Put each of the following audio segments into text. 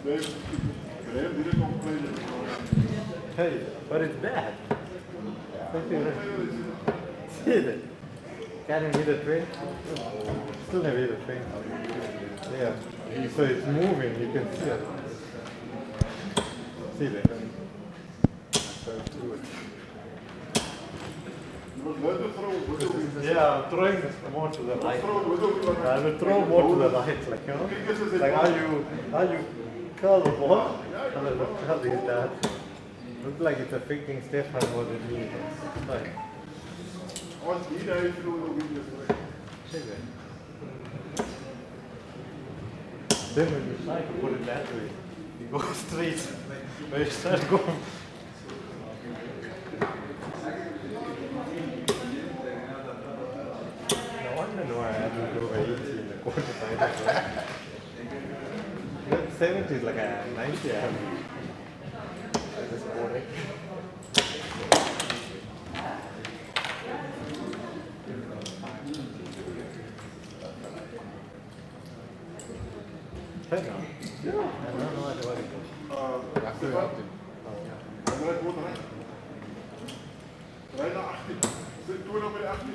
Hey, but it's bad. See it? Can you hear the train? Still never hear the train. Yeah. So it's moving, you can see it. See that? Yeah, I'm throwing more to the right. I will throw more to the right, like, you know? Like how you curl the ball, and then curl hit that. Looks like it's affecting Stefan more than me. Right. Check it. Then when you try to put it that way, you go straight. When you start going. No wonder why I had to go 80 in the quarterfinals. That 70 is like a 90 average. That's just boring. Hey, no. Yeah. I don't know what it is. Rij naar 18. Doe nog met 18.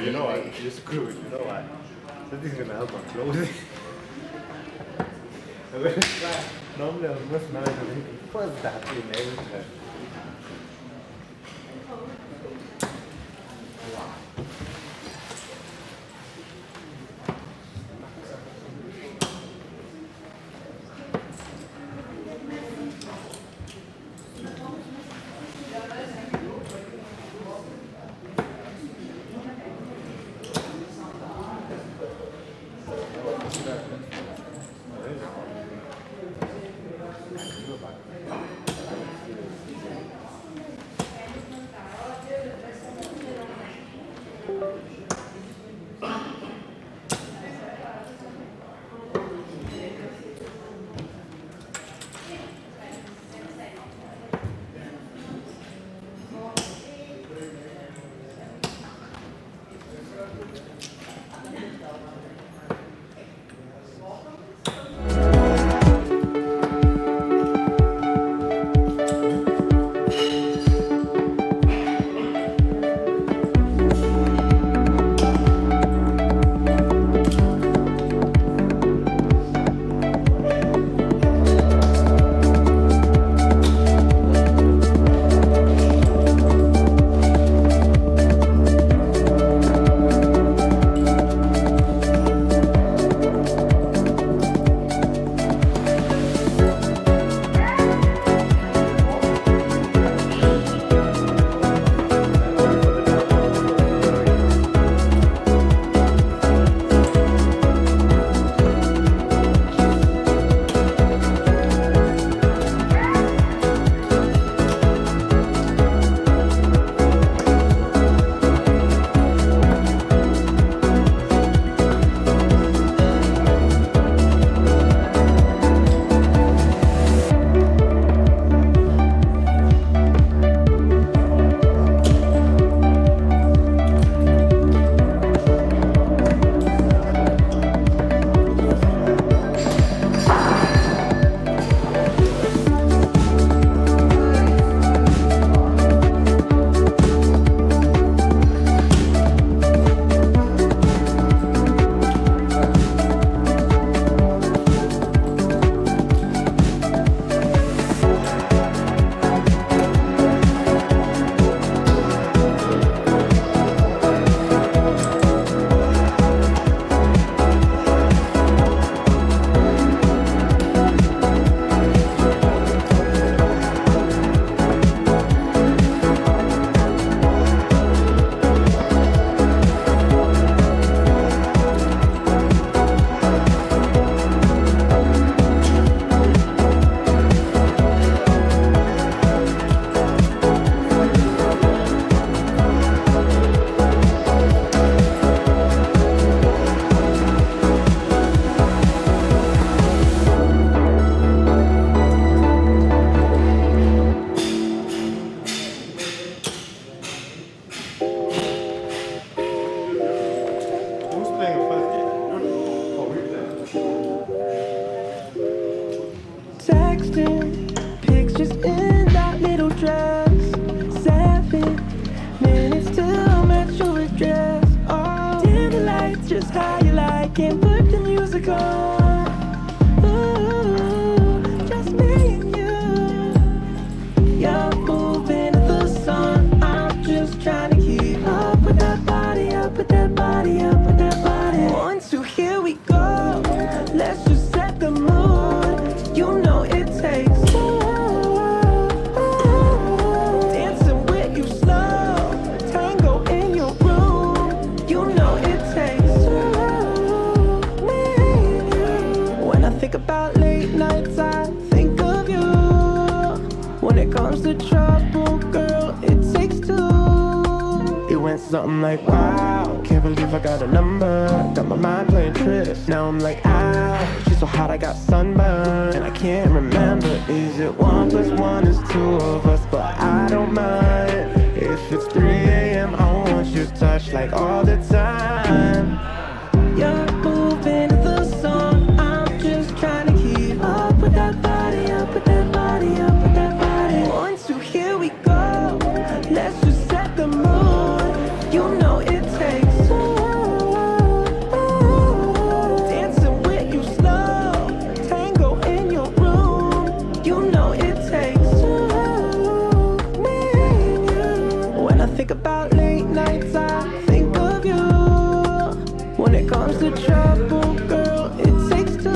You know what? You're screwed. You know what? Something's gonna help our clothing. Normally I must manage to think first that in everything. think about late nights, I think of you. When it comes to trouble, girl, it takes two. It went something like, wow, can't believe I got a number. Got my mind playing tricks. Now I'm like, ow, she's so hot I got sunburn. And I can't remember, is it 1 + 1 is 2 of us? But I don't mind. If it's 3 a.m. I want your touch like all the time. You're moving to the song, I'm just trying to keep up with that body, up with that body, up with that body. 1, 2, here we go. Let's just set the mood. You know it takes two. Dancing with you slow, tango in your room. You know it takes two. Me and you. When I think about late nights, I think of you. When it comes to trouble, girl, it takes two.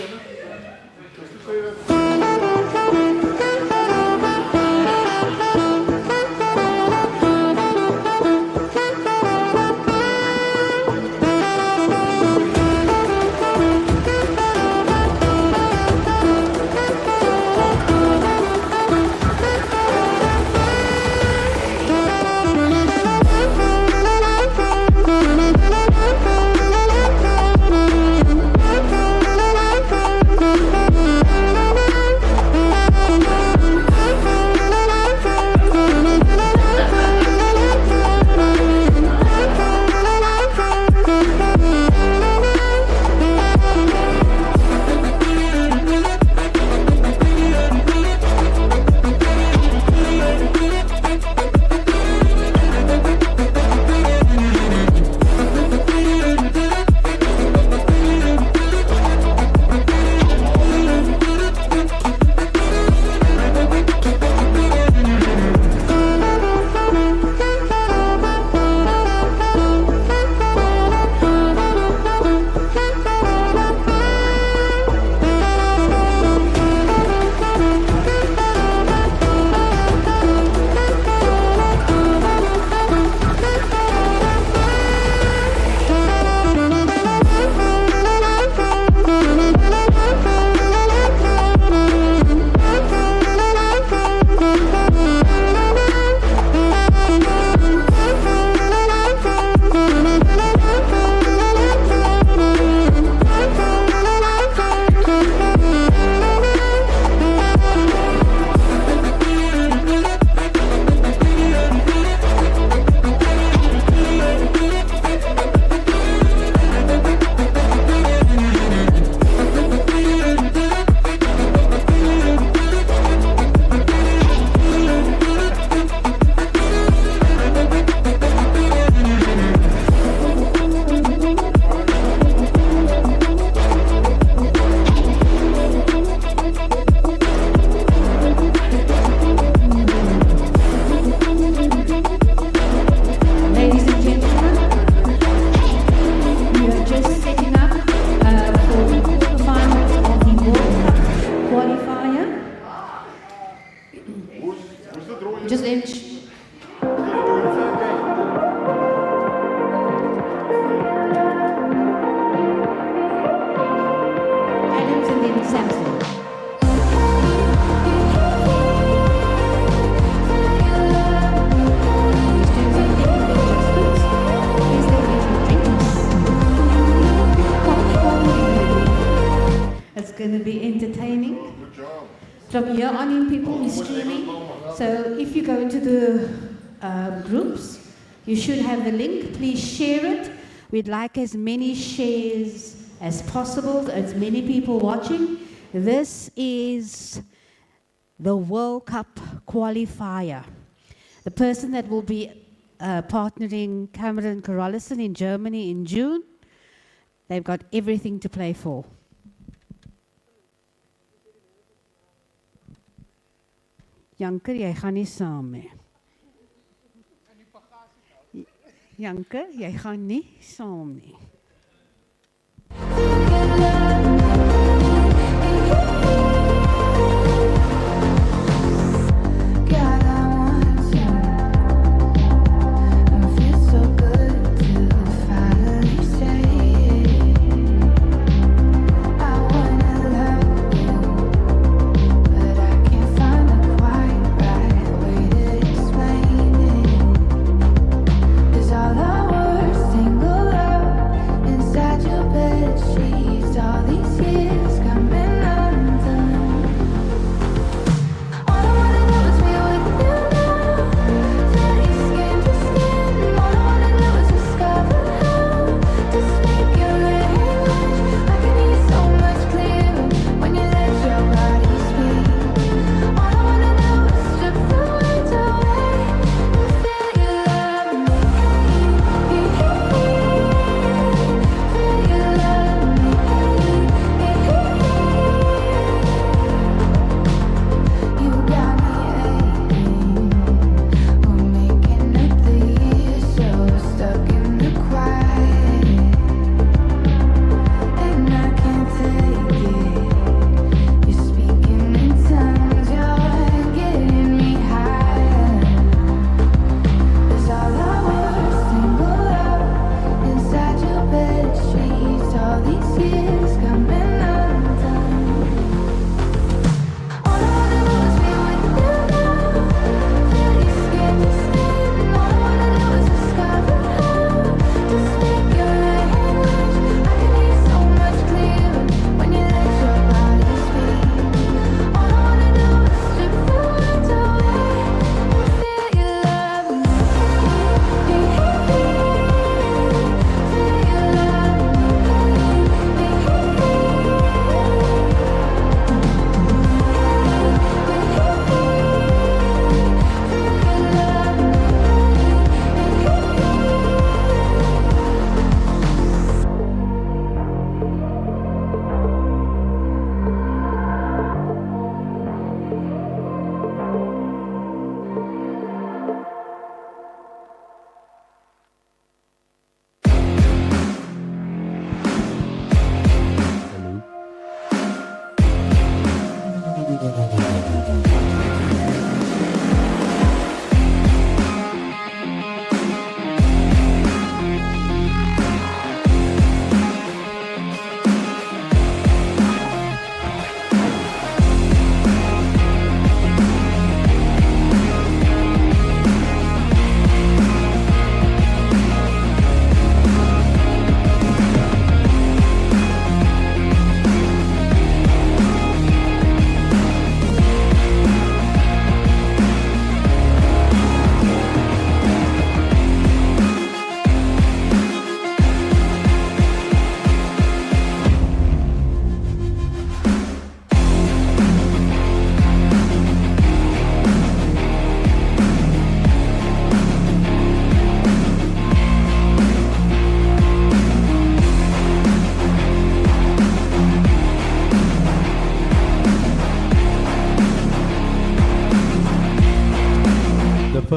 Just to say that. Just inch. Adams and then Samson. It's going to be entertaining. Good job. From here on in, people will be streaming. So if you go into the groups, you should have the link. Please share it. We'd like as many shares as possible, as many people watching. This is the World Cup qualifier. The person that will be partnering Cameron Carolison in Germany in June, they've got everything to play for. Janker, jy gaan nie saam nie. Janker, jy gaan nie saam nie.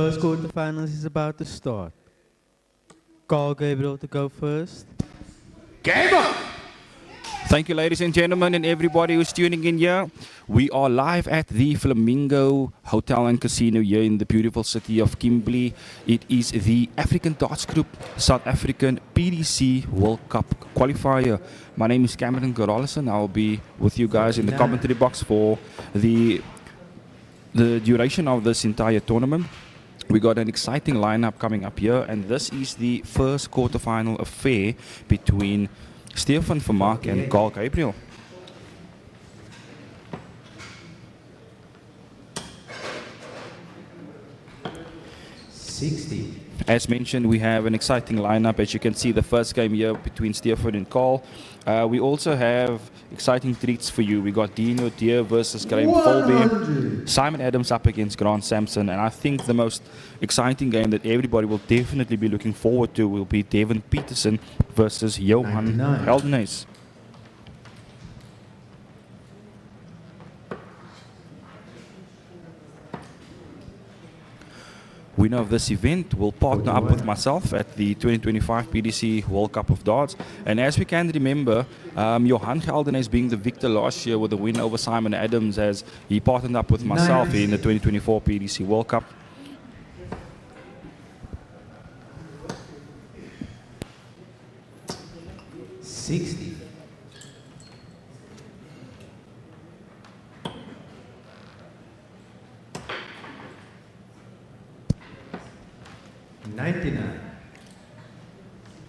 first quarterfinals is about to start. Call Gabriel to go first. Gabriel! Thank you, ladies and gentlemen, and everybody who's tuning in here. We are live at the Flamingo Hotel and Casino here in the beautiful city of Kimberley. It is the African Darts Group South African PDC World Cup qualifier. My name is Cameron Goralison. I'll be with you guys in the commentary box for the duration of this entire tournament. We got an exciting lineup coming up here, and this is the first quarterfinal affair between Stefan Vermaak and Gabriel. As mentioned, we have an exciting lineup. As you can see, the first game here between Stefan and Carl. We also have exciting treats for you. We got Dino Naude versus Filby. Simon Adams up against Samson. And I think the most exciting game that everybody will definitely be looking forward to will be Petersen versus Johan Geldenhuys. Winner of this event will partner up with myself at the 2025 PDC World Cup of Darts. And as we can remember, Johan Geldenhuys being the victor last year with a win over Simon Adams, as he partnered up with myself in the 2024 PDC World Cup.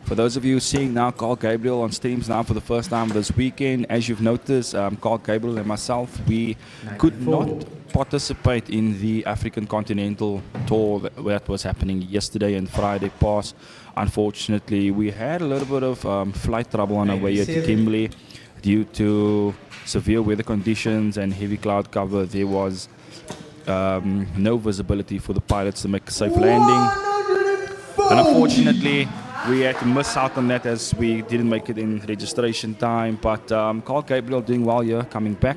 For those of you seeing now Carl Gabriel on streams now for the first time this weekend, as you've noticed, Carl Gabriel and myself, we could not participate in the African Continental Tour that was happening yesterday and Friday past. Unfortunately, we had a little bit of flight trouble on our way here to Kimberley due to severe weather conditions and heavy cloud cover. There was no visibility for the pilots to make a safe landing. And unfortunately, we had to miss out on that as we didn't make it in registration time. But Carl Gabriel doing well here, coming back.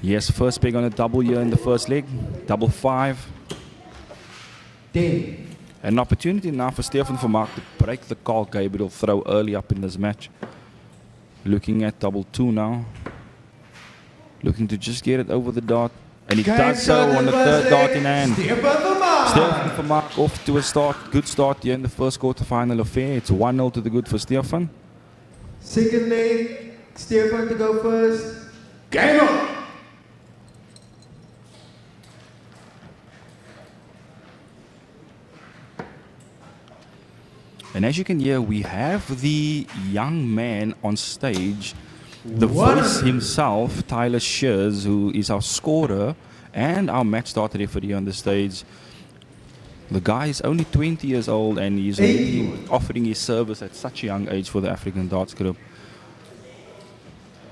Yes, first peg on a double here in the first leg. Double 5. An opportunity now for Stefan Vermaak to break the Carl Gabriel throw early up in this match. Looking at double 2 now. Looking to just get it over the dart. And he does so on the third dart in hand. Stefan Vermaak off to a start, good start here in the first quarterfinal affair. It's 1-0 to the good for Stefan. Second leg, Stefan to go first. Game on! And as you can hear, we have the young man on stage, the voice himself, Tyler Shears, who is our scorer and our match start referee on the stage. The guy is only 20 years old and he's already offering his service at such a young age for the African Darts Group.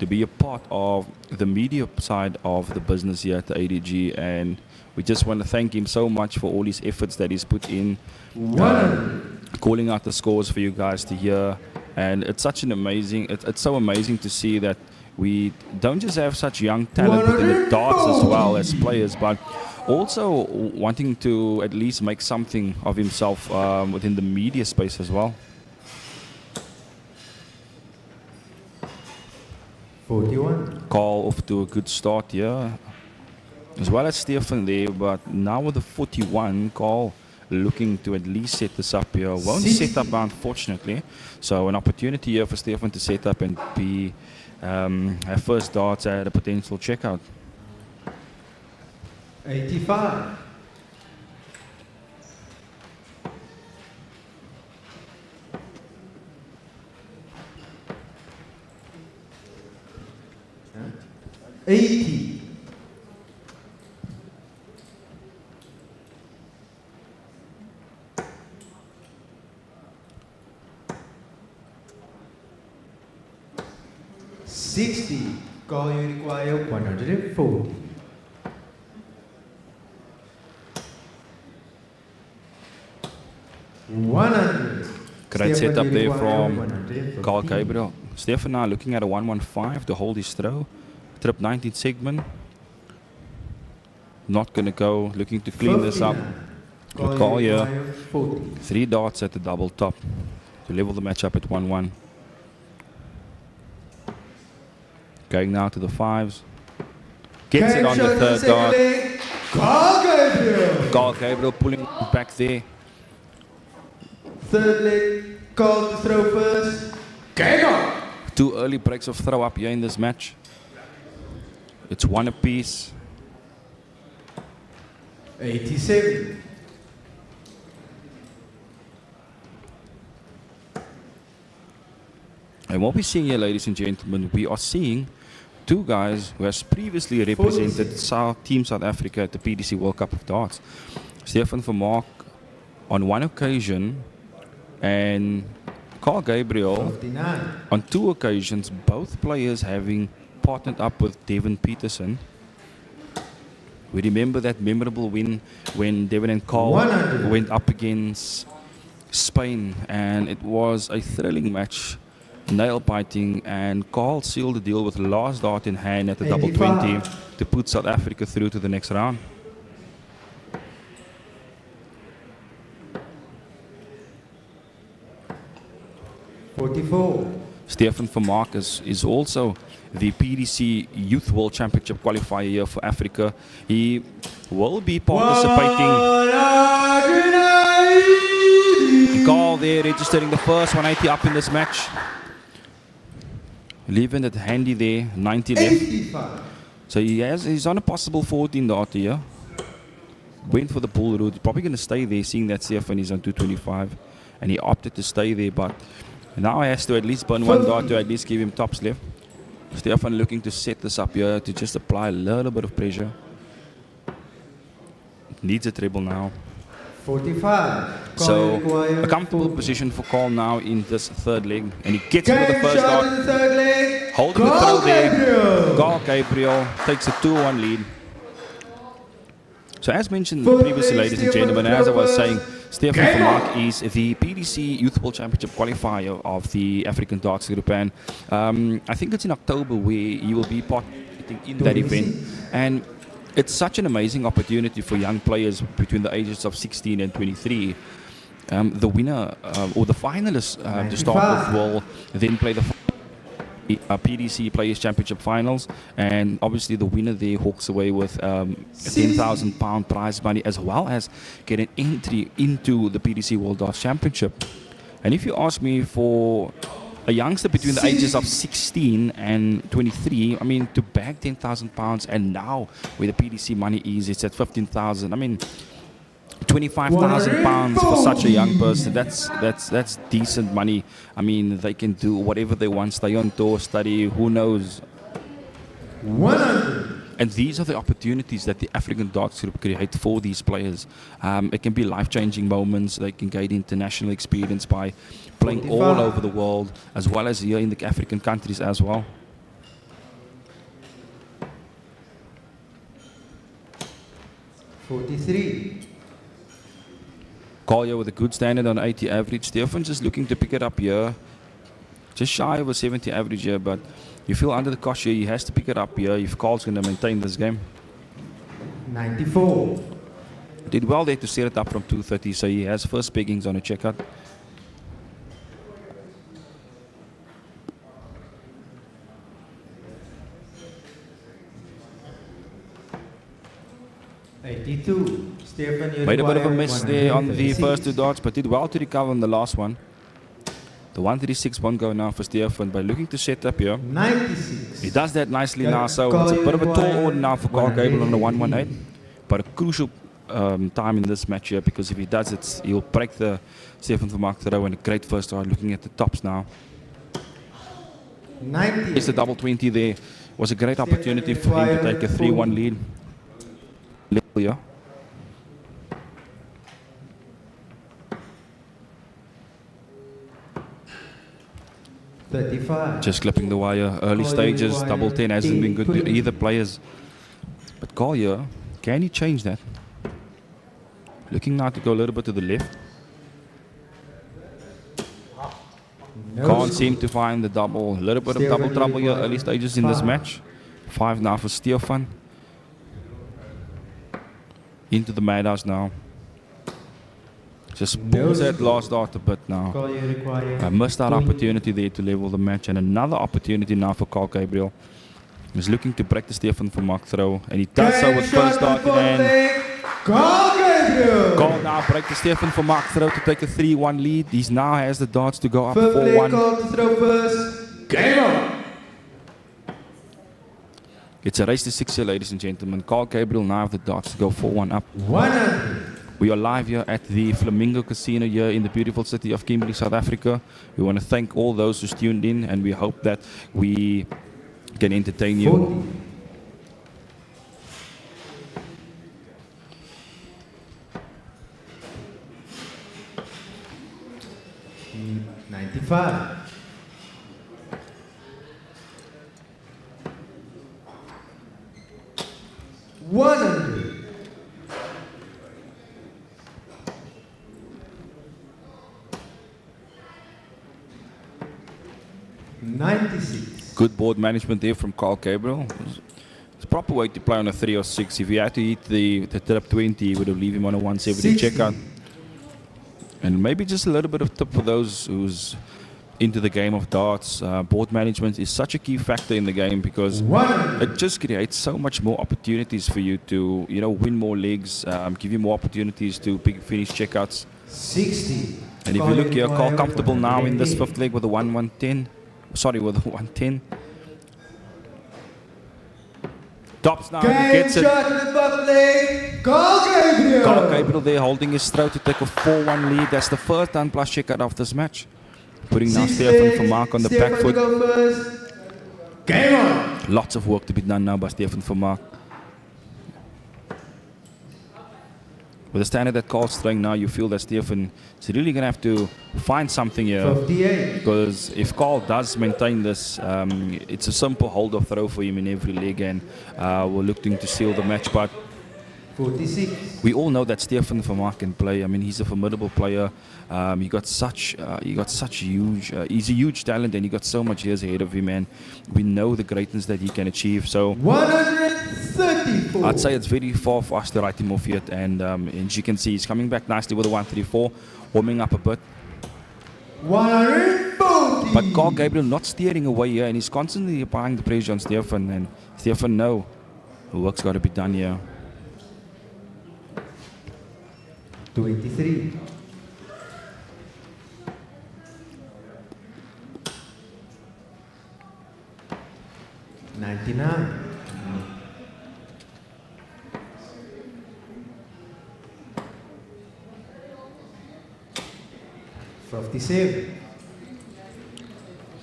To be a part of the media side of the business here at the ADG, and we just want to thank him so much for all his efforts that he's put in, calling out the scores for you guys to hear. And it's such an amazing, it's so amazing to see that we don't just have such young talent within the darts as well as players, but also wanting to at least make something of himself within the media space as well. 41. Carl off to a good start here, as well as Stefan there, but now with the 41, Carl looking to at least set this up here. Won't set up, unfortunately. So an opportunity here for Stefan to set up and be have first darts at a potential checkout. 85. Yeah. 80. 60. Call you require 104. Great setup there from Carl Gabriel. Stefan now looking at a 115 to hold his throw. Trip 19 segment. not going to go, looking to clean this up. But Collier, 3 darts at the double top to level the match up at 1-1. Going now to the 5s. Gets it on the third dart. Carl Gabriel pulling back there. Third leg, Carl to throw first. Game on! 2 early breaks of throw up here in this match. It's 1 apiece. 87. And what we're seeing here, ladies and gentlemen, we are seeing 2 guys who has previously represented Team South Africa at the PDC World Cup of Darts. Stefan Vermaak on 1 occasion and Carl Gabriel 59. on 2 occasions, both players having partnered up with Devon Petersen. We remember that memorable win when Devon and Carl 100. went up against Spain, and it was a thrilling match, nail-biting, and Carl sealed the deal with the last dart in hand at the double 20 to put South Africa through to the next round. Stefan Vermaak is also the PDC Youth World Championship qualifier here for Africa. He will be participating. Carl there registering the first 180 up in this match. Leaving it handy there, 90 left. So he's on a possible 14 dart here. Went for the pull route. Probably going to stay there, seeing that Stefan is on 225. And he opted to stay there, but now he has to at least burn 1 dart to at least give him tops left. Stefan looking to set this up here to just apply a little bit of pressure. Needs a treble now. 45. So a comfortable position for Carl now in this third leg. And he gets it with the first dart. Holding the throw there. Carl Gabriel takes a 2-1 lead. So as mentioned previously, ladies and gentlemen, as I was saying, Stefan Vermaak is the PDC Youth World Championship qualifier of the African Darts Group, and I think it's in October where he will be participating in that event. And it's such an amazing opportunity for young players between the ages of 16 and 23. The winner or the finalists to start with will then play the PDC Players Championship finals, and obviously the winner there hawks away with a £10,000 prize money, as well as get an entry into the PDC World Darts Championship. And if you ask me, for a youngster between the ages of 16 and 23, I mean, to bag £10,000, and now where the PDC money is, it's at 15,000. I mean, £25,000 for such a young person, that's decent money. I mean, they can do whatever they want, stay on tour, study, who knows. 100. And these are the opportunities that the African Darts Group create for these players. It can be life-changing moments. They can gain international experience by playing all over the world, as well as here in the African countries as well. Collier with a good standard on 80 average. Stefan just looking to pick it up here. Just shy of a 70 average here, but you feel under the cosh here, he has to pick it up here if Carl's going to maintain this game. 94. Did well there to set it up from 230, so he has first peggings on a checkout. Stefan, made a bit of a miss there on the first 2 darts, but did well to recover on the last one. The 136 won't go now for Stefan, but looking to set up here. 96. He does that nicely now, so it's a bit of a tall order now for Carl Gabriel on the 118. But a crucial time in this match here, because if he does it, he'll break the Stefan Vermaak throw, and a great first dart. Looking at the tops now. 90. It's the double 20 there. Was a great opportunity for him to take a 3-1 lead. Here. Just clipping the wire. Early stages, double 10 hasn't been good to either players. But Collier, can he change that? Looking now to go a little bit to the left. Can't seem to find the double. A little bit of double trouble here, early stages in this match. 5 now for Stefan. into the madhouse now. Just pulls that last dart a bit now. Call you require. I missed that opportunity there to level the match, and another opportunity now for Carl Gabriel. He's looking to break the Stefan Vermaak throw, and he does so with first dart in hand. Carl Gabriel. Carl now break the Stefan Vermaak throw to take a 3-1 lead. He now has the darts to go up Fifth leg 4-1. call to throw first. Game on. It's a race to 6 here, ladies and gentlemen. Carl Gabriel now have the darts to go 4-1 up. 100. We are live here at the Flamingo Casino here in the beautiful city of Kimberley, South Africa. We want to thank all those who's tuned in, and we hope that we can entertain you. 40. 95. 100. 96. Good board management there from Carl Gabriel. It's a proper way to play on a 3 or 6. If he had to hit the tip 20, he would have leave him on a 170 checkout. And maybe just a little bit of tip for those who's into the game of darts. Board management is such a key factor in the game because it just creates so much more opportunities for you to, win more legs, give you more opportunities to finish checkouts. 60. And if you look here, Carl comfortable now in this fifth leg with a 1-1-10. Sorry, with a 110. Tops now, he gets it. Shot in the bottom leg. Carl Gabriel. Carl Gabriel there holding his throw to take a 4-1 lead. That's the first unplus checkout of this match. Putting now Stefan Vermaak on the back foot. Game on. Lots of work to be done now by Stefan Vermaak. With the standard that Carl's throwing now, you feel that Stefan is really going to have to find something here. 58. Because if Carl does maintain this, it's a simple hold-off throw for him in every leg, and we're looking to seal the match. But 46. we all know that Stefan Vermaak can play. I mean, he's a formidable player. He got such huge. He's a huge talent, and he got so much years ahead of him. And we know the greatness that he can achieve. So 134. I'd say it's very far for us to write him off yet. And as you can see, he's coming back nicely with a 134, warming up a bit. 140. But Carl Gabriel not steering away here, and he's constantly applying the pressure on Stefan. And Stefan know the work's got to be done here. 23. 99. 57.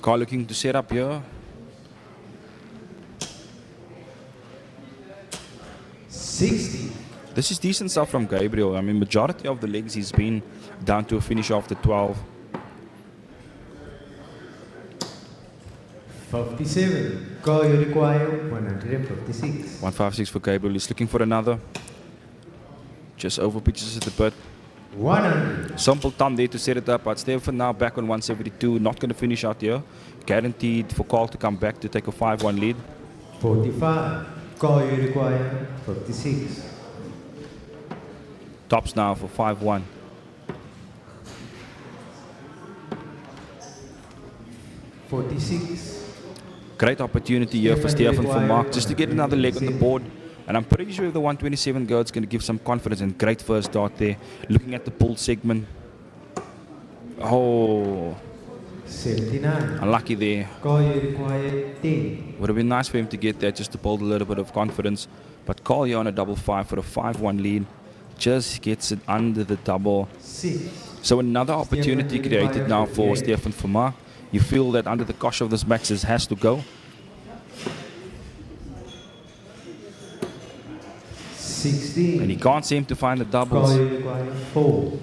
Carl looking to set up here. 60. This is decent stuff from Gabriel. I mean, majority of the legs he's been down to a finish after 12. 57. Call you require 156. 156 for Gabriel. He's looking for another. Just over pitches it a bit. 100. Simple thumb there to set it up. But Stefan now back on 172. Not going to finish out here. Guaranteed for Carl to come back to take a 5-1 lead. 45. Call you require 56. Tops now for 5-1. 46. Great opportunity here for Stefan Vermaak just to get another leg on the board. And I'm pretty sure if the 127 go, it's going to give some confidence, and great first dart there. Looking at the pull segment. Oh, 79. unlucky there. Call you require 10. Would have been nice for him to get that just to build a little bit of confidence. But Carl here on a double 5 for a 5-1 lead. Just gets it under the double. 6. So another opportunity created now for Stefan Vermaak. You feel that under the cosh of this match, this has to go. 16. And he can't seem to find the Call doubles. you require 4.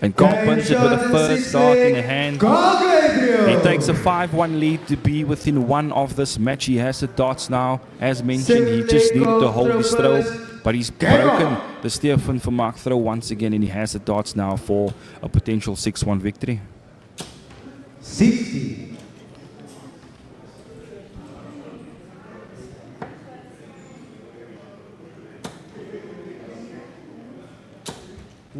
And Carl punches it with the first dart in the hand. He takes a 5-1 lead to be within one of this match. He has the darts now. As mentioned, he just needed to hold his throw. But he's broken the Stefan Vermaak throw once again, and he has the darts now for a potential 6-1 victory. 60.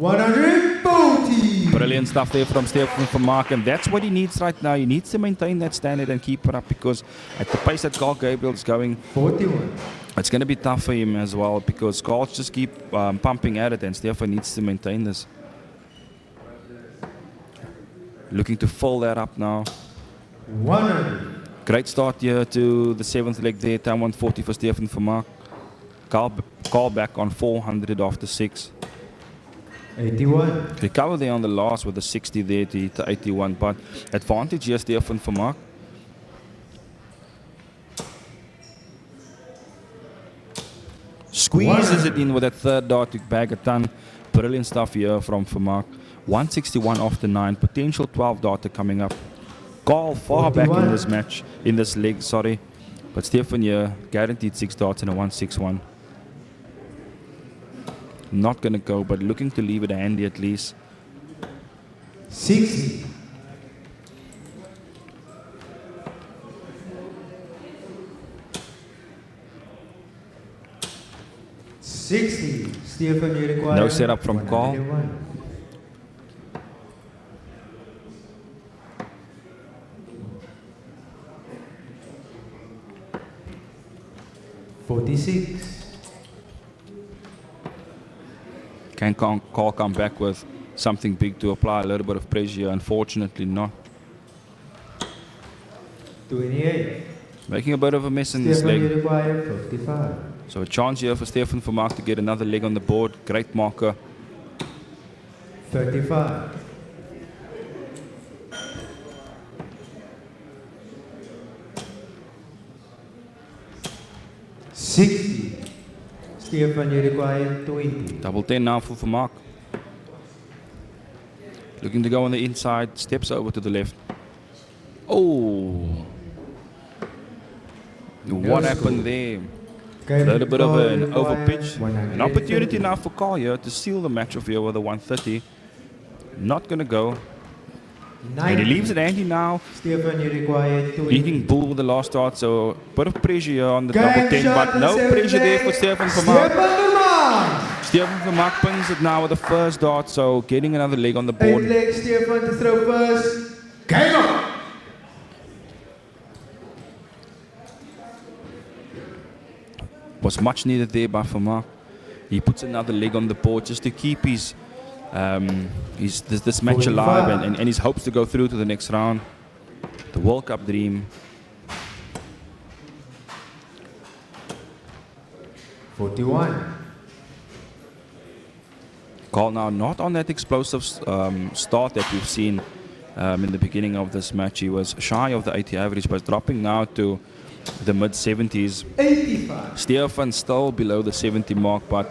140. Brilliant stuff there from Stefan Vermaak, and that's what he needs right now. He needs to maintain that standard and keep it up, because at the pace that Gabriel is going, 41. it's going to be tough for him as well, because Carl's just keep pumping at it, and Stefan needs to maintain this. Looking to fill that up now. 100. Great start here to the 7th leg there, time 140 for Stefan Vermaak. Carl back on 400 after 6. 81. Recover there on the last with the 60 there to hit the 81, but advantage here Stefan Vermaak. Squeezes it in with that third dart to bag a ton. Brilliant stuff here from Vermaak. 161 after 9, potential 12 darter coming up. Carl far 41. back in this match, in this leg, sorry. But Stefan here, guaranteed 6 darts and a 161. Not going to go, but looking to leave it handy at least. 60. 60. Stefan, you require No setup from Carl. 191. 46. Can Carl come back with something big to apply a little bit of pressure? Unfortunately not. 28. Making a bit of a mess in this Stefan, you leg. require 55. So a chance here for Stefan Vermaak to get another leg on the board. Great marker. 35. 60. Stefan, you require 20. Double 10 now for Vermaak. Looking to go on the inside. Steps over to the left. Oh. What happened there? A little bit of an overpitch. An opportunity now for Carl here to seal the match off here with a 130. Not going to go. And he leaves it handy now. Stefan, you require 20. Eating bull with the last start, so a bit of pressure here on the double 10, but no pressure there for Stefan Vermaak. Stefan Vermaak pins it now with the first dart, so getting another leg on the 8 board. legs, Stefan to throw first. Game on! Was much needed there by Vermaak. He puts another leg on the board just to keep his this match alive and his hopes to go through to the next round. The World Cup dream. 41. Carl now not on that explosive start that we've seen in the beginning of this match. He was shy of the 80 average, but dropping now to the mid 70s. 85. Stefan still below the 70 mark, but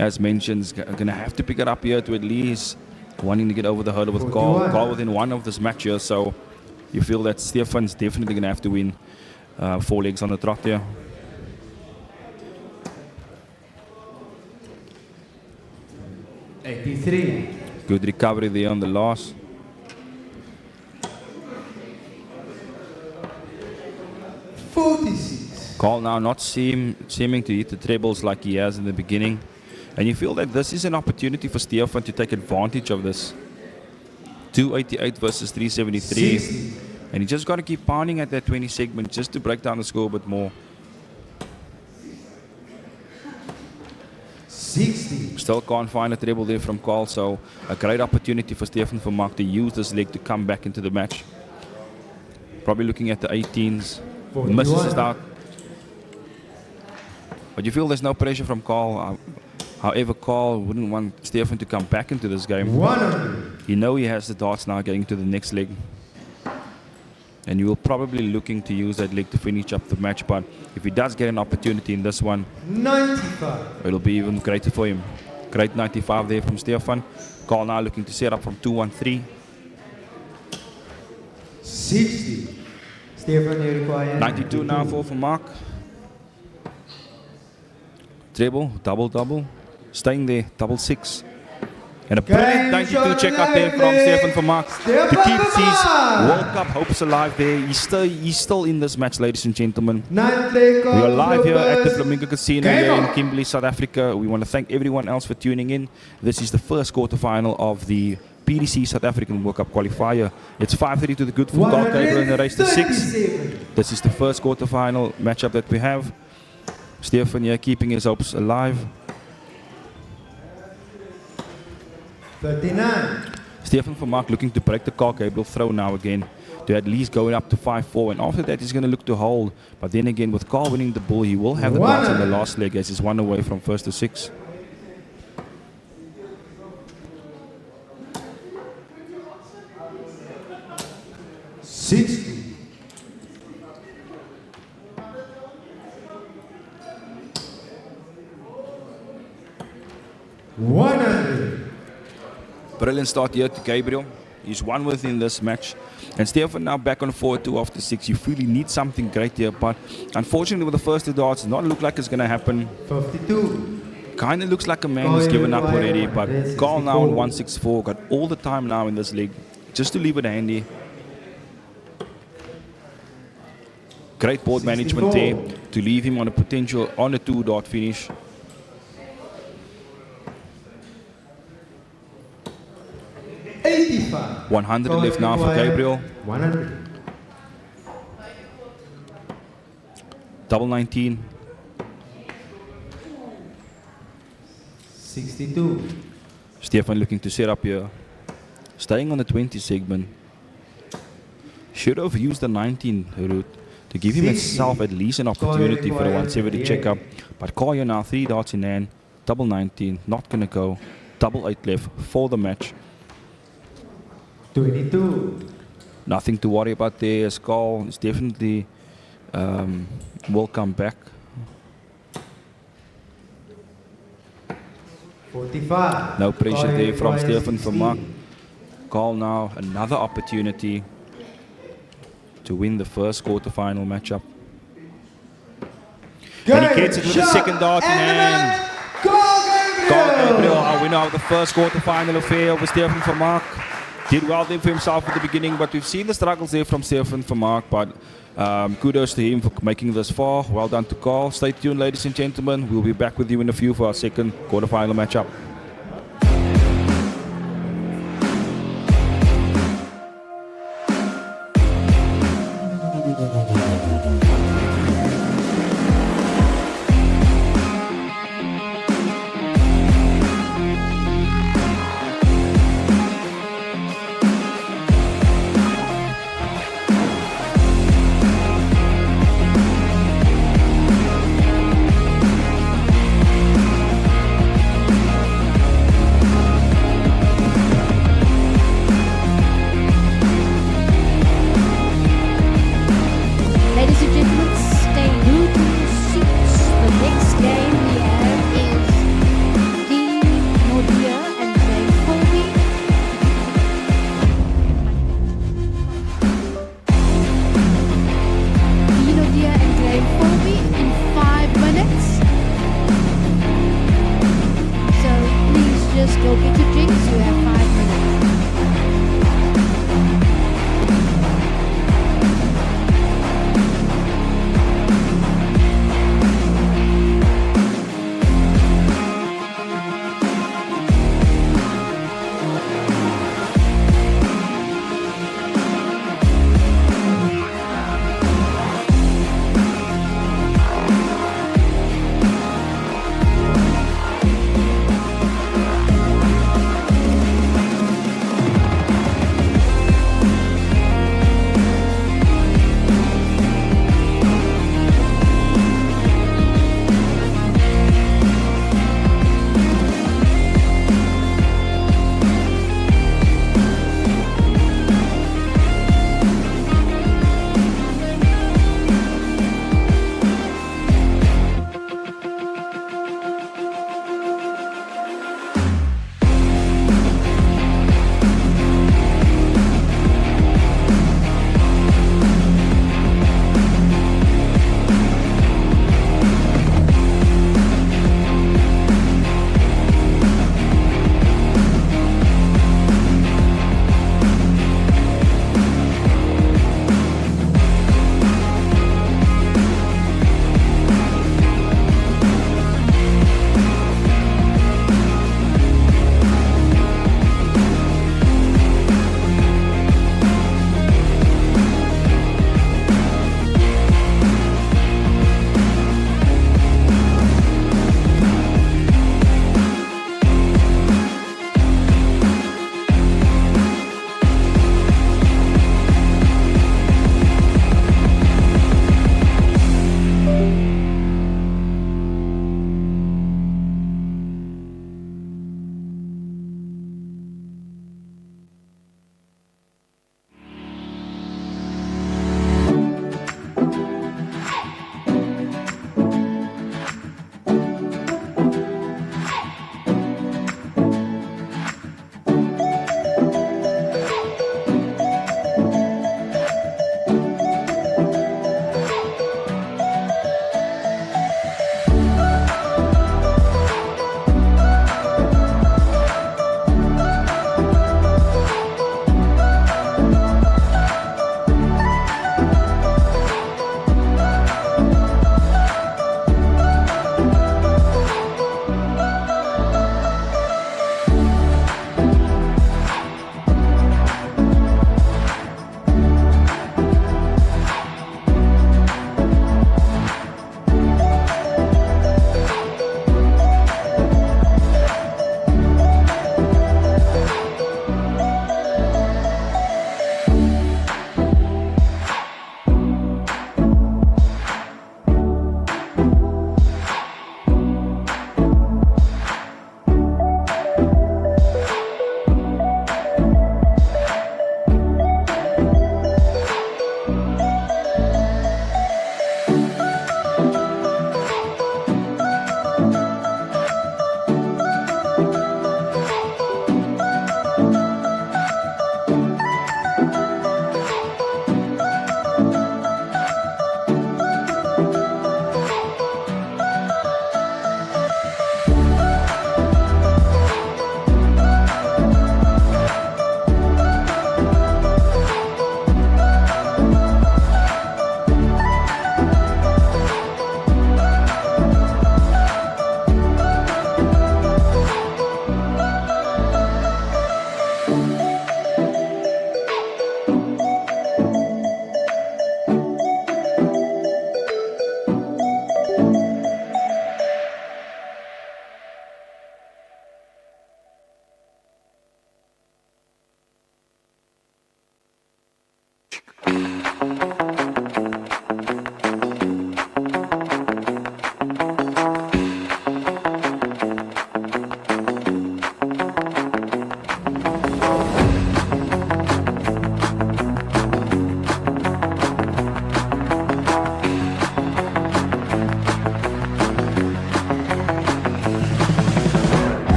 as mentioned, is going to have to pick it up here to at least wanting to get over the hurdle with Carl. 41. Carl within one of this match here, so you feel that Stefan's definitely going to have to win 4 legs on the trot here. Good recovery there on the last. 46. Carl now not seeming to hit the trebles like he has in the beginning. And you feel that this is an opportunity for Stefan to take advantage of this. 288 versus 373. 60. And he just got to keep pounding at that 20 segment just to break down the score a bit more. 60. Still can't find a treble there from Carl, so a great opportunity for Stefan Vermaak to use this leg to come back into the match. Probably looking at the 18s. 41. Misses it out. But you feel there's no pressure from Carl. However, Carl wouldn't want Stefan to come back into this game. 100. You know he has the darts now getting to the next leg. And you will probably looking to use that leg to finish up the match. But if he does get an opportunity in this one, 95. it'll be even greater for him. Great 95 there from Stefan. Carl now looking to set up from 213. 60. Stefan, you require 92 now for Vermaak. Treble, double. Staying there, double 6. And a brilliant 92 check out there from Stefan Vermaak to keep his World Cup hopes alive there. He's still in this match, ladies and gentlemen. We are live here at the Flamingo Casino here in Kimberley, South Africa. We want to thank everyone else for tuning in. This is the first quarterfinal of the PDC South African World Cup qualifier. It's 5:30 to the good for Carl Gabriel in the race to 6. This is the first quarterfinal matchup that we have. Stefan here keeping his hopes alive. 39. Stefan Vermaak looking to break the Carl Gabriel throw now again, to at least going up to 5-4, and after that he's going to look to hold. But then again, with Carl winning the bull, he will have the bounce in the last leg as he's one away from first to 6. Brilliant start here to Gabriel. He's one within this match. And Stefan now back on 4-2 after 6. You feel he needs something great here, but unfortunately with the first 2 darts, it not look like it's going to happen. 52. Kind of looks like a man who's given up already, but Carl now on 164. Got all the time now in this league just to leave it handy. Great board management there to leave him on a potential on a 2-dart finish. 85. 100 left now for Gabriel. 100. Double 19. 62. Stefan looking to set up here. Staying on the 20 segment. Should have used the 19 route to give himself at least an opportunity for the 170 checkup. But Kaya now 3 darts in hand. Double 19. Not going to go. Double 8 left for the match. 22. Nothing to worry about there. As Carl is definitely will come back. 45. No pressure there from Stefan Vermaak. Carl now another opportunity to win the first quarterfinal matchup. And he gets it with the second dart in hand. Carl Gabriel, our winner of the first quarterfinal affair over Stefan Vermaak. Did well there for himself at the beginning, but we've seen the struggles there from Stefan Vermaak. But kudos to him for making this far. Well done to Carl. Stay tuned, ladies and gentlemen. We'll be back with you in a few for our second quarterfinal matchup.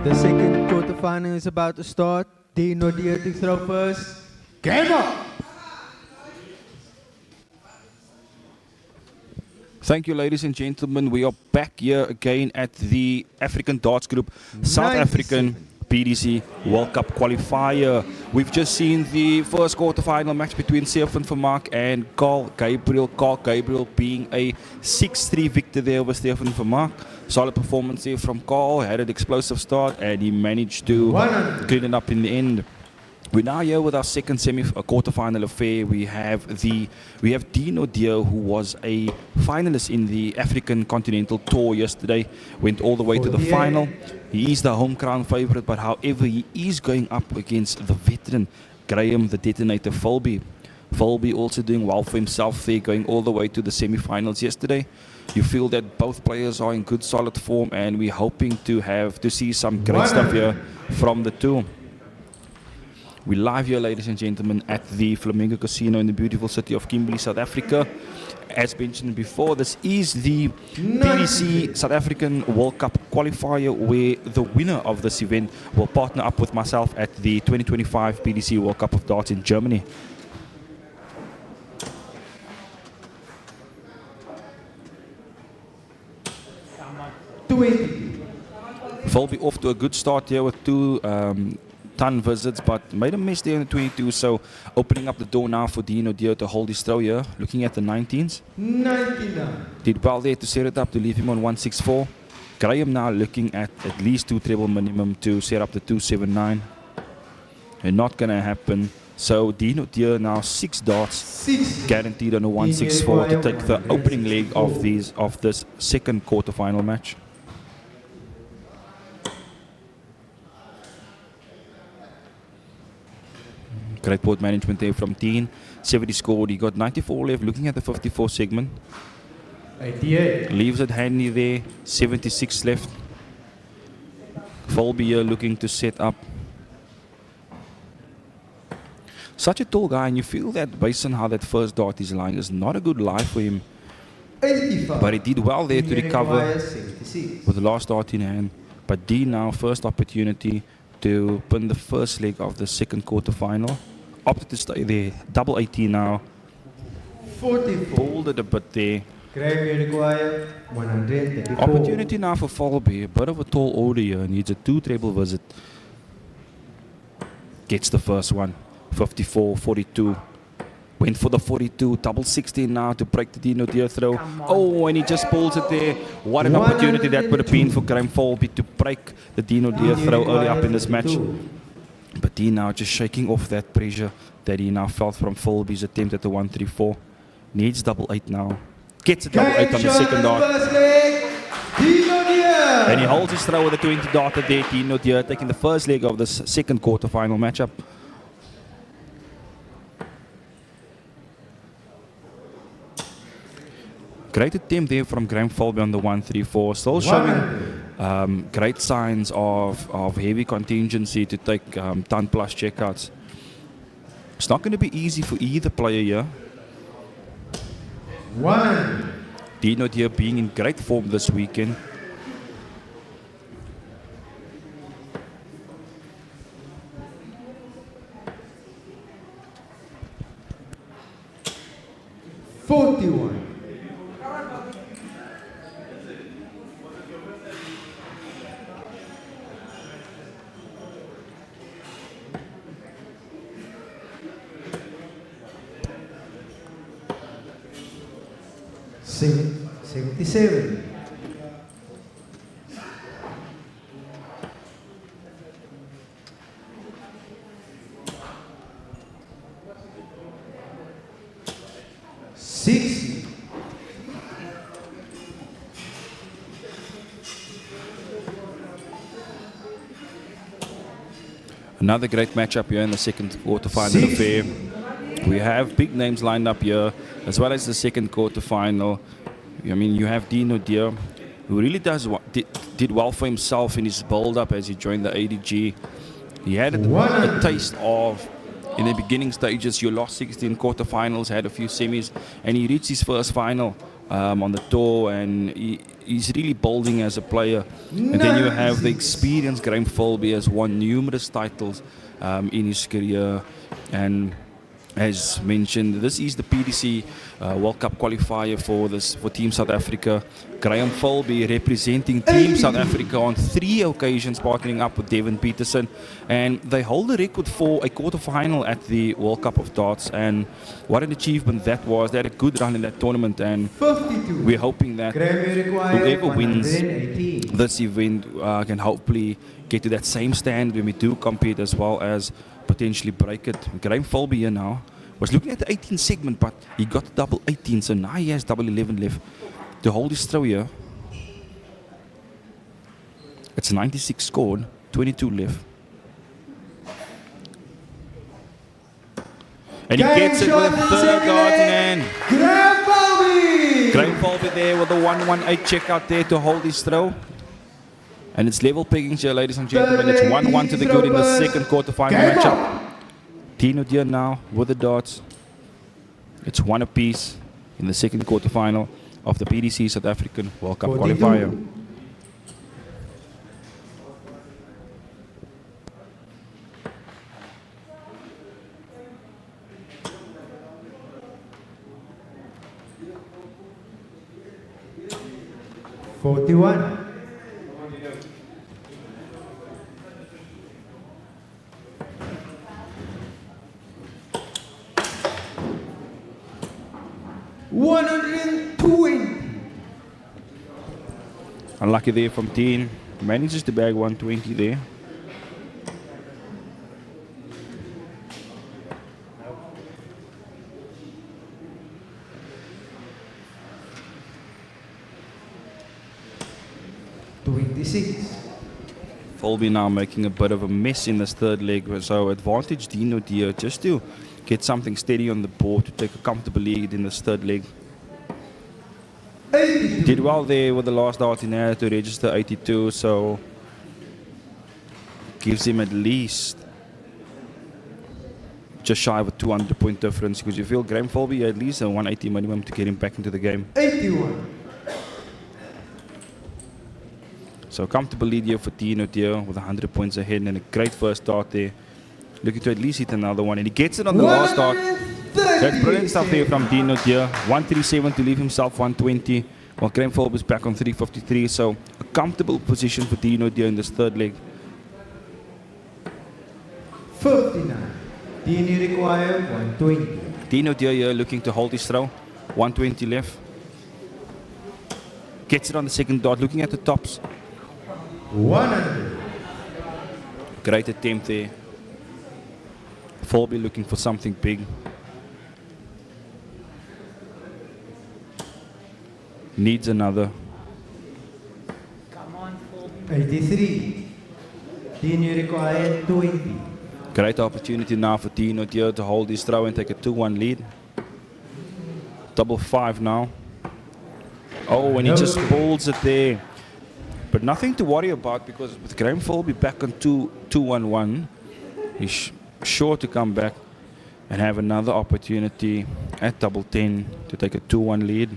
The second quarterfinal is about to start. Dino Naude to throw first. Game up! Thank you, ladies and gentlemen. We are back here again at the African Darts Group South 97. African PDC World Cup qualifier. We've just seen the first quarterfinal match between Stefan Vermaak and Gabriel. Gabriel being a 6-3 victor there over Stefan Vermaak. Solid performance there from Carl. Had an explosive start and he managed to clean it up in the end. We're now here with our second quarterfinal affair. We have Dino Naude, who was a finalist in the African Continental Tour yesterday. Went all the way to the final. He is the home crown favorite, but however, he is going up against the veteran Graham, the detonator Filby. Filby also doing well for himself there, going all the way to the semi-finals yesterday. You feel that both players are in good, solid form, and we're hoping to see some great stuff here from the two. We're live here, ladies and gentlemen, at the Flamingo Casino in the beautiful city of Kimberley, South Africa. As mentioned before, this is the PDC South African World Cup qualifier, where the winner of this event will partner up with myself at the 2025 PDC World Cup of Darts in Germany. Filby off to a good start here with two ton visits, but made a miss there in the 22, so opening up the door now for Dino Naude to hold his throw here, looking at the 19s. 99. Did well there to set it up to leave him on 164. Graham now looking at least 2 treble minimum to set up the 279. And not going to happen. So Dino Naude now 6 darts guaranteed on a 164 to take the opening leg of this second quarterfinal match. Great board management there from Deon. 70 scored. He got 94 left. Looking at the 54 segment. 88. Leaves it handy there. 76 left. Filby here looking to set up. Such a tall guy, and you feel that based on how that first dart is lying, is not a good lie for him. 85. But he did well there to recover with the last dart in hand. But D now, first opportunity to pin the first leg of the second quarterfinal. Opted to stay there. Double 80 now. 44. Pulled it a bit there. Graham require 134. Opportunity now for Filby. A bit of a tall order here. Needs a 2 treble visit. Gets the first one. 54, 42. Went for the 42. Double 16 now to break the Dino Naude throw. Oh, and he just pulls it there. What an opportunity that would have been for Graham Filby to break the Dino Naude throw early up in this match. But he now just shaking off that pressure that he now felt from Filby's attempt at the 134. Needs double 8 now. Gets a double 8 on the second dart. And he holds his throw with a 20 darter there. Dino Naude taking the first leg of this second quarterfinal matchup. Great attempt there from Graham Filby on the 134. Still showing great signs of heavy contingency to take ton plus checkouts. It's not going to be easy for either player here. Dino Naude being in great form this weekend. $77. Another great matchup here in the second quarterfinal affair. We have big names lined up here, as well as the second quarterfinal. I mean, you have Dino Naude, who really did well for himself in his build-up as he joined the ADG. He had a taste of, in the beginning stages, you lost 16 quarterfinals, had a few semis, and he reached his first final on the tour, and he's really building as a player. And then you have the experienced Graham Filby has won numerous titles in his career. And as mentioned, this is the PDC World Cup qualifier for Team South Africa. Graham Filby representing Team South Africa on 3 occasions, partnering up with Deon Petersen, and they hold the record for a quarterfinal at the World Cup of Darts. And what an achievement that was! They had a good run in that tournament, and we're hoping that whoever wins this event can hopefully get to that same standard when we do compete, as well as potentially break it. Graham Filby here now was looking at the 18 segment, but he got the double 18, so now he has double 11 left to hold his throw here. It's 96 scored, 22 left. And he gets it with a third dart in hand. Graham Filby there with the 118 check out there to hold his throw. And it's level pickings here, ladies and gentlemen. It's 1-1 to the good in the second quarterfinal matchup. Dino Naude now with the darts. It's 1 apiece in the second quarterfinal of the PDC South African World Cup qualifier. Unlucky there from Deon. Manages to bag 120 there. Filby now making a bit of a mess in this third leg, so advantage Dino Naude just to get something steady on the board to take a comfortable lead in this third leg. Did well there with the last dart in air to register 82, so gives him at least just shy of a 200 point difference, because you feel Graham Filby at least a 180 minimum to get him back into the game. 81. So comfortable lead here for Dino Naude with 100 points ahead, and a great first start there. Looking to at least hit another one, and he gets it on the last start. That's brilliant stuff there from Dino Naude. 137 to leave himself 120, while Graham Filby is back on 353. So a comfortable position for Dino Naude in this third leg. 59. Dino require 120. Dino Naude here looking to hold his throw. 120 left. Gets it on the second dart, looking at the tops. 100. Great attempt there. Filby looking for something big. Needs another. 83. Dino require 20. Great opportunity now for Dino Naude to hold his throw and take a 2-1 lead. Double 5 now. Oh, and he just pulls it there. But nothing to worry about, because with Graham Filby back on 2-1-1, he's sure to come back and have another opportunity at double 10 to take a 2-1 lead.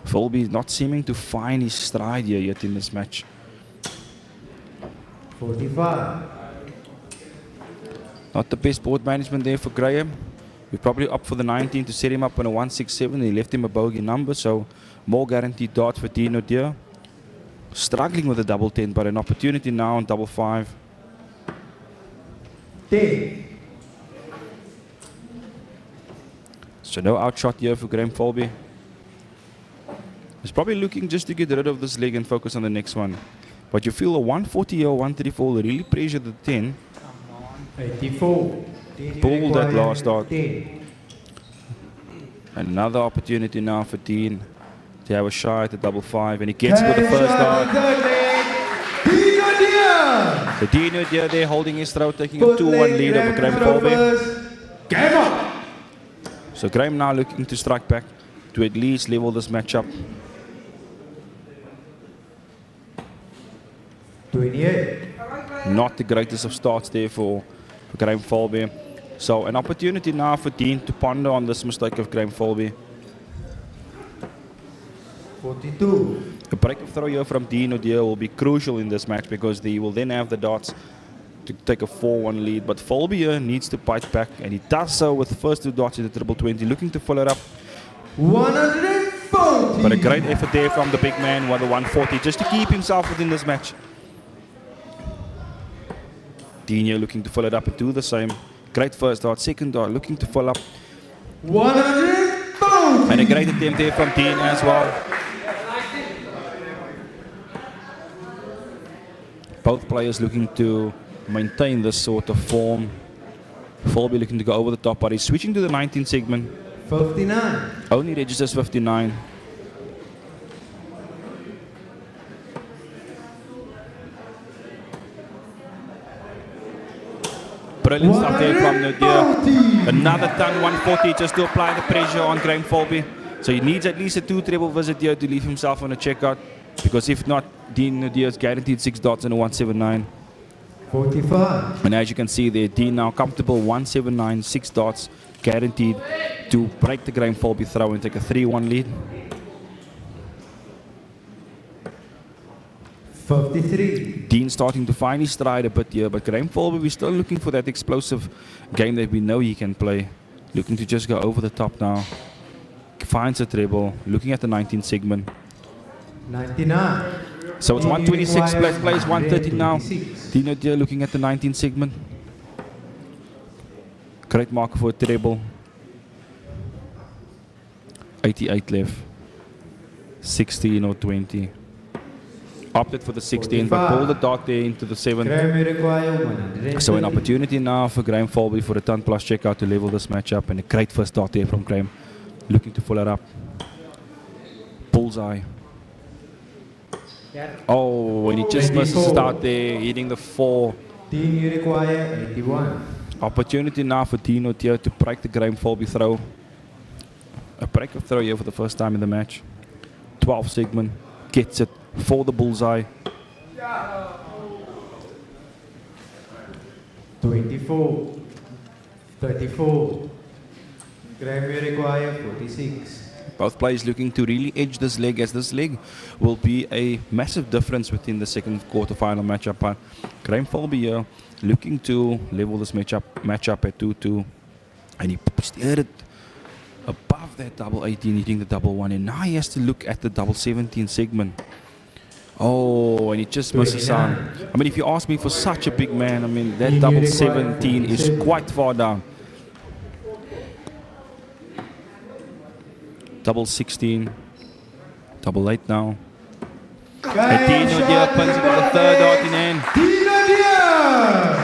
Filby is not seeming to find his stride here yet in this match. 45. Not the best board management there for Graham. We probably up for the 19 to set him up on a 167. He left him a bogey number, so more guaranteed darts for Dino Naude. Struggling with a double 10, but an opportunity now on double 5. 10. So no outshot here for Graham Filby. He's probably looking just to get rid of this leg and focus on the next one. But you feel a 140 or 134 will really pressure the 10. 84. Pull that last dart. 10. Another opportunity now for Deon to have a shot at the double 5, and he gets with the first dart. Dino Naude. So Dino Naude there holding his throw, taking a 2-1 lead over Graham Filby. Game up. So Graham now looking to strike back to at least level this match up. 28. Not the greatest of starts there for Graham Filby. So an opportunity now for Deon to ponder on this mistake of Graham Filby. 42. A break of throw here from Dino Naude will be crucial in this match because they will then have the dots to take a 4-1 lead. But Filby here needs to fight back, and he does so with the first 2 dots in the triple 20, looking to follow it up. 140. But a great effort there from the big man with the 140 just to keep himself within this match. Dino looking to follow it up and do the same. Great first dot, second dot, looking to follow up. 140. And a great attempt there from Deon as well. Both players looking to maintain this sort of form. Filby looking to go over the top, but he's switching to the 19 segment. 59. Only registers 59. Brilliant stuff there from Naude. Another ton 140 just to apply the pressure on Graham Filby. So he needs at least a 2 treble visit here to leave himself on a checkout. Because if not, Dino Naude is guaranteed 6 dots and a 179. 45. And as you can see there, Deon now comfortable 179, 6 dots, guaranteed to break the Graham Filby throw and take a 3-1 lead. 53. Deon starting to find his stride a bit here, but Graham Filby, we're still looking for that explosive game that we know he can play. Looking to just go over the top now. Finds a treble, looking at the 19 segment. 99. So it's 126, plays 130 now. 126. Dino Naude looking at the 19 segment. Great marker for a treble. 88 left. 16 or 20. Opted for the 16, but pulled the dot there into the 7. Graham require 130. So an opportunity now for Graham Filby for a ton plus checkout to level this matchup, and a great first dot there from Graham. Looking to follow it up. Bullseye. Oh, and he just misses it out there, hitting the 4. Team you require 81. Opportunity now for Dino Naude to break the Graham Filby throw. A break of throw here for the first time in the match. 12 segment, gets it for the bullseye. 24. 34. Graham you require 46. Both players looking to really edge this leg, as this leg will be a massive difference within the second quarterfinal matchup. But Graham Filby here looking to level this matchup at 2-2, and he steered it above that double 18, hitting the double 1, and now he has to look at the double 17 segment. Oh, and he just misses out. I mean, if you ask me, for such a big man, I mean, that double 17 is quite far down. Double 16, double 8 now. And Dino Naude opens it with the third dot in hand.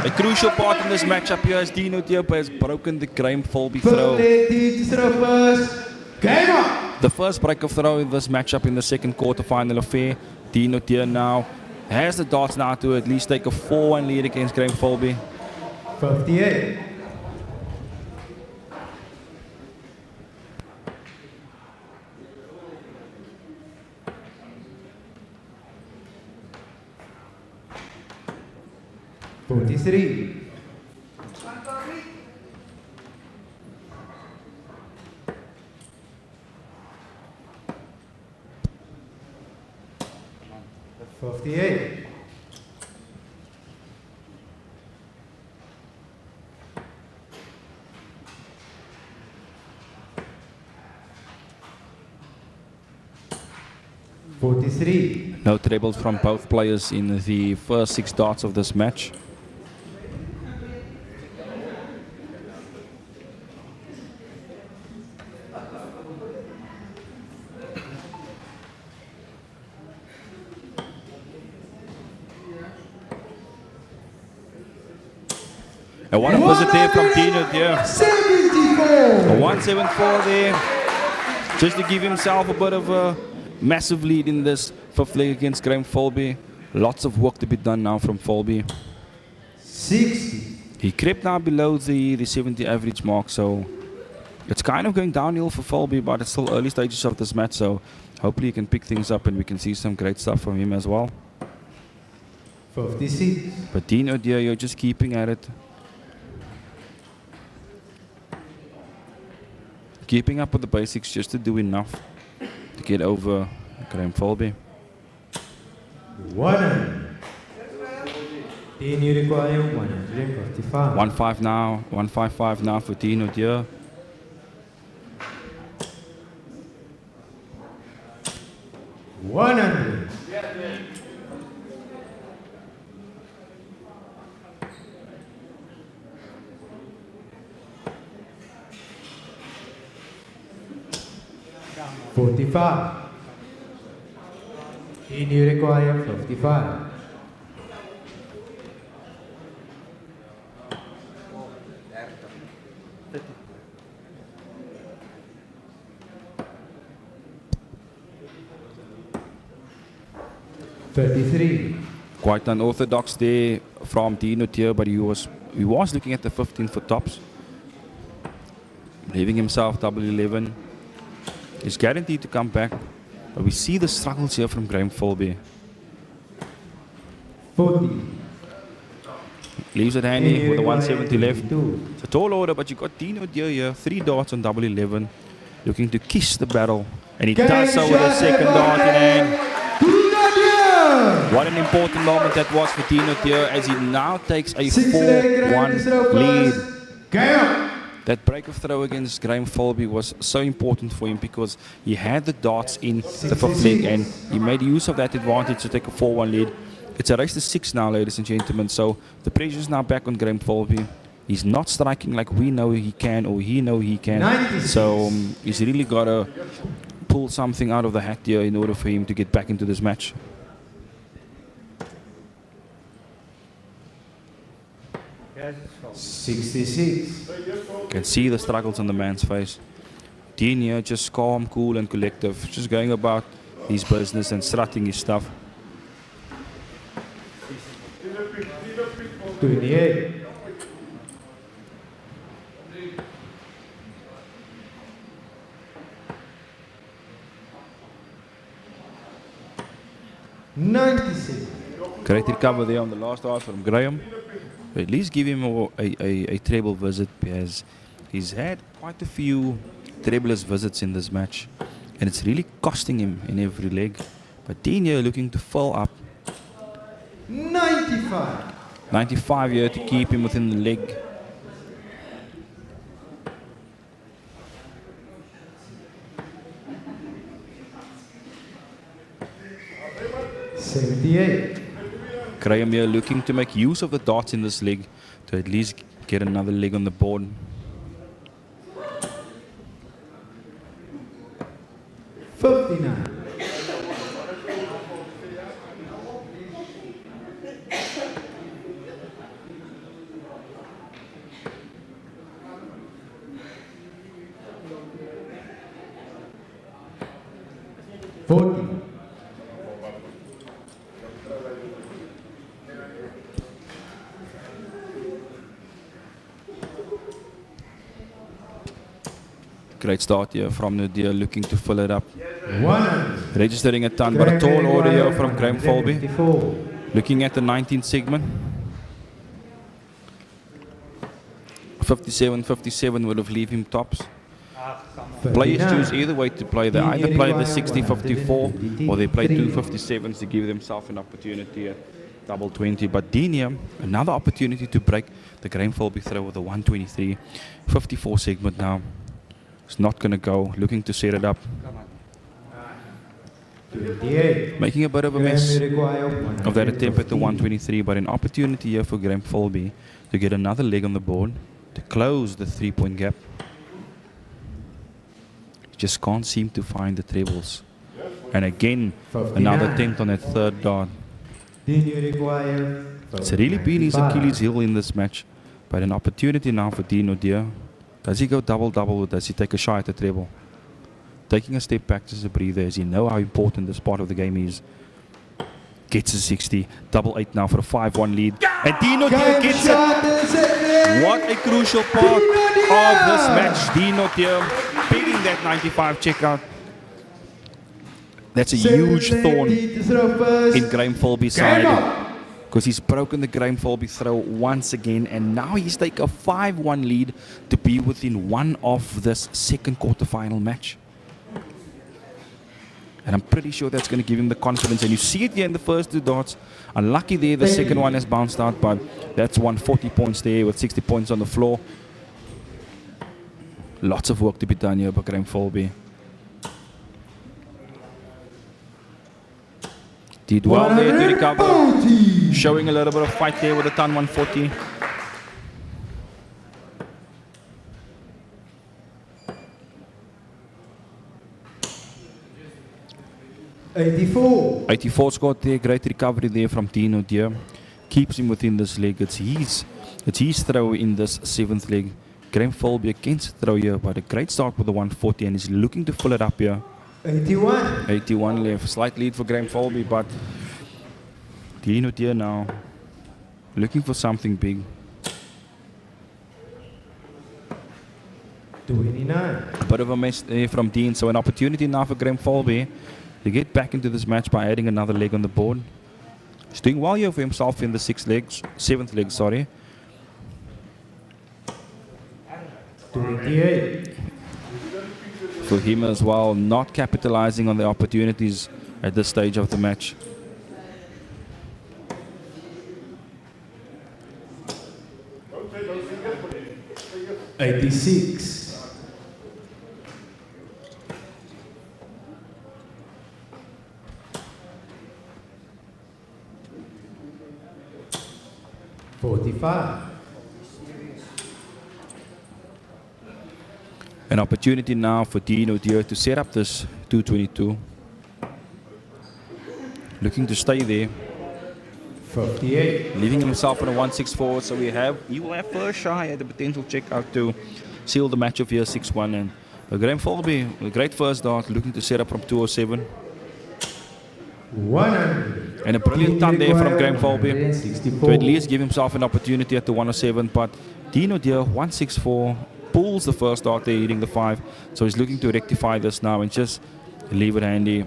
A crucial part in this matchup here as Dino Naude has broken the Graham Filby throw. The first break of throw in this matchup in the second quarterfinal affair. Dino Naude now has the dots now to at least take a 4-1 lead against Graham Filby. 58. Forty-three. 58. 43. No trebles from both players in the first 6 darts of this match. And what a visit there from Dino Naude. 74. A 174 there, just to give himself a bit of a massive lead in this fifth leg against Graham Filby. Lots of work to be done now from Filby. 60. He crept now below the 70 average mark, so it's kind of going downhill for Filby, but it's still early stages of this match, so hopefully he can pick things up and we can see some great stuff from him as well. 56. But Dino Naude, you're just keeping at it. Keeping up with the basics just to do enough to get over Graham Filby. 100. Then you require 155. 1-5 now. 1-5-5 now for Dino Naude. 100. $45. Then you require 55. 33. Quite unorthodox there from Dino Naude, but he was looking at the 15 for tops. Leaving himself double 11. He's guaranteed to come back, but we see the struggles here from Graham Filby. 40. Leaves it handy with the 170 left. It's a tall order, but you got Dino Naude here, 3 darts on double 11, looking to kiss the battle, and he does so with a second dart in hand. What an important moment that was for Dino Naude as he now takes a 4-1 lead. That break of throw against Graham Filby was so important for him because he had the darts in the fifth leg and he made use of that advantage to take a 4-1 lead. It's a race to 6 now, ladies and gentlemen, so the pressure is now back on Graham Filby. He's not striking like we know he can or he know he can. So he's really got to pull something out of the hat here in order for him to get back into this match. 66. Can see the struggles on the man's face. Deon just calm, cool and collective, just going about his business and strutting his stuff. 28. 96. Great recover there on the last dart from Graham. But at least give him a treble visit because he's had quite a few trebleless visits in this match. And it's really costing him in every leg. But Deon looking to fill up. 95. 95 here to keep him within the leg. $78. Graham here looking to make use of the darts in this leg to at least get another leg on the board. 59. 40. Great start here from Naude, looking to fill it up. 100. Registering a ton, but a tall order here from Graham Filby. 54. Looking at the 19th segment. 57 would have leave him tops. Players choose either way to play. They either play the 60-54 or they play two 57s to give themselves an opportunity at double 20. But Deon, another opportunity to break the Graham Filby throw with a 123. 54 segment now. It's not going to go. Looking to set it up. 28. Making a bit of a mess of that attempt at the 123, but an opportunity here for Graham Filby to get another leg on the board to close the 3-point gap. Just can't seem to find the trebles. And again, another attempt on that third dart. It's really been his Achilles heel in this match, but an opportunity now for Dino Naude. Does he go double-double or does he take a shot at the treble? Taking a step back just a breather as he knows how important this part of the game is. Gets a 60, double 8 now for a 5-1 lead. And Dino Naude gets it. What a crucial part of this match. Dino Naude picking that 95 checkout. That's a huge thorn in Graham Filby's side. Because he's broken the Graham Filby throw once again, and now he's taken a 5-1 lead to be within one of this second quarterfinal match. And I'm pretty sure that's going to give him the confidence. And you see it here in the first 2 darts. Unlucky there, the second one has bounced out, but that's 140 points there with 60 points on the floor. Lots of work to be done here by Graham Filby. Did well there to recover. Showing a little bit of fight there with a ton 140. $84 scored there. Great recovery there from Dino Naude. Keeps him within this leg. It's his throw in this 7th leg. Graham Filby against throw here, but a great start with the 140, and he's looking to fill it up here. 81 left. Slight lead for Graham Filby, but Dino Naude now looking for something big. 29. Bit of a mess there from Dean, so an opportunity now for Graham Filby to get back into this match by adding another leg on the board. He's doing well here for himself in the 7th leg, sorry. 28. For him as well, not capitalizing on the opportunities at this stage of the match. $86. 45. An opportunity now for Dino Naude to set up this 222. Looking to stay there. 58. Leaving himself on a 164, so he will have first shy at the potential checkout to seal the match of here 6-1. And Graham Filby, a great first dart, looking to set up from 207. 100. And a brilliant time there from Graham Filby to at least give himself an opportunity at the 107. But Dino Naude, 164, pulls the first dart there, hitting the 5. So he's looking to rectify this now and just leave it handy.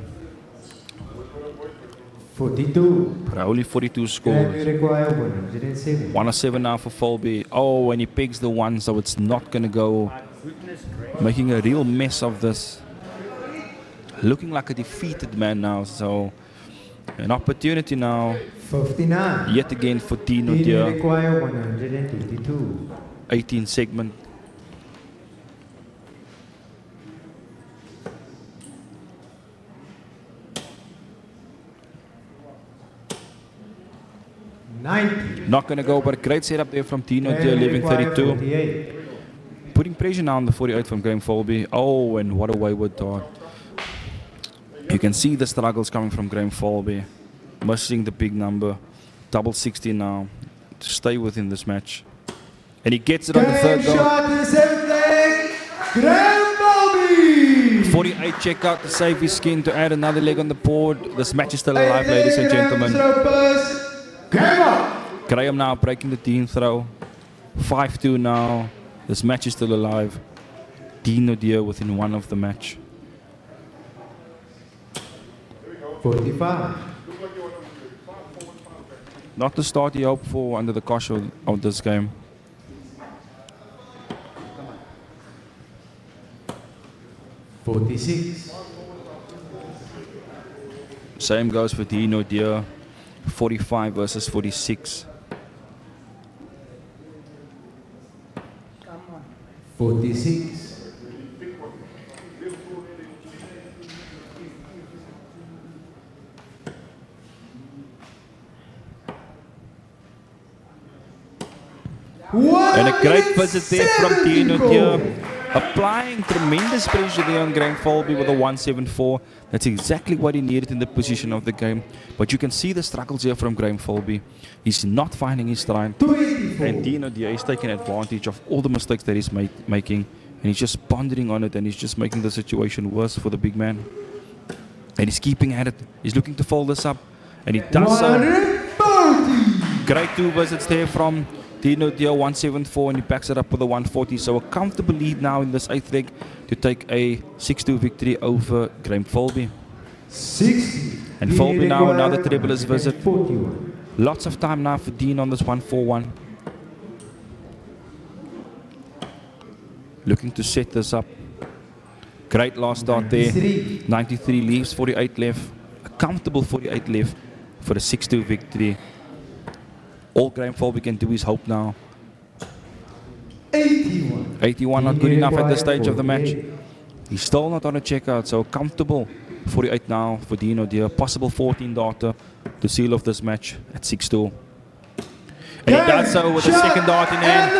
42. But only 42 scores. 107 now for Filby. Oh, and he pegs the 1, so it's not going to go. Making a real mess of this. Looking like a defeated man now. So an opportunity now. 59. Yet again for Dino Naude. 122. 18 segment. Not going to go, but a great setup there from Dino Naude, leaving 32. 48. Putting pressure now on the 48 from Graham Filby. Oh, and what a wayward dart. You can see the struggles coming from Graham Filby. Missing the big number. Double 60 now to stay within this match. And he gets it on the third dart. Shot to the 7th leg. Graham Filby. 48 check out to save his skin, to add another leg on the board. This match is still alive, ladies and gentlemen. Graham now breaking the Dean throw. 5-2 now. This match is still alive. Dino Naude within 1 of the match. 45. Not the start he hoped for under the cosh of this game. $46. Same goes for Dino Naude. 45 versus 46. 46. And a great visit there from Dino Naude, applying tremendous pressure there on Graham Filby with a 174. That's exactly what he needed in the position of the game. But you can see the struggles here from Graham Filby. He's not finding his stride. And Dino Naude is taking advantage of all the mistakes that he's making. And he's just pondering on it, and he's just making the situation worse for the big man. And he's keeping at it. He's looking to fold this up. And he does so. Great 2 visits there from Dino Naude, 174, and he backs it up with a 140. So a comfortable lead now in this 8th leg to take a 6-2 victory over Graham Filby. 60. And Filby now another trebleless visit. 41. Lots of time now for Dean on this 141. Looking to set this up. Great last start there. 93. 93 leaves, 48 left. A comfortable 48 left for a 6-2 victory. All Graham Filby can do is hope now. 81. 81 not good enough at this stage of the match. He's still not on a checkout, so comfortable 48 now for Dino Naude. Possible 14 darter to seal off this match at 6-2. And he does so with the second dart in hand.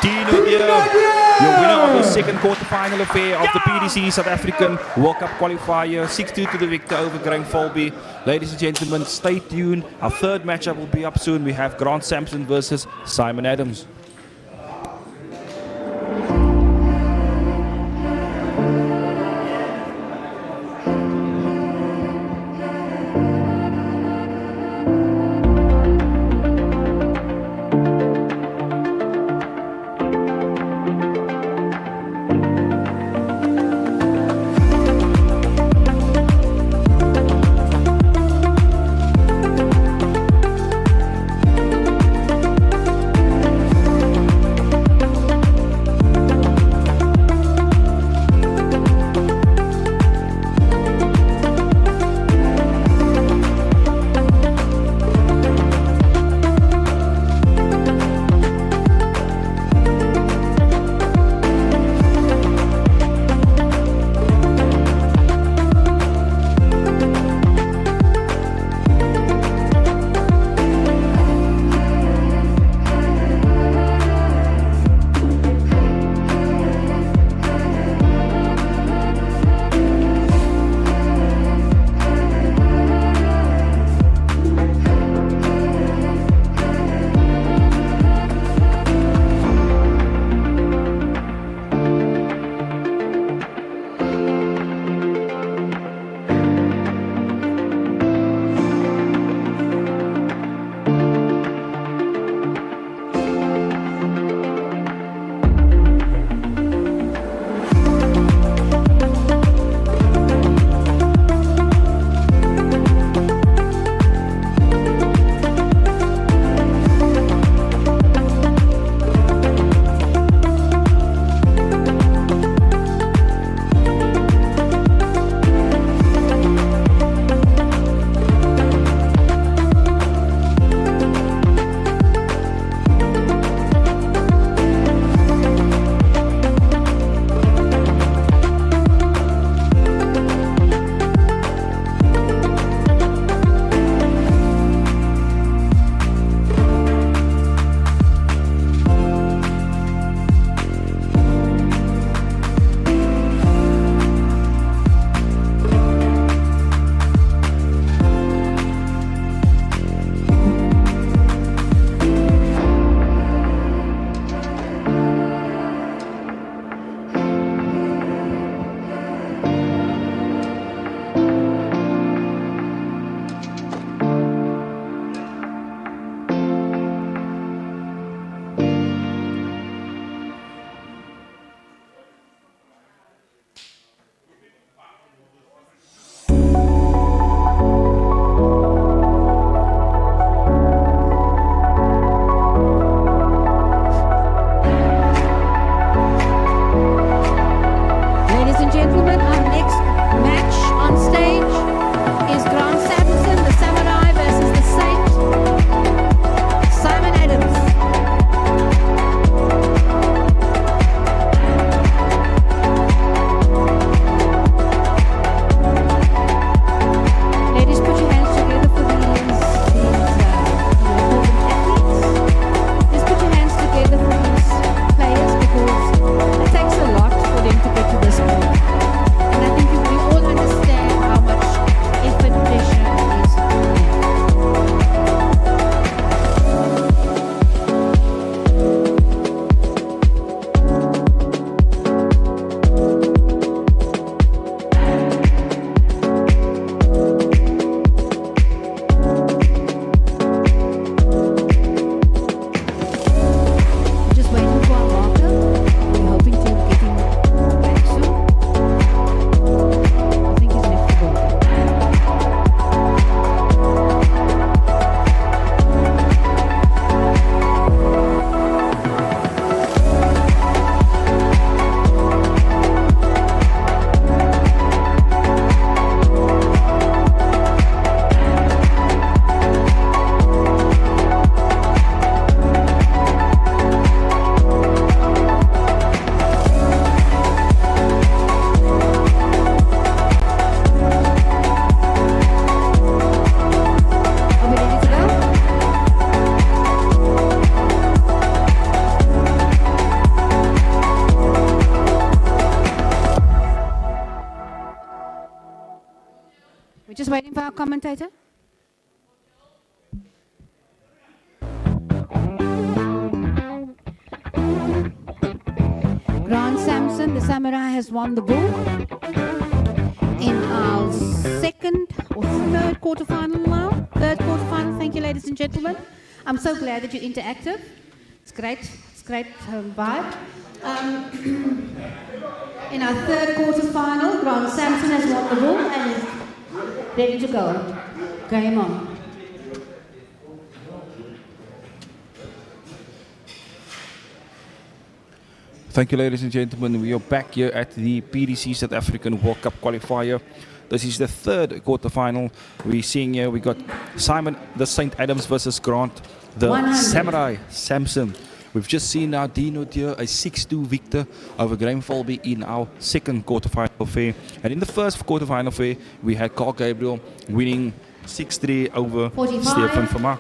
Dino Naude, your winner of the second quarterfinal affair of the PDC South African World Cup qualifier. 6-2 to the victor over Graham Filby. Ladies and gentlemen, stay tuned. Our third matchup will be up soon. We have Grant Samson versus Simon Adams. our commentator? Grant Samson, the Samurai, has won the bull in our second or third quarterfinal now. Third quarterfinal. Thank you, ladies and gentlemen. I'm so glad that you're interactive. It's great. It's great vibe. In our third quarterfinal, Grant Samson has won the bull and is ready to go. Game on. Thank you, ladies and gentlemen. We are back here at the PDC South African World Cup qualifier. This is the third quarterfinal. We're seeing here we got Simon the St. Adams versus Grant the 100. Samurai Samson. We've just seen now Dino Naude, a 6-2 victor over Graham Filby in our second quarterfinal affair. And in the first quarterfinal affair, we had Gabriel winning 6-3 over 45. Stefan Vermaak.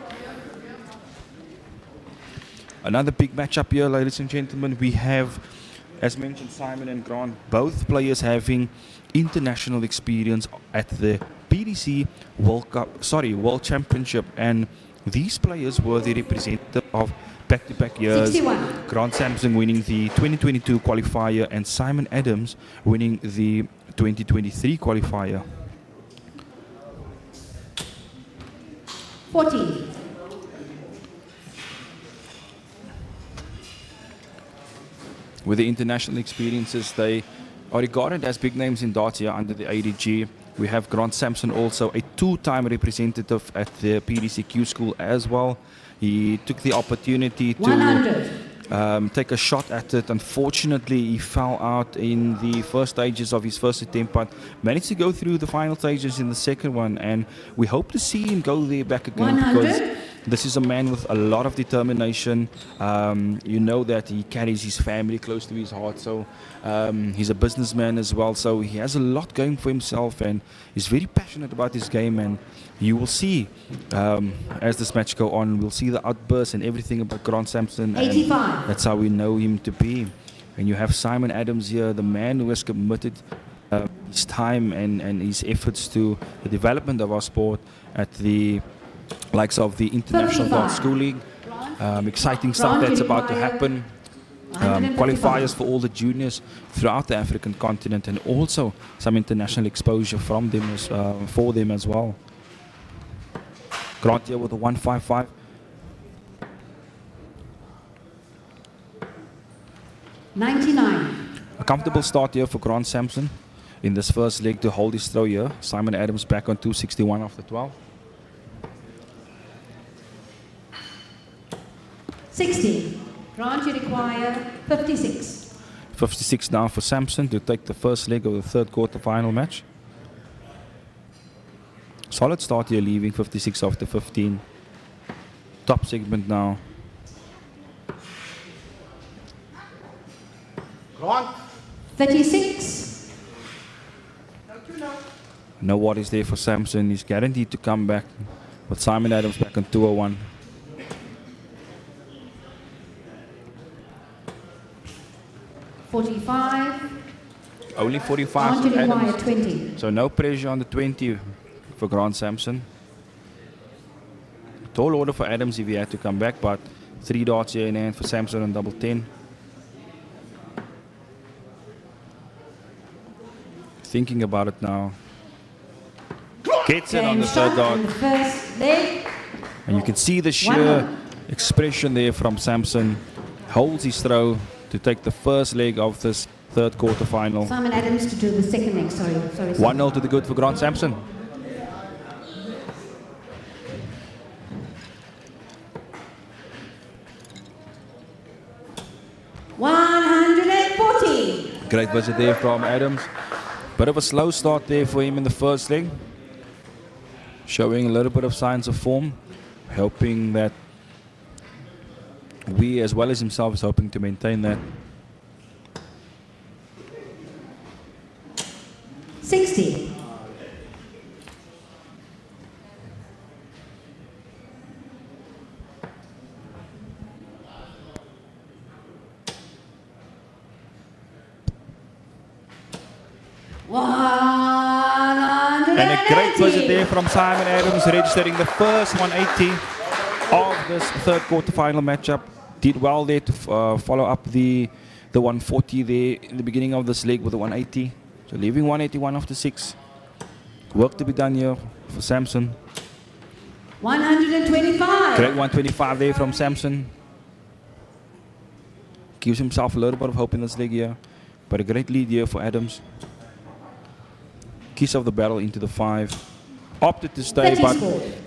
Another big matchup here, ladies and gentlemen. We have, as mentioned, Simon and Grant, both players having international experience at the PDC World Championship, and these players were the representative of back-to-back years. 61. Grant Samson winning the 2022 qualifier and Simon Adams winning the 2023 qualifier. 40. With the international experiences, they are regarded as big names in darts here under the ADG. We have Grant Samson, also a two-time representative at the PDCQ school as well. He took the opportunity to 100. take a shot at it. Unfortunately, he fell out in the first stages of his first attempt, but managed to go through the final stages in the second one. And we hope to see him go there back again, 100. because this is a man with a lot of determination. You know that he carries his family close to his heart, so he's a businessman as well, so he has a lot going for himself and he's very passionate about his game. And you will see as this match go on, we'll see the outbursts and everything about Grant Samson. 85. That's how we know him to be. And you have Simon Adams here, the man who has committed his time and his efforts to the development of our sport at the likes of the International 35. Dart School League. Exciting stuff that's about to happen. Qualifiers for all the juniors throughout the African continent, and also some international exposure from them for them as well. Grant here with a 155. A comfortable start here for Grant Samson in this first leg to hold his throw here. Simon Adams back on 261 after 12. 60. Grant, you require 56. 56 now for Samson to take the first leg of the third quarter final match. Solid start here, leaving 56 after 15. Top segment now. Grant. 36. No worries there for Samson. He's guaranteed to come back with Simon Adams back on 201. 45. Only 45 Grant, you for require Adams. 20. So no pressure on the 20 for Grant Samson. Tall order for Adams if he had to come back, but 3 darts here in hand for Samson on double 10. Thinking about it now. Gets it on Game the third shot dart. in the first leg. And you can see the sheer expression there from Samson. Holds his throw to take the first leg of this third quarter final. Simon Adams to do the second leg. Sorry. 1-0 to the good for Grant Samson. Great visit there from Adams. Bit of a slow start there for him in the first leg. Showing a little bit of signs of form. Hoping that we, as well as himself, is hoping to maintain that. 60. And a great visit there from Simon Adams, registering the first 180 of this third quarter-final matchup. Did well there to follow up the 140 there in the beginning of this leg with the 180. So leaving 181 after 6. Work to be done here for Samson. 125. Great 125 there from Samson. Gives himself a little bit of hope in this leg here. But a great lead here for Adams. Kiss of the battle into the 5. Opted to stay, but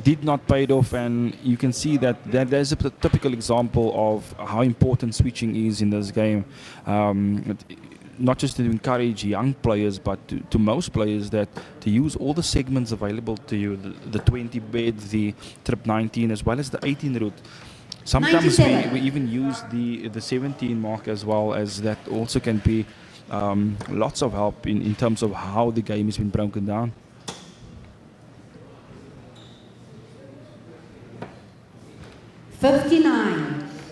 did not pay it off, and you can see that there's a typical example of how important switching is in this game. Not just to encourage young players, but to most players that to use all the segments available to you, the 20 bed, the trip 19, as well as the 18 route. Sometimes we even use the 17 mark as well, as that also can be lots of help in terms of how the game has been broken down.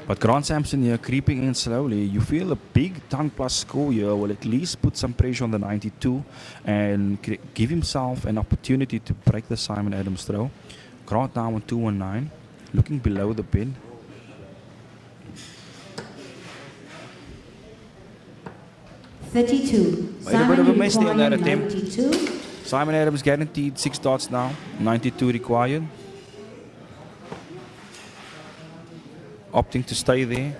But Grant Samson here creeping in slowly. You feel a big ton plus score here will at least put some pressure on the 92 and give himself an opportunity to break the Simon Adams throw. Grant now on 219, looking below the pin. Made a bit of a mess there on that attempt. 92. Simon Adams guaranteed 6 dots now, 92 required. Opting to stay there.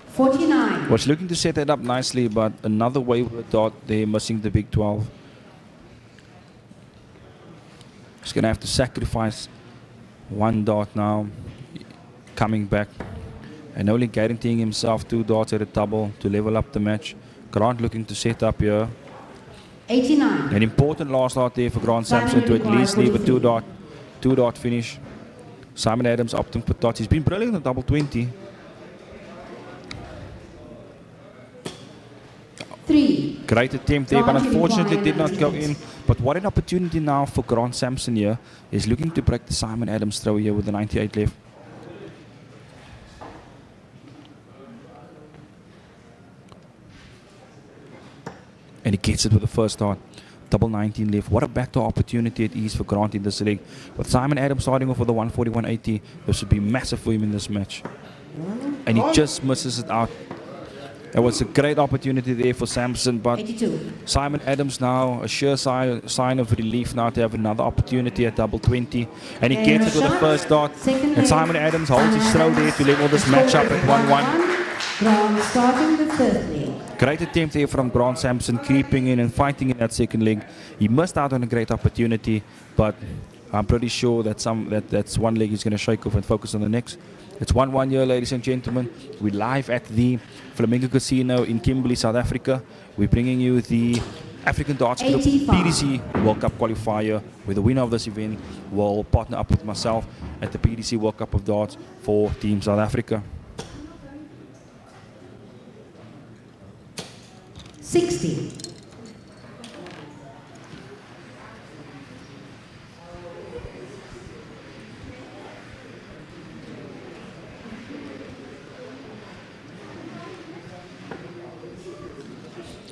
49. Was looking to set that up nicely, but another wayward dot there, missing the big 12. He's going to have to sacrifice 1 dot now, coming back, and only guaranteeing himself 2 dots at a double to level up the match. Grant looking to set up here. 89. An important last dot there for Grant Samson to at least leave a 2 dot finish. Simon Adams opting for dots. He's been brilliant on double 20. 3. Great attempt there, but unfortunately did not go in. But what an opportunity now for Grant Samson here. Is looking to break the Simon Adams throw here with the 98 left. And he gets it with the first dot. Double 19 left. What a backdoor opportunity it is for Grant in this leg. With Simon Adams starting off with the 140-180, this would be massive for him in this match. And he just misses it out. It was a great opportunity there for Samson, but 82. Simon Adams now a sure sign of relief now to have another opportunity at double 20. And he gets it with the first dot. And Simon Adams holds his throw there to level this match up at 1-1. Grant starting the third leg. Great attempt here from Grant Samson, creeping in and fighting in that second leg. He missed out on a great opportunity, but I'm pretty sure that that's one leg he's going to shake off and focus on the next. It's 1-1 here, ladies and gentlemen. We're live at the Flamingo Casino in Kimberley, South Africa. We're bringing you the African Darts Club PDC World Cup qualifier, where the winner of this event will partner up with myself at the PDC World Cup of Darts for Team South Africa. 60.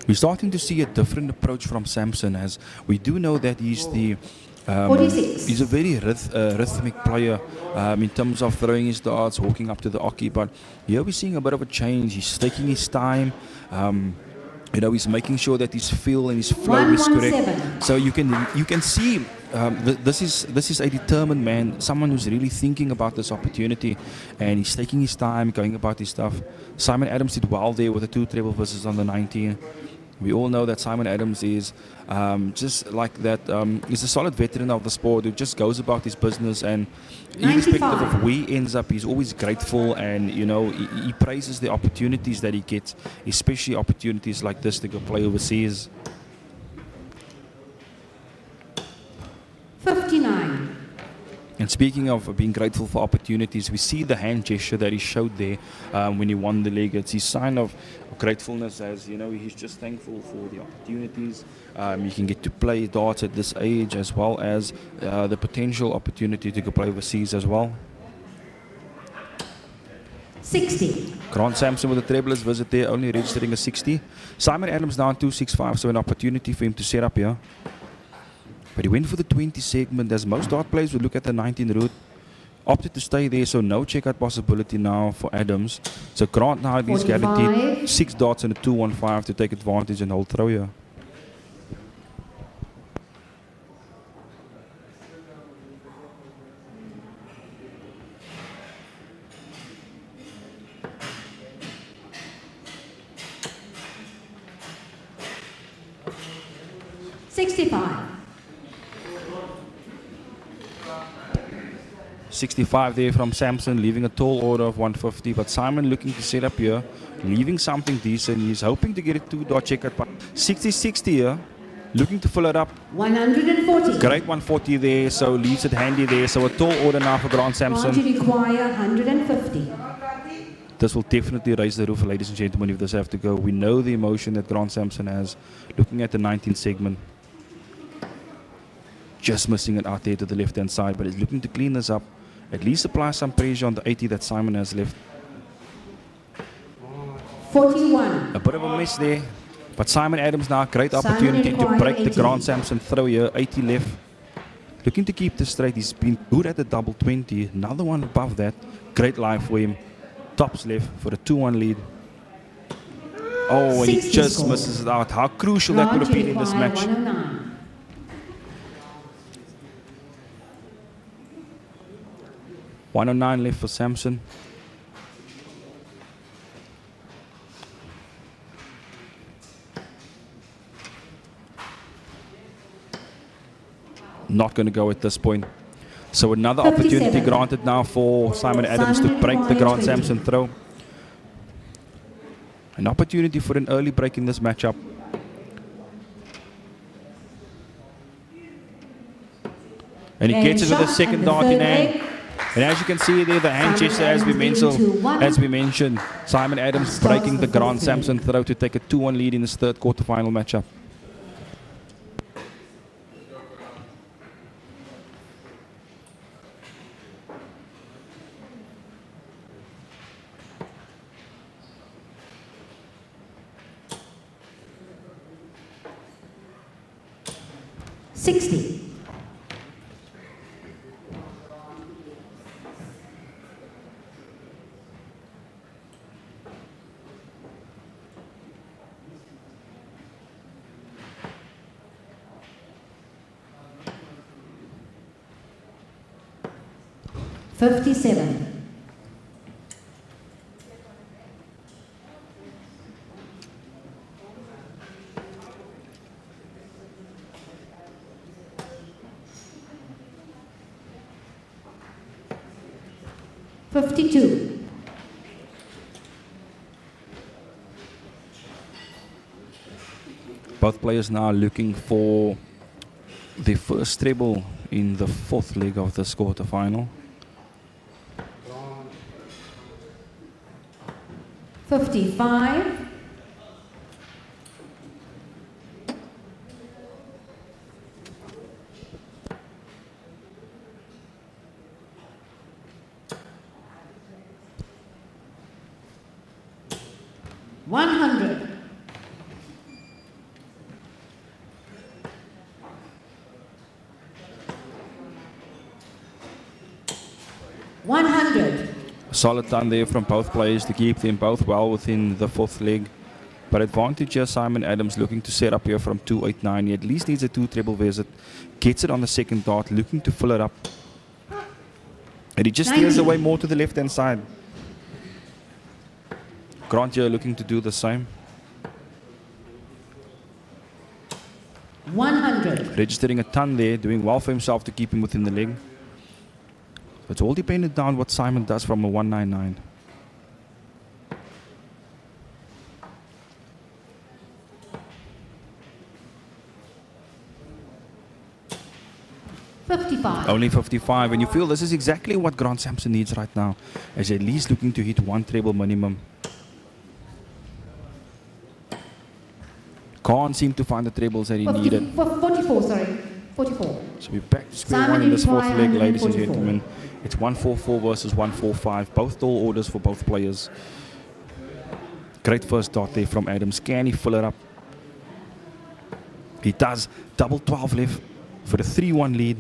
We're starting to see a different approach from Samson, as we do know that he's the 46. He's a very rhythmic player in terms of throwing his darts, walking up to the hockey. But here we're seeing a bit of a change. He's taking his time. He's making sure that his feel and his flow is correct. So you can see this is a determined man, someone who's really thinking about this opportunity, and he's taking his time, going about his stuff. Simon Adams did well there with the 2 treble versus on the 19. We all know that Simon Adams is just like that. He's a solid veteran of the sport who just goes about his business, and irrespective of where he ends up, he's always grateful, and he praises the opportunities that he gets, especially opportunities like this to go play overseas. 59. And speaking of being grateful for opportunities, we see the hand gesture that he showed there when he won the leg. It's his sign of gratefulness, as he's just thankful for the opportunities. You can get to play darts at this age, as well as the potential opportunity to go play overseas as well. 60. Grant Samson with the treblers visit there, only registering a 60. Simon Adams now on 265, so an opportunity for him to set up here. But he went for the 20 segment, as most dart players would look at the 19 route. Opted to stay there, so no checkout possibility now for Adams. So Grant now is guaranteed 6 darts and a 215 to take advantage and hold throw here. $65 there from Samson, leaving a tall order of 150. But Simon looking to set up here, leaving something decent. He's hoping to get a 2-dot checkout. 60-60 here, looking to fill it up. 140. Great 140 there, so leaves it handy there. So a tall order now for Grant Samson. Margin require 150. This will definitely raise the roof, ladies and gentlemen, if this have to go. We know the emotion that Grant Samson has. Looking at the 19th segment. Just missing it out there to the left-hand side, but he's looking to clean this up. At least apply some pressure on the 80 that Simon has left. 41. A bit of a miss there. But Simon Adams now, great opportunity to break the Grant Samson throw here. 80 left. Looking to keep this straight. He's been good at the double 20. Another one above that. Great life for him. Tops left for a 2-1 lead. Oh, and he just score. misses it out. How crucial that would have been in this match. 109. 109 left for Samson. Not going to go at this point. So another 57. opportunity granted now for Simon Adams to break the Grant Samson throw. An opportunity for an early break in this matchup. And he gets it with a second dart in hand. And as you can see there, the hand gesture as we mentioned, Simon Adams breaking the Grant Samson throw to take a 2-1 lead in this third quarterfinal matchup. $60. $57. $52. Both players now looking for the first treble in the fourth leg of this quarterfinal. 55. $100. $100. Solid time there from both players to keep them both well within the fourth leg. But advantage here, Simon Adams looking to set up here from 289. He at least needs a 2 treble visit. Gets it on the second dart, looking to fill it up. And he just steers away more to the left-hand side. Grant here looking to do the same. 100. Registering a ton there, doing well for himself to keep him within the leg. It's all dependent on what Simon does from a 199. $55. Only 55, and you feel this is exactly what Grant Samson needs right now, as at least looking to hit 1 treble minimum. Can't seem to find the trebles that he needed. 44, sorry. 44. So we're back to square Simon one in this fourth require leg, ladies and 144. gentlemen. It's 144 versus 145. Both tall orders for both players. Great first dot there from Adams. Can he fill it up? He does. Double 12 left for the 3-1 lead.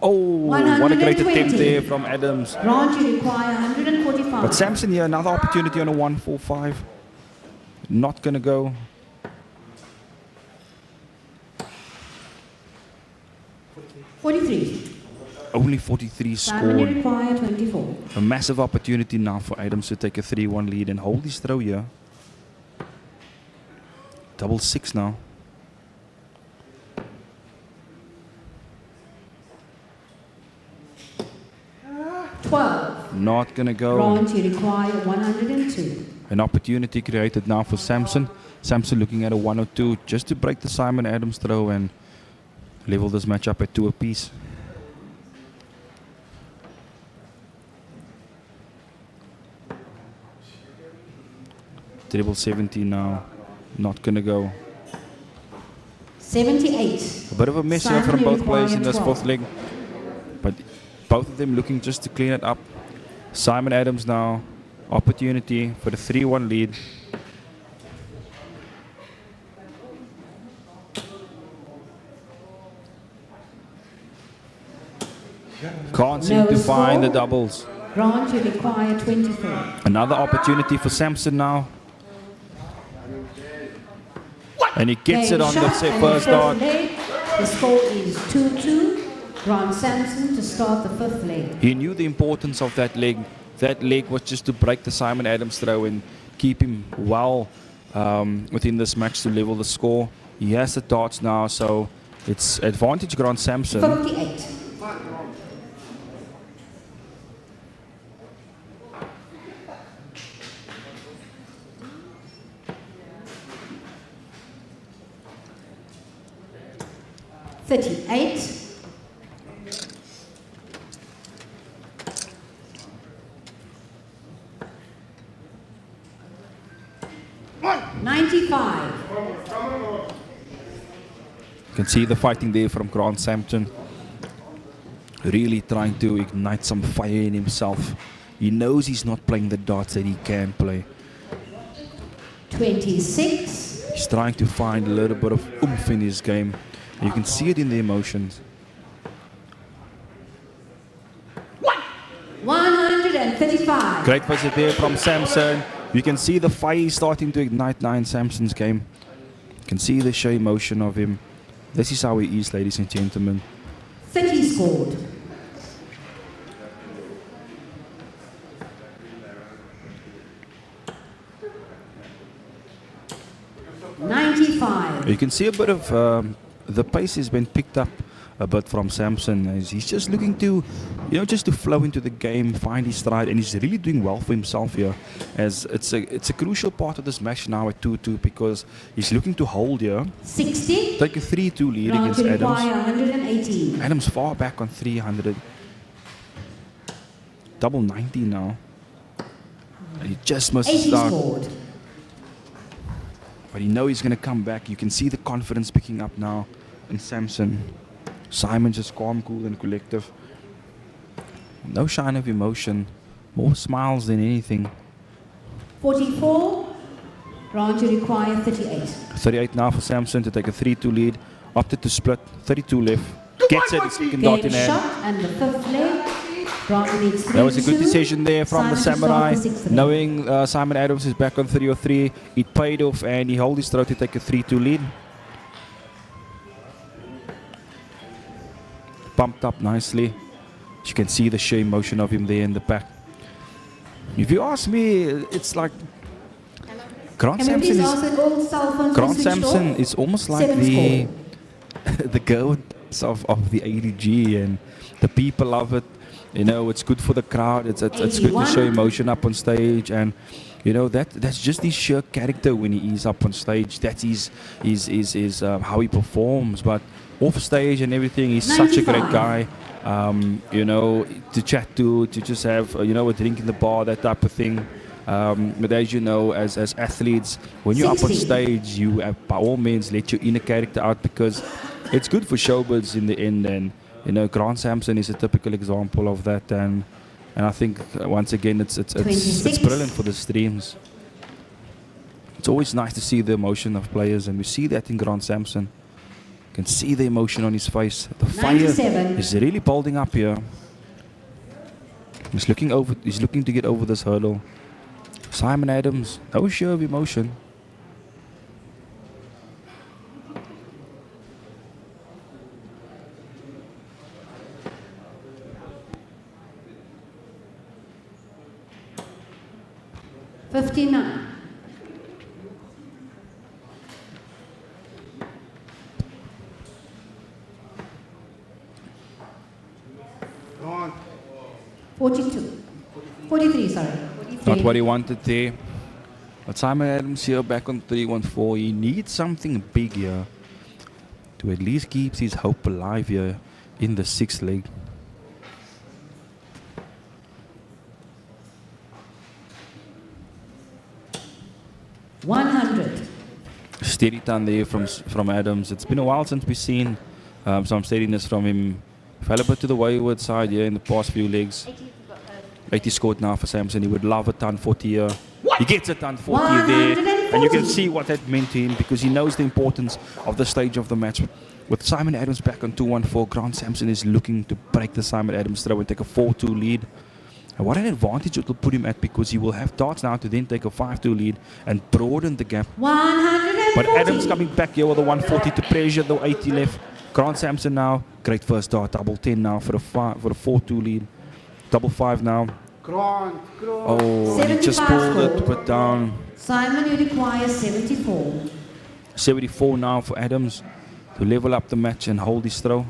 Oh, what a great attempt there from Adams. Grant, you require 145. But Samson here, another opportunity on a 1-4-5. Not going to go. Only 43 Simon, you scored. require 24. A massive opportunity now for Adams to take a 3-1 lead and hold his throw here. Double 6 now. 12. Not going to go. Grant, you require 102. An opportunity created now for Samson. Samson looking at a 102 just to break the Simon Adams throw and level this match up at 2 apiece. Treble 70 now. Not going to go. 78. A bit of a mess here Simon, from you both require players in this 12. fourth leg. But both of them looking just to clean it up. Simon Adams now. Opportunity for the 3-1 lead. Can't seem No to find the score. doubles. Grant, you require 24. Another opportunity for Samson now. And he gets it on the Shot and first the dart. leg. The score is 2-2. Grant Samson to start the fifth leg. He knew the importance of that leg. That leg was just to break the Simon Adams throw and keep him well within this match to level the score. He has the darts now, so it's advantage Grant Samson. 58. $38. $95. You can see the fighting there from Grant Samson. Really trying to ignite some fire in himself. He knows he's not playing the darts that he can play. 26. He's trying to find a little bit of oomph in his game. You can see it in the emotions. 135. Great visit there from Samson. You can see the fire starting to ignite now in Samson's game. You can see the sheer emotion of him. This is how he is, ladies and gentlemen. 30 scored. $95. You can see a bit of the pace has been picked up a bit from Samson. As he's just looking to, just to flow into the game, find his stride, and he's really doing well for himself here. As it's a crucial part of this match now at 2-2 because he's looking to hold here. 60. Take a 3-2 lead Grant, against you require Adams. 118. Adams far back on 300. Double 90 now. And he just must 80 start. scored. But he knows he's going to come back. You can see the confidence picking up now in Samson. Simon just calm, cool, and collective. No shine of emotion. More smiles than anything. 44. Grant, you require 38. 38 now for Samson to take a 3-2 lead. Opted to split. 32 left. Gets it. Second dot Game in hand. shot and the fifth leg. Grant needs 3-2. That was a good decision there from the Simon to Samurai. start the sixth leg. Knowing Simon Adams is back on 3-3, it paid off and he held his throw to take a 3-2 lead. Pumped up nicely. You can see the sheer emotion of him there in the back. If you ask me, it's like Grant Can we Samson please is ask that all cell phones be Grant switched Samson off? is almost like 7 the score. the goat of the ADG, and the people love it. It's good for the crowd. It's good to 81. show emotion up on stage, and that's just his sheer character when he is up on stage. That's his how he performs. But off stage and everything, he's such a great 95. guy. To chat to just have a drink in the bar, that type of thing. But as you know, as athletes, when you're up on 60. stage, you by all means let your inner character out because it's good for showbiz in the end. And Grant Samson is a typical example of that. And I think once again, it's 26. brilliant for the streams. It's always nice to see the emotion of players, and we see that in Grant Samson. You can see the emotion on his face. The fire 97. is really building up here. He's looking to get over this hurdle. Simon Adams, no show of emotion. $59. Grant. 42. 43, sorry. 43. Not what he wanted there. But Simon Adams here back on 3-1-4. He needs something big here to at least keep his hope alive here in the 6th leg. $100. Steady turn there from Adams. It's been a while since we've seen some steadiness from him. Fell a bit to the wayward side here in the past few legs. 80 scored now for Samson. He would love a ton 40 here. He gets a ton 40 there. And you can see what that meant to him because he knows the importance of the stage of the match. With Simon Adams back on 2-1-4, Grant Samson is looking to break the Simon Adams throw and take a 4-2 lead. And what an advantage it will put him at because he will have darts now to then take a 5-2 lead and broaden the gap. 140. But Adams coming back here with a 140 to pressure the 80 left. Grant Samson now, great first dart, double 10 now for a 4-2 lead. Double 5 now. Grant. Oh, he just 75 pulled it, scored. put down. Simon, you require 74. 74 now for Adams to level up the match and hold his throw.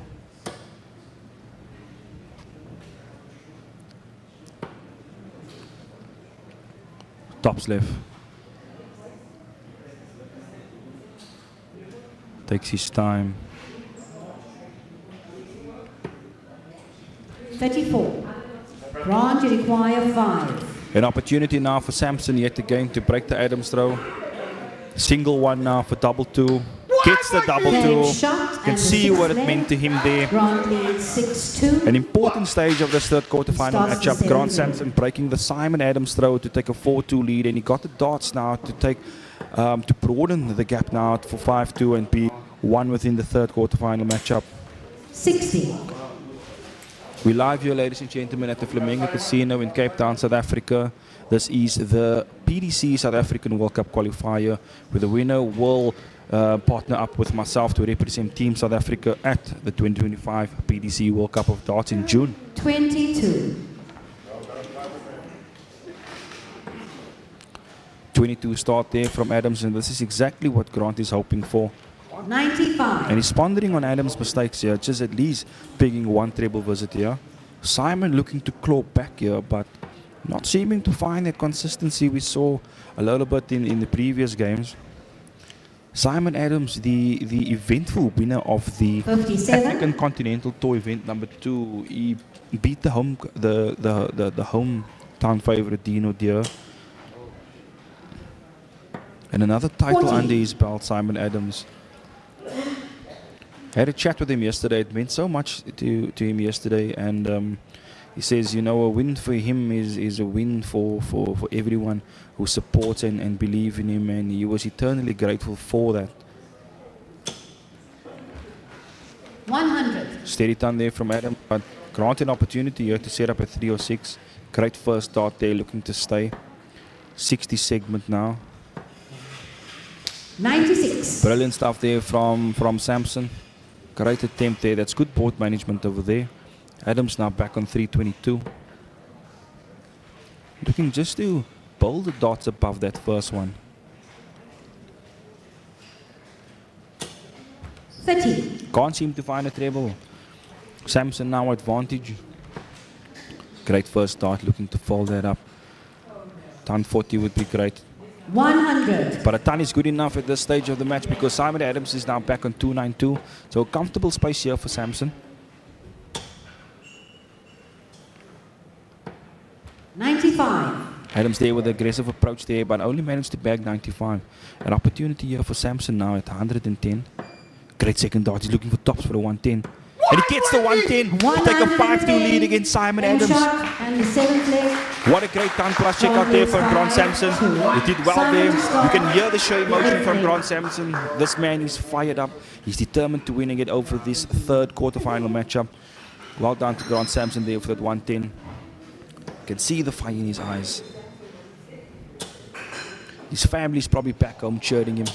Tops left. Takes his time. 34. Grant, you require 5. An opportunity now for Samson yet again to break the Adams throw. Single one now for double 2. Gets the double Game 2. shot You can and see the what it sixth meant to him there. Grant leads 6-2. An important stage of this third quarterfinal Starts the matchup. Grant 7th. Samson breaking the Simon Adams throw to take a 4-2 lead, and he got the darts now to take to broaden the gap now for 5-2 and be one within the third quarterfinal matchup. 60. We're live here, ladies and gentlemen, at the Flamingo Casino in Cape Town, South Africa. This is the PDC South African World Cup qualifier, where the winner will partner up with myself to represent Team South Africa at the 2025 PDC World Cup of Darts in June. 22. 22 start there from Adams, and this is exactly what Grant is hoping for. 95. And he's pondering on Adams' mistakes here, just at least picking one treble visit here. Simon looking to claw back here, but not seeming to find that consistency we saw a little bit in the previous games. Simon Adams, the eventful winner of the 57. African Continental Tour event number 2, he beat the hometown favorite Dino Naude. And another title 40. under his belt, Simon Adams. I had a chat with him yesterday. It meant so much to him yesterday, and he says, you know, a win for him is a win for everyone who supports and believe in him, and he was eternally grateful for that. 100. Steady turn there from Adam, but granted an opportunity here to set up a 306. Great first start there, looking to stay. 60 segment now. 96. Brilliant stuff there from Samson. Great attempt there. That's good board management over there. Adams now back on 322. Looking just to build the dots above that first one. 30. Can't seem to find a treble. Samson now advantage. Great first start, looking to fold that up. Ton 40 would be great. 100. But a ton is good enough at this stage of the match because Simon Adams is now back on 292. So a comfortable space here for Samson. 95. Adams there with an aggressive approach there, but only managed to bag 95. An opportunity here for Samson now at 110. Great second dart. He's looking for tops for a 110. And he gets the 110 to take a 5-2 lead against Simon Adams. And the 7th leg. What a great time plus check out there from Grant Samson. He did well there. You can hear the show emotion from Grant Samson. This man is fired up. He's determined to win and get over this 3rd quarterfinal matchup. Well done to Grant Samson there for that 110. You can see the fire in his eyes. His family's probably back home cheering him.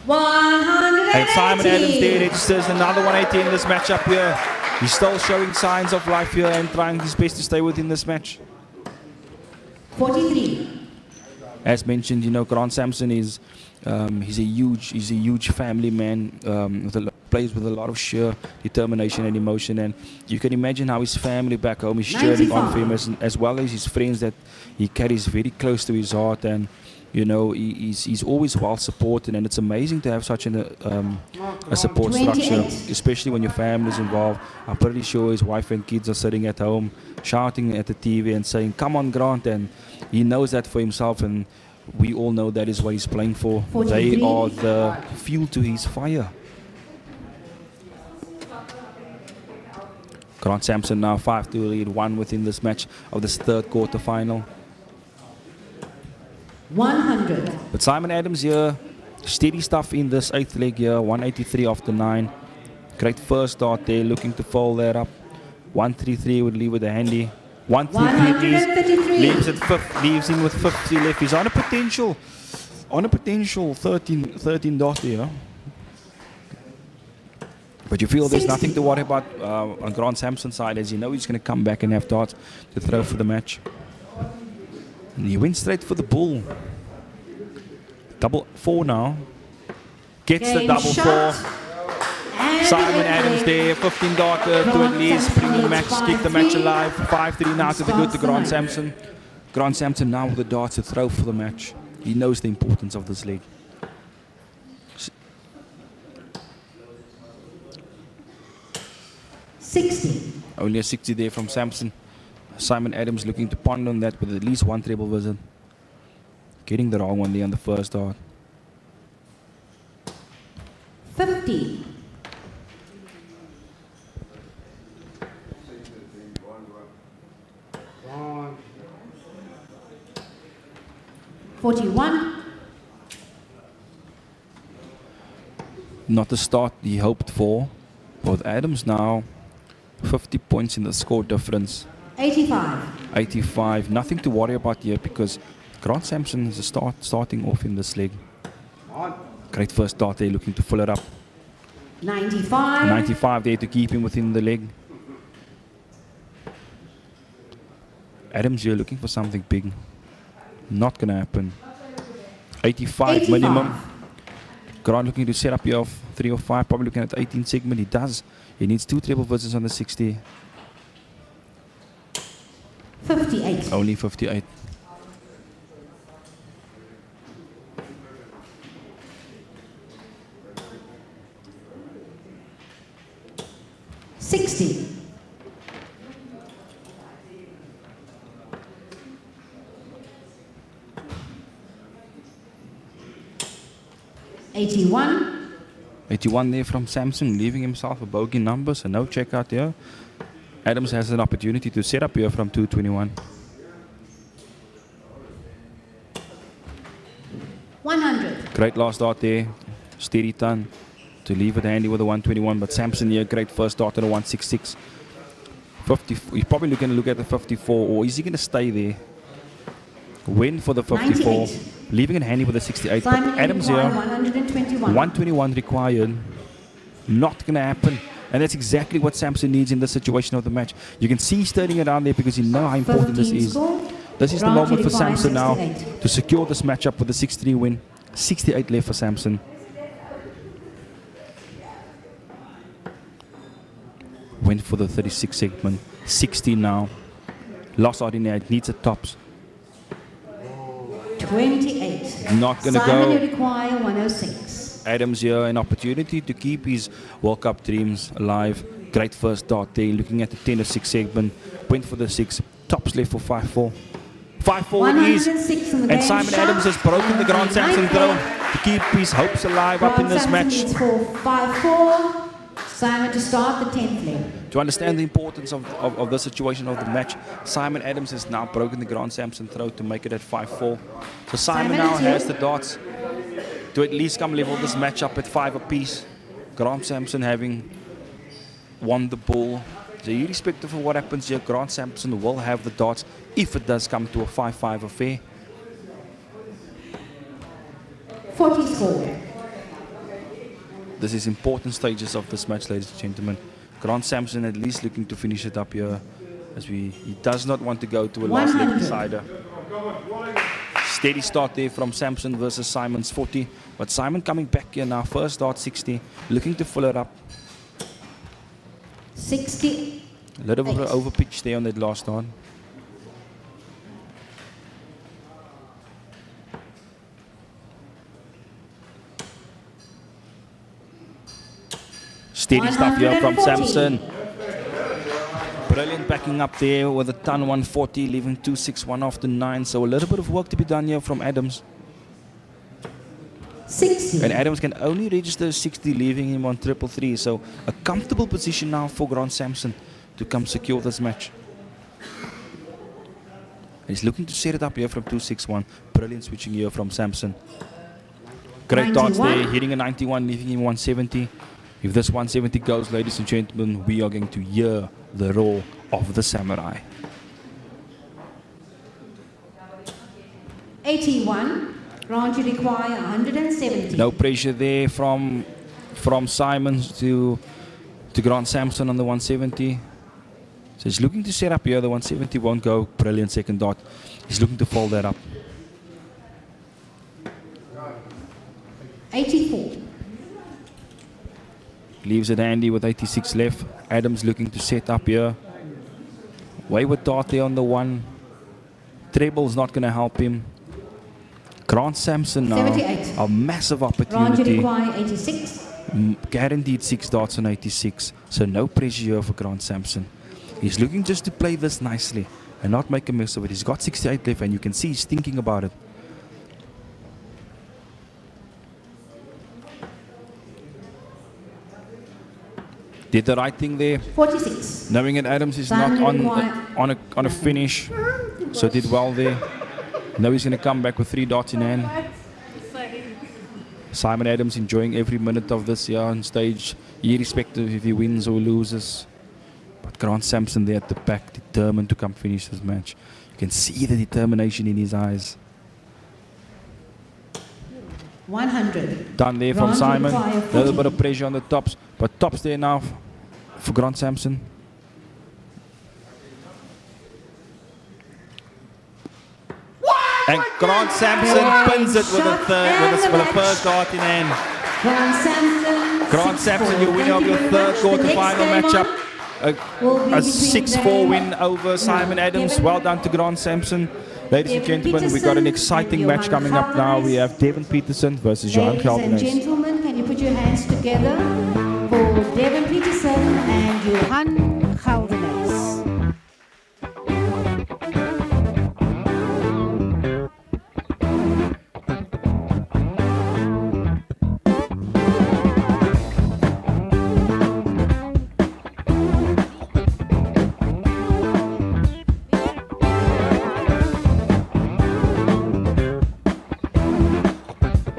180. And Simon Adams there registers another 180 in this matchup here. He's still showing signs of life here and trying his best to stay within this match. 43. As mentioned, you know, Grant Samson is he's a huge family man. Plays with a lot of sheer determination and emotion, and you can imagine how his family back home is cheering on for him, as well as his friends that he carries very close to his heart. And you know, he's always well supported, and it's amazing to have such a support 28. structure, especially when your family is involved. I'm pretty sure his wife and kids are sitting at home shouting at the TV and saying, "Come on, Grant," and he knows that for himself, and we all know that is what he's playing for. 43. They are the fuel to his fire. Grant Samson now 5-2 lead, 1 within this match of this 3rd quarterfinal. 100. But Simon Adams here, steady stuff in this 8th leg here, 183 after 9. Great first start there, looking to follow that up. 133 would leave with a handy. 133 leaves him with 50 left. He's on a potential 13 dot here. But you feel there's 60. nothing to worry about on Grant Samson's side, as you know he's going to come back and have darts to throw for the match. And he went straight for the bull. Double 4 now. Gets the Game double shot. 4. And Simon the Adams leg. there, 15 darter to at least bring the match, keep the match alive. 5-3 now to the good to Grant Samson. Grant Samson now with the darts to throw for the match. He knows the importance of this leg. Only a 60 there from Samson. Simon Adams looking to ponder on that with at least 1 treble visit. Getting the wrong one there on the first dart. 50. One. 41. Not the start he hoped for. With Adams now 50 points in the score difference. 85. 85. Nothing to worry about here because Grant Samson is starting off in this leg. Great first start there, looking to fill it up. 95. 95 there to keep him within the leg. Adams here looking for something big. Not going to happen. 85 minimum. Grant looking to set up here off 3 or 5, probably looking at the 18 segment. He does. He needs 2 treble visits on the 60. 58. Only 58. $60. 81. 81 there from Samson, leaving himself a bogey number, so no checkout here. Adams has an opportunity to set up here from 221. 100. Great last dart there. Steady turn to leave it handy with a 121, but Samson here, great first dart at a 166. 50, he's probably going to look at the 54, or is he going to stay there? Win for the 54, 98. leaving it handy with a 68. But Simon Adams here, 121. 121 required. Not going to happen. And that's exactly what Samson needs in this situation of the match. You can see he's turning it on there because you know how important this 15 is. score. This is the Grant moment for requires Samson now 68. to secure this matchup with a 6-3 win. 68 left for Samson. Went for the 36 segment. 60 now. Lost ordinary. Needs a tops. 28. Not going to Simon, you go. require 106. Adams here, an opportunity to keep his World Cup dreams alive. Great first dart there, looking at the 10-6 segment. Went for the 6. Tops left for 5-4. 5-4 it is. 106 in the And game Simon shot. Adams has broken the Grant Samson throw to keep his hopes alive up in this match. For 5-4. Simon to start the 10th leg. To understand the importance of the situation of the match, Simon Adams has now broken the Grant Samson throw to make it at 5-4. So Simon now has the darts to at least come level this match up at 5 apiece. Grant Samson having won the ball. So irrespective of what happens here, Grant Samson will have the darts if it does come to a 5-5 affair. 40 score. This is important stages of this match, ladies and gentlemen. Grant Samson at least looking to finish it up here, as he does not want to go to a last leg decider. Steady start there from Samson versus Simon's 40, but Simon coming back here now, first dart 60, looking to fill it up. 60. A little bit of over pitch there on that last dart. Steady stuff here from Samson. Brilliant backing up there with a ton 140, leaving 261 after 9. So a little bit of work to be done here from Adams. 60. And Adams can only register 60, leaving him on 333. So a comfortable position now for Grant Samson to come secure this match. He's looking to set it up here from 261. Brilliant switching here from Samson. Great darts there, hitting a 91, leaving him 170. If this 170 goes, ladies and gentlemen, we are going to hear the roar of the samurai. 81. Grant, you require 170. No pressure there from Simon to Grant Samson on the 170. So he's looking to set up here. The 170 won't go. Brilliant second dot. He's looking to fold that up. 84. Leaves it handy with 86 left. Adams looking to set up here. Wayward dart there on the one. Treble's not going to help him. Grant Samson now. 78. A massive Grant, you opportunity. require 86. Guaranteed 6 darts on 86. So no pressure here for Grant Samson. He's looking just to play this nicely and not make a mess of it. He's got 68 left and you can see he's thinking about it. Did the right thing there. 46. Knowing that Adams is Simon not on a finish. So did well there. Now he's going to come back with 3 dots in hand. Simon Adams enjoying every minute of this year on stage, irrespective if he wins or loses. But Grant Samson there at the back, determined to come finish this match. You can see the determination in his eyes. 100. Done there from Grant, Simon. you require A little 40. bit of pressure on the tops. But tops there now for Grant Samson. And Grant Samson pins it with a first dart in hand. Grant Samson. Grant Samson, your winner of your third quarterfinal matchup. A 6-4 win over Simon Adams. Well done to Grant Samson. Ladies and gentlemen, we got an exciting match coming up now. We have Petersen versus Johan Ladies and Geldenhuys. gentlemen, can you put your hands together for Petersen and Johan Geldenhuys.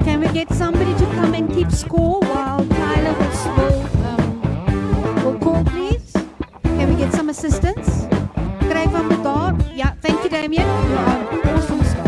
Can we get somebody to come and keep score while Tyler will call, please? Can we get some assistance? Krijg van elkaar. Yeah, thank you, Damien. You are an awesome star.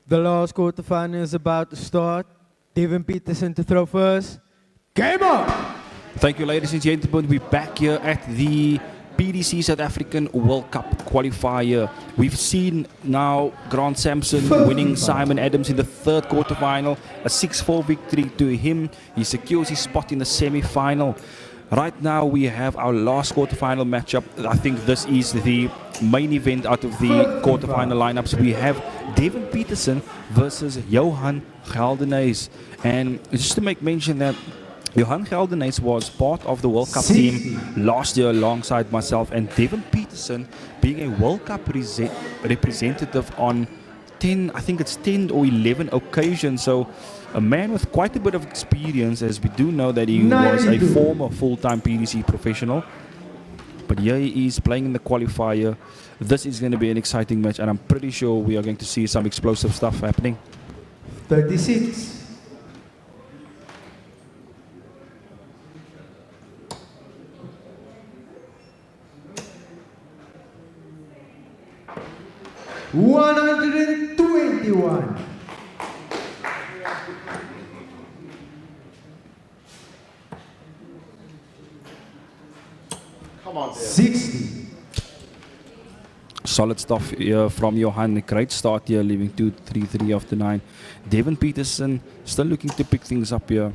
The last quarterfinal is about to start. Devin Petersen to throw first. Game on! Thank you, ladies and gentlemen. We're back here at the PDC South African World Cup qualifier. We've seen now Grant Samson winning Simon Adams in the third quarterfinal. A 6-4 victory to him. He secures his spot in the semi-final. Right now we have our last quarterfinal matchup. I think this is the main event out of the quarterfinal lineups. We have Devin Petersen versus Johan Geldenhuys. And just to make mention that Johan Geldenhuys was part of the World Cup team last year alongside myself, and Devin Petersen being a World Cup representative on 10 or 11 occasions. So a man with quite a bit of experience, as we do know that he was a former full-time PDC professional. But here he is playing in the qualifier. This is going to be an exciting match, and I'm pretty sure we are going to see some explosive stuff happening. 36. $121. Come on, Deon. 60. Solid stuff here from Johan. A great start here, leaving 2-3-3 after 9. Devin Petersen still looking to pick things up here.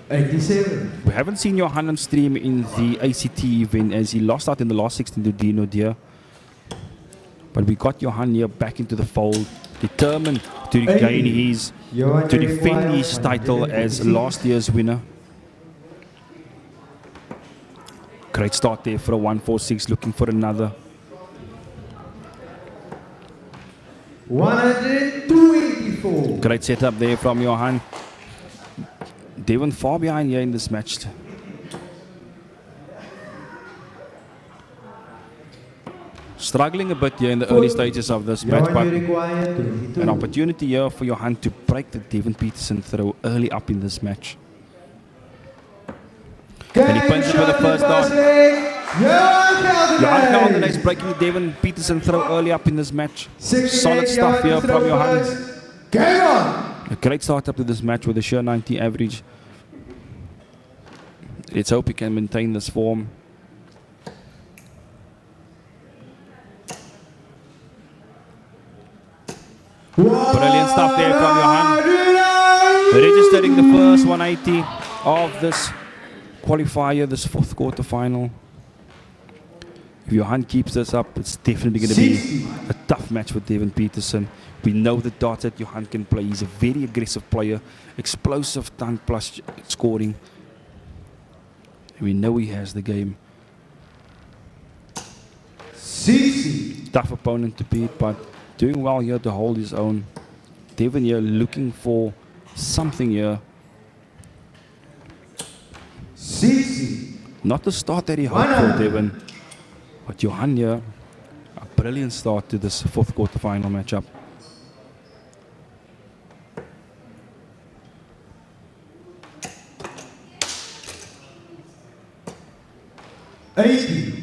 87. We haven't seen Johan on stream in the ACT event, as he lost out in the last 16 to Dino Naude. But we got Johan here back into the fold, determined to regain his, to defend his title as last year's winner. Great start there for a 1-4-6, looking for another. 124. Great setup there from Johan. Devin far behind here in this match. Struggling a bit here in the early stages of this match, but an opportunity here for Johan to break the Devin Petersen throw early up in this match. And he punches with the first dart. Johan Geldenhuys breaking the Devin Petersen throw early up in this match. Solid stuff here from Johan. A great start up to this match with a sure 90 average. Let's hope he can maintain this form. Brilliant stuff there from Johan. Registering the first 180 of this qualifier, this fourth quarterfinal. If Johan keeps this up, it's definitely going to be a tough match for Devin Petersen. We know the darts that Johan can play. He's a very aggressive player, explosive tongue plus scoring. We know he has the game. 60. Tough opponent to beat, but doing well here to hold his own. Devin here looking for something here. 60. Not the start that he hoped for, Devin. But Johan here, a brilliant start to this fourth quarterfinal matchup.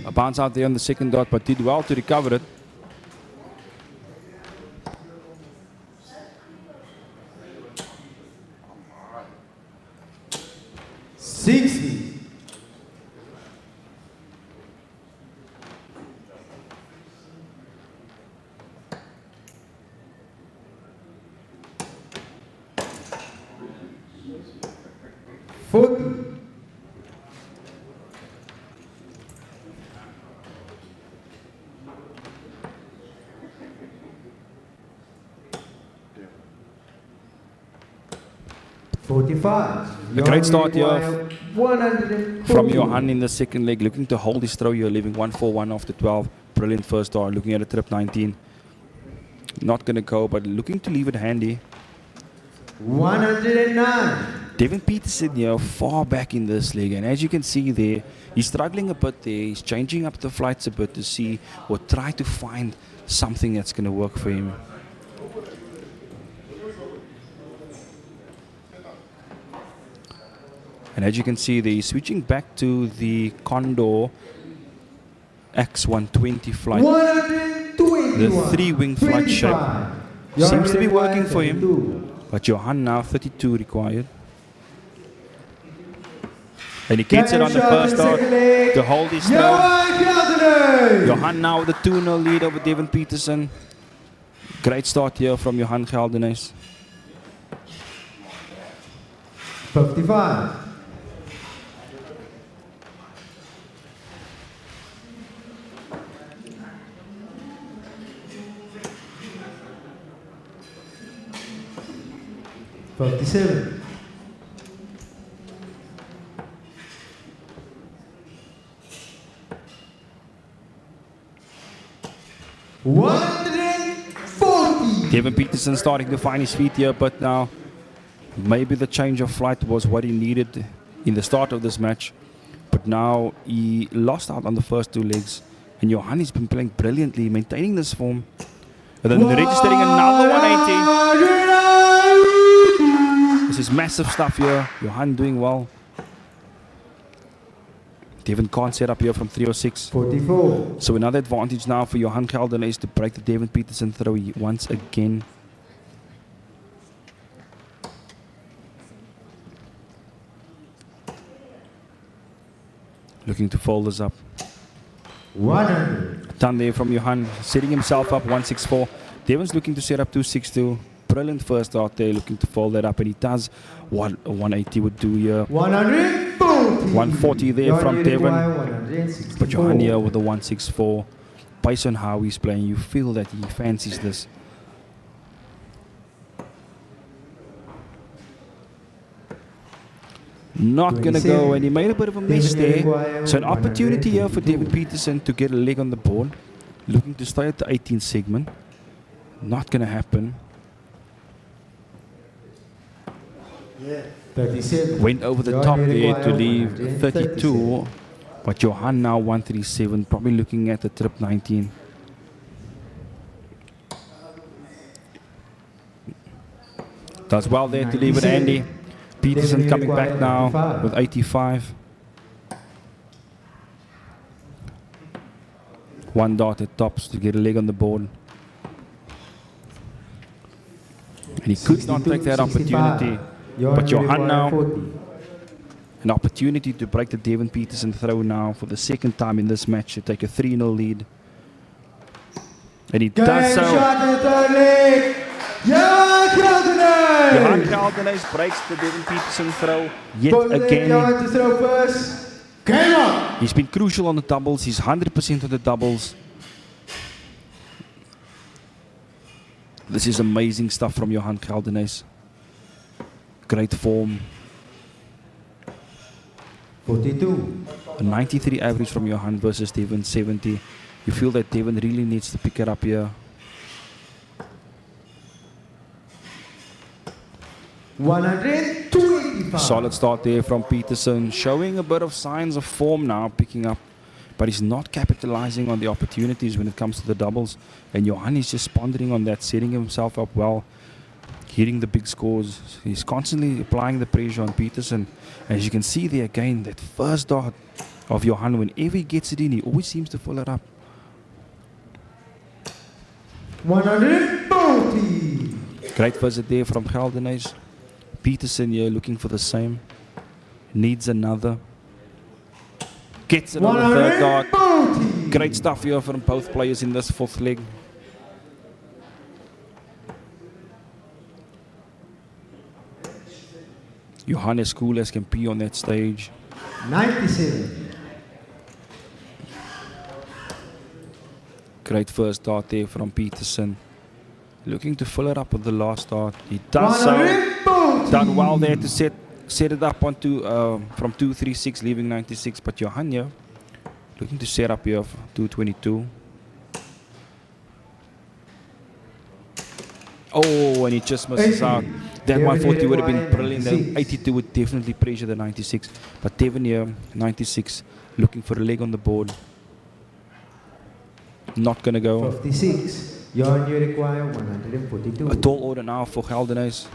A bounce out there on the second dot, but did well to recover it. A great start here from Johan in the second leg, looking to hold his throw here, leaving 1-4-1 after 12. Brilliant first start, looking at a trip 19. Not going to go, but looking to leave it handy. 109. Devin Petersen here far back in this leg, and as you can see there, he's struggling a bit there. He's changing up the flights a bit to see or try to find something that's going to work for him. And as you can see there, he's switching back to the Condor X120 flight. 110. 121. The three-wing flight shape 25. Johan, seems to be you working require for him. 32. But Johan now 32 required. And he gets it on the first start to hold his throw. Johan Geldenhuys. Johan now with a 2-0 lead over Devon Petersen. Great start here from Johan Geldenhuys. 55. $57. 140. Devon Petersen starting to find his feet here, but now maybe the change of flight was what he needed in the start of this match. But now he lost out on the first two legs. And Johan has been playing brilliantly, maintaining this form. And then registering another 180. This is massive stuff here. Johan doing well. Devon can't set up here from 306. 44. So another advantage now for Johan Geldenhuys to break the Devon Petersen throw once again. Looking to fold this up. 100. Done there from Johan, setting himself up 164. Devon's looking to set up 262. Brilliant first start there, looking to fold that up, and he does what a 180 would do here. 140. 140 there Johan, from you Devon. require 164. But Johan here with the 164. Based on how he's playing, you feel that he fancies this. Not going to go, and he made a bit of a mess there. So an opportunity here for Devon Petersen to get a leg on the board. Looking to stay at the 18th segment. Not going to happen. 37. Went over the Johan, top you there to require leave 137. 32. But Johan now 137, probably looking at the trip 19. Does well there to leave it Andy. Petersen coming back now with 85. One dot at tops to get a leg on the board. And he could not take that opportunity. But Johan now, an opportunity to break the Devon Petersen throw now for the second time in this match to take a 3-0 lead. And he does so. Johan Geldenhuys breaks the Devon Petersen throw yet again. He's been crucial on the doubles. He's 100% on the doubles. This is amazing stuff from Johan Geldenhuys. Great form. 42. A 93 average from Johan versus Devon 70. You feel that Devon really needs to pick it up here. 125. Solid start there from Petersen, showing a bit of signs of form now, picking up. But he's not capitalizing on the opportunities when it comes to the doubles. And Johan is just pondering on that, setting himself up well, hitting the big scores. He's constantly applying the pressure on Petersen. As you can see there again, that first dart of Johan, whenever he gets it in, he always seems to follow it up. 140. Great visit there from Geldenhuys. Petersen here looking for the same. Needs another. Gets it on the third dart. Great stuff here from both players in this fourth leg. Johan is cool as can be on that stage. 97. Great first dart there from Petersen. Looking to fill it up with the last dart. He does so. Done well there to set it up onto from 236, leaving 96. But Johan here looking to set up here for 222. Oh, and he just misses out. That 140 would have been brilliant. The 82 would definitely pressure the 96. But Devon here, 96, looking for a leg on the board. Not going to go. 56. Johan, you require 142. A tall order now for Geldenhuys.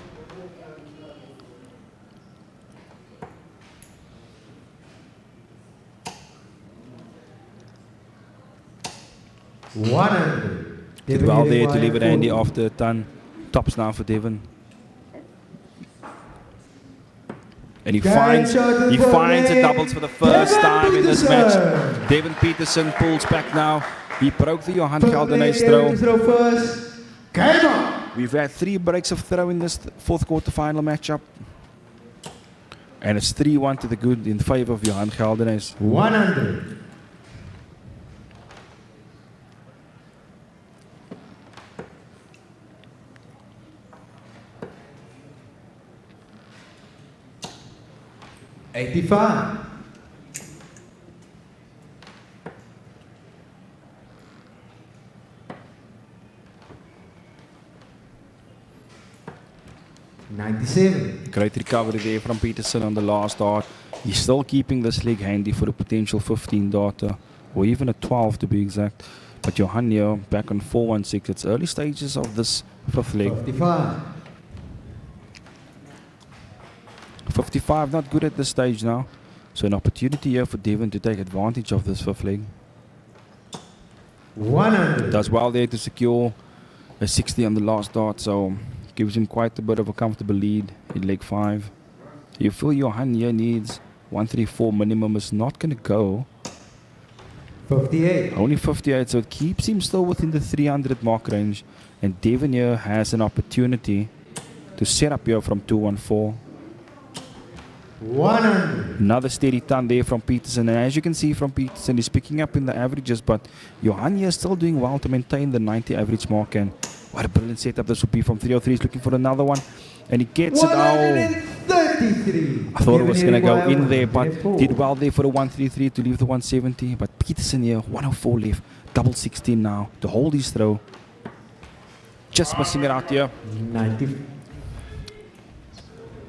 $100. Did well there to leave it handy after a ton. Tops now for Devon. And he finds a doubles for the first time in this match. Devon Petersen pulls back now. He broke the Johan Geldenhuys throw. We've had 3 breaks of throw in this fourth quarterfinal matchup. And it's 3-1 to the good in favor of Johan Geldenhuys. 100. $85. $97. Great recovery there from Petersen on the last dart. He's still keeping this leg handy for a potential 15 darter, or even a 12 to be exact. But Johan here back on 4-1-6. It's early stages of this fifth leg. 55. 55, not good at this stage now. So an opportunity here for Devon to take advantage of this fifth leg. 100. Does well there to secure a 60 on the last dart, so gives him quite a bit of a comfortable lead in leg 5. You feel Johan here needs 134 minimum, is not going to go. 58. Only 58, so it keeps him still within the 300 mark range. And Devon here has an opportunity to set up here from 214. 100. Another steady ton there from Petersen, and as you can see from Petersen, he's picking up in the averages, but Johan here is still doing well to maintain the 90 average mark. And what a brilliant setup this would be from 303. He's looking for another one, and he gets it out. 133. I thought it was going to go in there, but did well there for the 133 to leave the 170. But Petersen here, 104 left, double 16 now to hold his throw. Just missing it out here.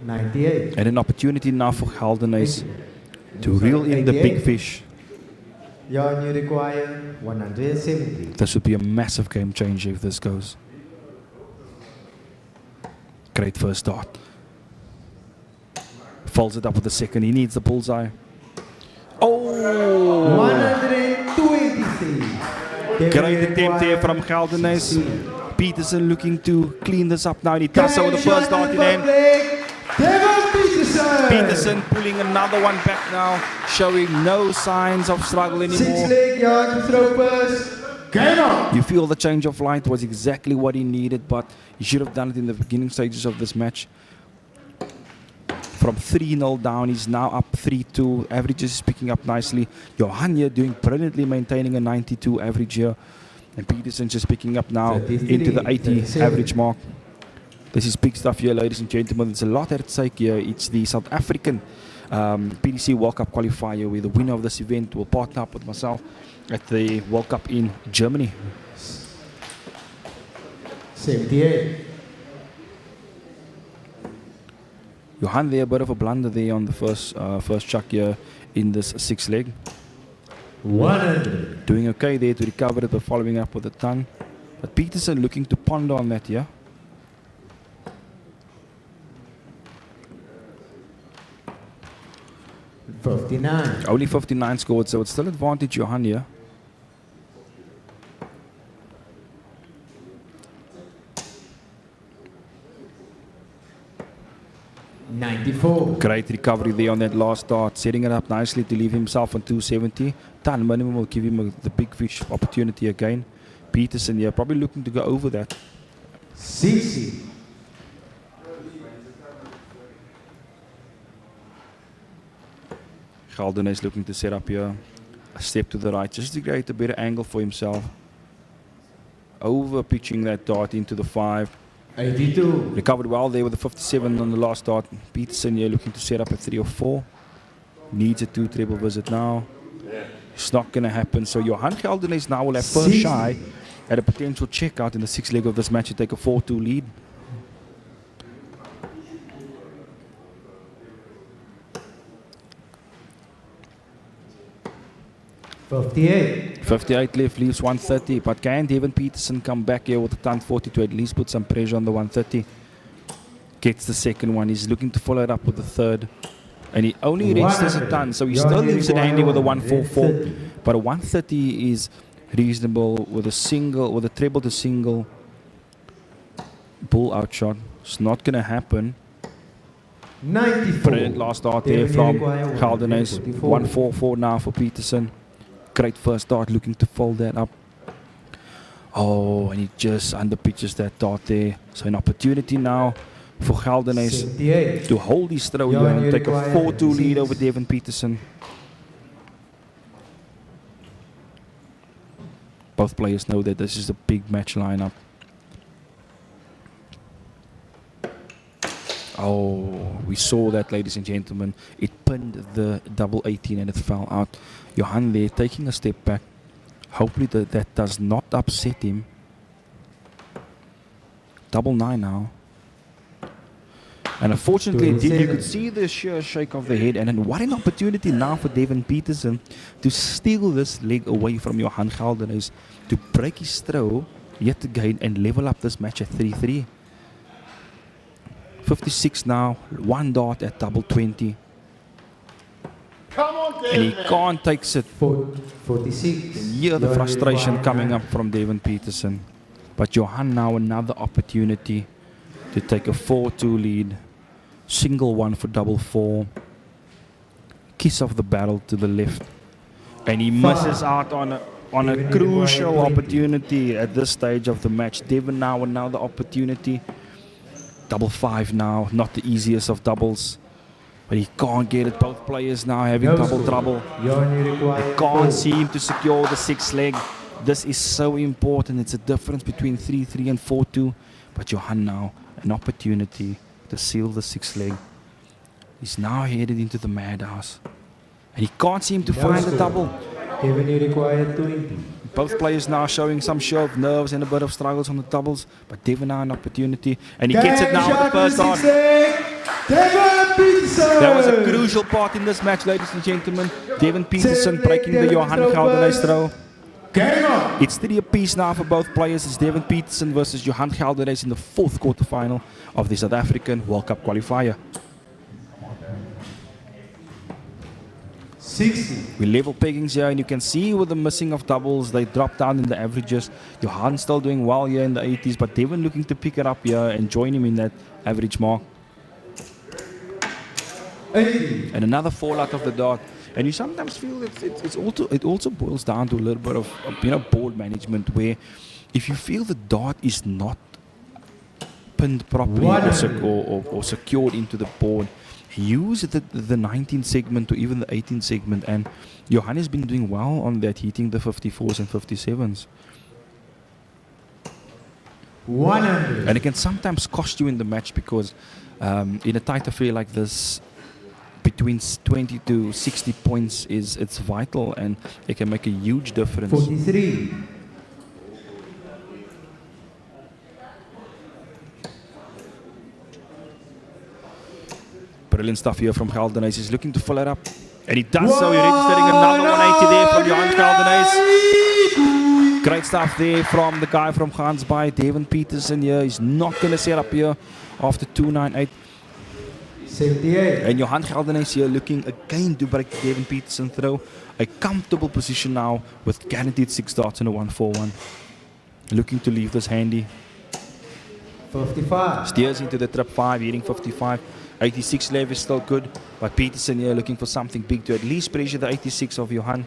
98. And an opportunity now for Geldenhuys to reel in the big fish. Johan, you require 170. This would be a massive game changer if this goes. Great first start. Folds it up with the second. He needs the bullseye. Oh! 123. Great attempt there from Geldenhuys. Petersen looking to clean this up now. And he does so with the first dart in hand. Petersen pulling another one back now, showing no signs of struggle anymore. 6 leg, Johan to throw first. Game on. You feel the change of light was exactly what he needed, but he should have done it in the beginning stages of this match. From 3-0 down, he's now up 3-2. Averages is picking up nicely. Johan here doing brilliantly, maintaining a 92 average here. And Petersen just picking up now into the 80 average mark. This is big stuff here, ladies and gentlemen. There's a lot at stake here. It's the South African PDC World Cup qualifier, where the winner of this event will partner up with myself at the World Cup in Germany. 78. Johan there, a bit of a blunder there on the first chuck here in this 6th leg. 100. Doing okay there to recover it, but following up with a ton. But Petersen looking to ponder on that here. 59. Only 59 scored, so it's still advantage Johan here. $94. Great recovery there on that last start, setting it up nicely to leave himself on 270. Ton minimum will give him the big fish opportunity again. Petersen here probably looking to go over that. 60. Geldenhuys looking to set up here a step to the right just to create a better angle for himself. Over pitching that dart into the 5. 82. Recovered well there with the 57 on the last dart. Petersen here looking to set up a 3 or 4. Needs a 2 treble visit now. It's not going to happen. So Johan Geldenhuys now will have first shy at a potential checkout in the 6th leg of this match to take a 4-2 lead. $58. 58 left, leaves 130. But can Devon Petersen come back here with a ton 40 to at least put some pressure on the 130? Gets the second one. He's looking to follow it up with the third. And he only registers a ton, so he still leaves it handy with a 144. But a 130 is reasonable with a treble to single. Bull out shot. It's not going to happen. 94. Brilliant last start there from Geldenhuys. 1-4-4 now for Petersen. Great first start, looking to fold that up. Oh, and he just underpitches that dart there. So an opportunity now for Geldenhuys 78. to hold his throw here and take a 4-2 lead over Devin Petersen. Both players know that this is a big match lineup. Oh, we saw that, ladies and gentlemen. It pinned the double 18 and it fell out. Johan there taking a step back. Hopefully that does not upset him. Double 9 now. And unfortunately, you could see the sheer shake of the head. And then what an opportunity now for Devin Petersen to steal this leg away from Johan Geldenhuys, to break his throw yet again and level up this match at 3-3. 56 now, 1 dart at double 20. Come on, David, And he man. can't take it. 46. Hear the frustration coming up from Devin Petersen. But Johan now another opportunity to take a 4-2 lead. Single 1 for double 4. Kiss of the barrel to the left. And he misses out on a crucial opportunity at this stage of the match. Devin now another opportunity. Double 5 now, not the easiest of doubles. But he can't get it. Both players now having double trouble. They can't seem to secure the 6th leg. This is so important. It's a difference between 3-3 and 4-2. But Johan now, an opportunity to seal the 6th leg. He's now headed into the madhouse. And he can't seem to find the double. Devin, you require 20. Both players now showing some show of nerves and a bit of struggles on the doubles. But Devin now an opportunity. And he gets it now with the first dart. That was a crucial part in this match, ladies and gentlemen. Devin Petersen breaking the Johan Geldenhuys throw. It's 3 apiece now for both players. It's Devin Petersen versus Johan Geldenhuys in the 4th quarterfinal of the South African World Cup qualifier. 60. We level peggings here, and you can see with the missing of doubles, they drop down in the averages. Johan still doing well here in the 80s, but Devin looking to pick it up here and join him in that average mark. 80. And another fallout of the dart. And you sometimes feel that it also boils down to a little bit of board management, where if you feel the dart is not pinned properly or secured into the board, use the 19 segment or even the 18 segment. And Johan has been doing well on that, hitting the 54s and 57s. 100. And it can sometimes cost you in the match, because in a tight affair like this, between 20 to 60 points it's vital, and it can make a huge difference. 43. Brilliant stuff here from Geldenhuys. He's looking to fill it up. And he does so. He's registering another 180 there from Johan Geldenhuys. Great stuff there from the guy from Gansbaai, Devin Petersen here. He's not going to set up here after 298. 78. And Johan Geldenhuys here looking again to break the Devin Petersen throw. A comfortable position now with guaranteed 6 darts and a 1-4-1. Looking to leave this handy. 55. Steers into the trip 5, hitting 55. 86 level is still good, but Petersen here looking for something big to at least pressure the 86 of Johan.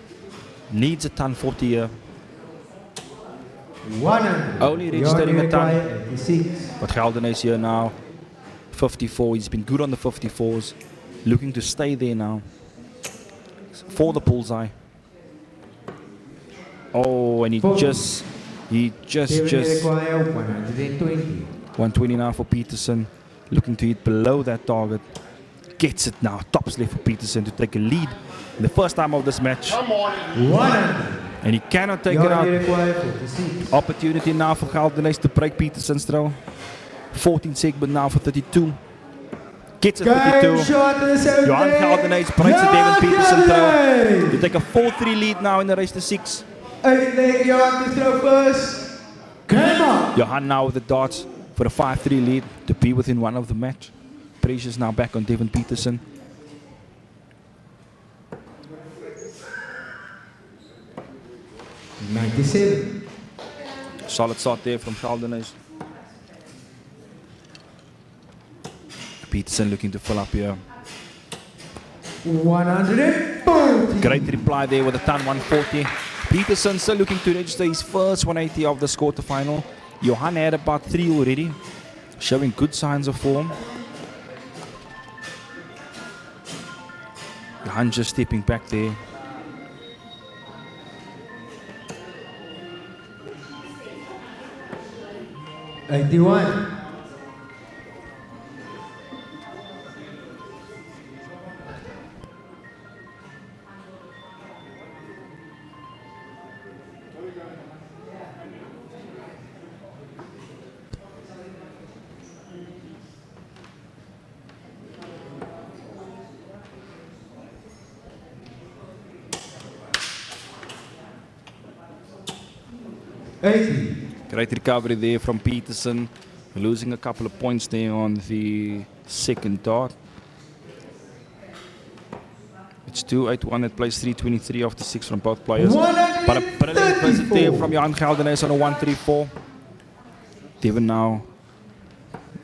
Needs a ton 40 here. 100. Only registering a ton. 86. But Geldenhuys here now. 54. He's been good on the 54s. Looking to stay there now. For the bullseye. Oh, and he just require 120. 120 now for Petersen. Looking to hit below that target. Gets it now. Tops left for Petersen to take a lead in the first time of this match. Come on. 100. And he cannot take it out. Require 46. Opportunity now for Geldenhuys to break Petersen's throw. 14 segment now for 32. Gets it 32. Johan Geldenhuys breaks the Devin Petersen throw to take a 4-3 lead now in the race to 6. Johan to throw first. Come on. Johan now with the darts for a 5-3 lead to be within 1 of the match. Pressure's now back on Devin Petersen. 97. Solid start there from Geldenhuys. Petersen looking to fill up here. 140. Great reply there with a ton 140. Petersen still looking to register his first 180 of this quarterfinal. Johan had about 3 already, showing good signs of form. Johan just stepping back there. $81. Great recovery there from Petersen. Losing a couple of points there on the second dart. It's 281 at place 323 after 6 from both players. But a brilliant visit there from Johan Geldenhuys on a 134. Deon now.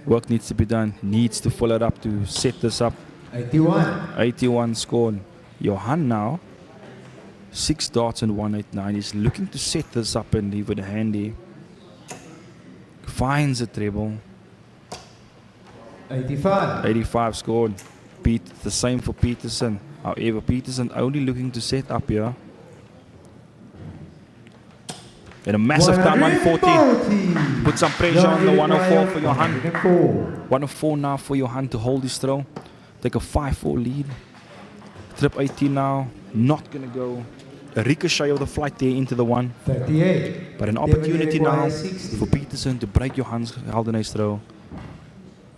Work needs to be done. Needs to follow it up to set this up. 81. 81 scored. Johan now. 6 darts and 189. He's looking to set this up and leave it handy. Finds a treble. 85. 85 scored. The same for Petersen. However, Petersen only looking to set up here. And a massive time 140. Put some pressure on the 104 for Johan. 104 now for Johan to hold his throw. Take a 5-4 lead. Trip 18 now. Not going to go. A ricochet of the flight there into the 1. 38. But an opportunity now for Petersen to break Johan Geldenhuys throw.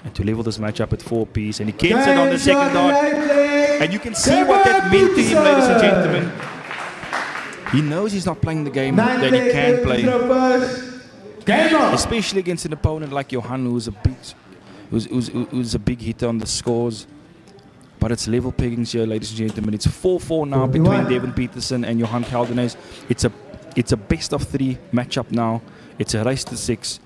And to level this match up at 4 apiece. And he gets it on the second dart. And you can see what that meant to him, ladies and gentlemen. He knows he's not playing the game that he can play. Especially against an opponent like Johan, who's a big hitter on the scores. But it's level pickings here, ladies and gentlemen. It's 4-4 now between Deon Petersen and Johan Geldenhuys. It's a best of 3 matchup now. It's a race to 6.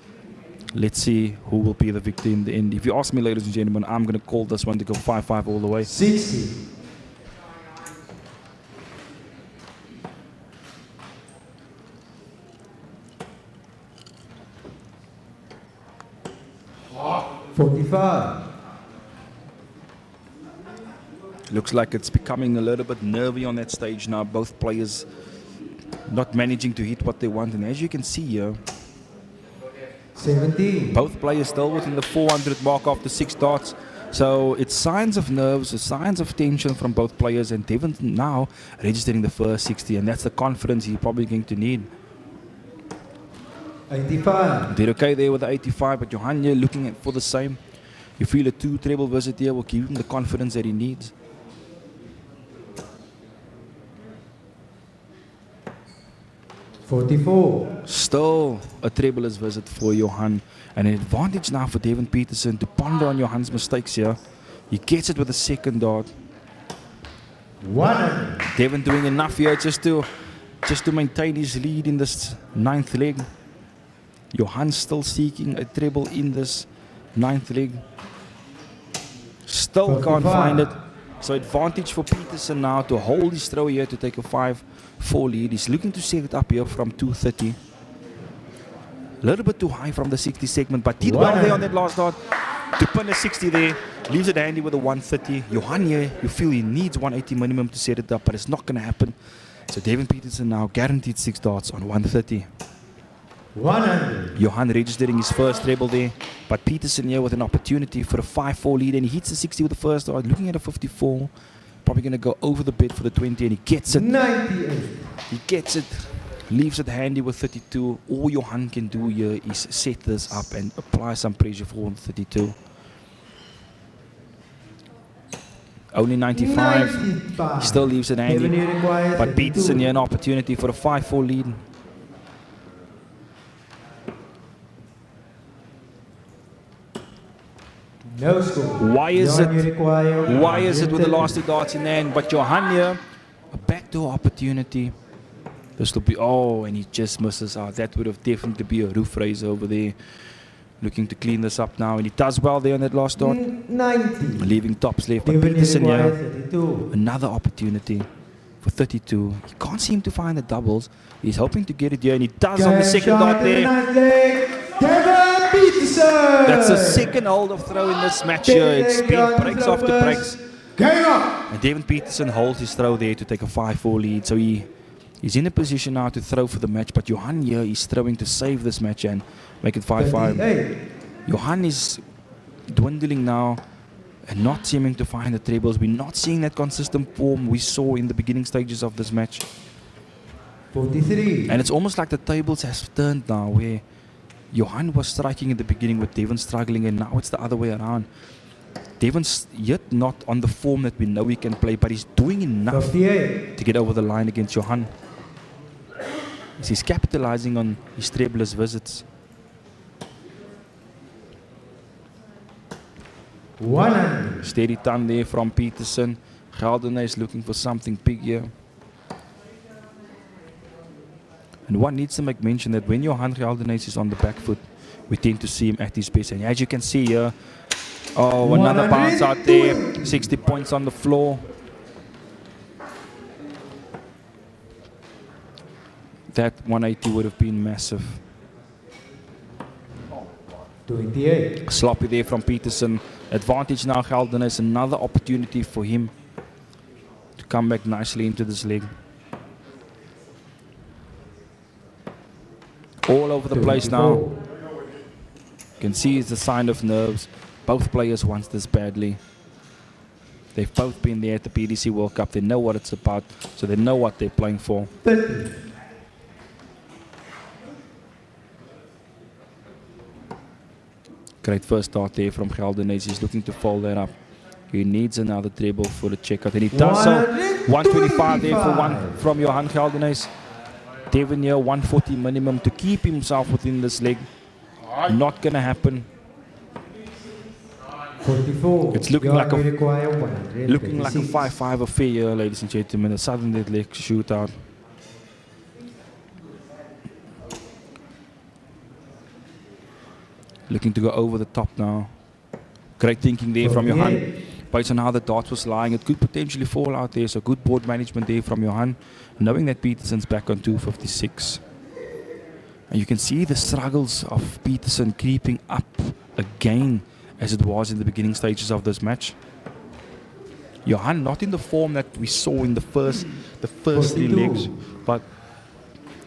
Let's see who will be the victor in the end. If you ask me, ladies and gentlemen, I'm going to call this one to go 5-5 all the way. 60. $45. Looks like it's becoming a little bit nervy on that stage now. Both players not managing to hit what they want. And as you can see here, 17. both players still within the 400 mark after 6 darts. So it's signs of nerves, signs of tension from both players. And Deon now registering the first 60. And that's the confidence he's probably going to need. 85. Did okay there with the 85. But Johan here looking for the same. You feel a 2 treble visit here will give him the confidence that he needs. 44. Still a trebleless visit for Johan. And an advantage now for Deon Petersen to ponder on Johan's mistakes here. He gets it with a second dart. 100. Deon doing enough here just to maintain his lead in this 9th leg. Johan still seeking a treble in this 9th leg. Still can't find it. So advantage for Petersen now to hold his throw here to take a 5-4 lead. He's looking to set it up here from 230. A little bit too high from the 60 segment, but did well there on that last dart. To pin a 60 there, leaves it handy with a 130. Johan here, you feel he needs 180 minimum to set it up, but it's not going to happen. So Deon Petersen now guaranteed 6 darts on 130. 100. Johan registering his first treble there, but Petersen here with an opportunity for a 5-4 lead, and he hits the 60 with the first dart, looking at a 54. Probably going to go over the bid for the 20, and he gets it. 98. He gets it, leaves it handy with 32. All Johan can do here is set this up and apply some pressure for 32. Only 95. He still leaves it handy, but Petersen here an opportunity for a 5-4 lead. No score. Why is it with the last 2 darts in the end? But Johan here, a backdoor opportunity. This will be, oh, and he just misses out. That would have definitely be a roof raiser over there. Looking to clean this up now, and he does well there on that last dot. 90. Leaving tops left, but Devon Petersen requires here. 32. Another opportunity for 32. He can't seem to find the doubles. He's hoping to get it here, and he does on the second dot there. Devon Petersen. That's the second hold of throw in this match here. It's been breaks after breaks. Game on. And Devon Petersen holds his throw there to take a 5-4 lead. So he's in a position now to throw for the match. But Johan here is throwing to save this match and make it 5-5. Johan is dwindling now and not seeming to find the trebles. We're not seeing that consistent form we saw in the beginning stages of this match. 43. And it's almost like the tables has turned now, where Johan was striking in the beginning with Devon struggling, and now it's the other way around. Devon's yet not on the form that we know he can play, but he's doing enough 58. to get over the line against Johan. He's capitalizing on his trebless visits. 100. Steady ton there from Petersen. Geldenhuys looking for something big here. And one needs to make mention that when Johan Geldenhuys is on the back foot, we tend to see him at his best. And as you can see here, oh, another bounce out there. 60 points on the floor. That 180 would have been massive. 28. Sloppy there from Petersen. Advantage now, Geldenhuys. Another opportunity for him to come back nicely into this leg. All over the place now. You can see it's a sign of nerves. Both players want this badly. They've both been there at the ADG World Cup. They know what it's about, so they know what they're playing for. 30. Great first start there from Geldenhuys. He's looking to fold that up. He needs another treble for the checkout, and he does so. 125 there for one from Johan Geldenhuys. Devon here, 140 minimum to keep himself within this leg. Not going to happen. 44. It's looking like a 126. 5-5 affair here, ladies and gentlemen. A sudden dead leg shootout. Looking to go over the top now. Great thinking there from Johan. Based on how the dart was lying, it could potentially fall out there. So good board management there from Johan, knowing that Petersen's back on 256. And you can see the struggles of Petersen creeping up again as it was in the beginning stages of this match. Johan not in the form that we saw in the first 3 legs, but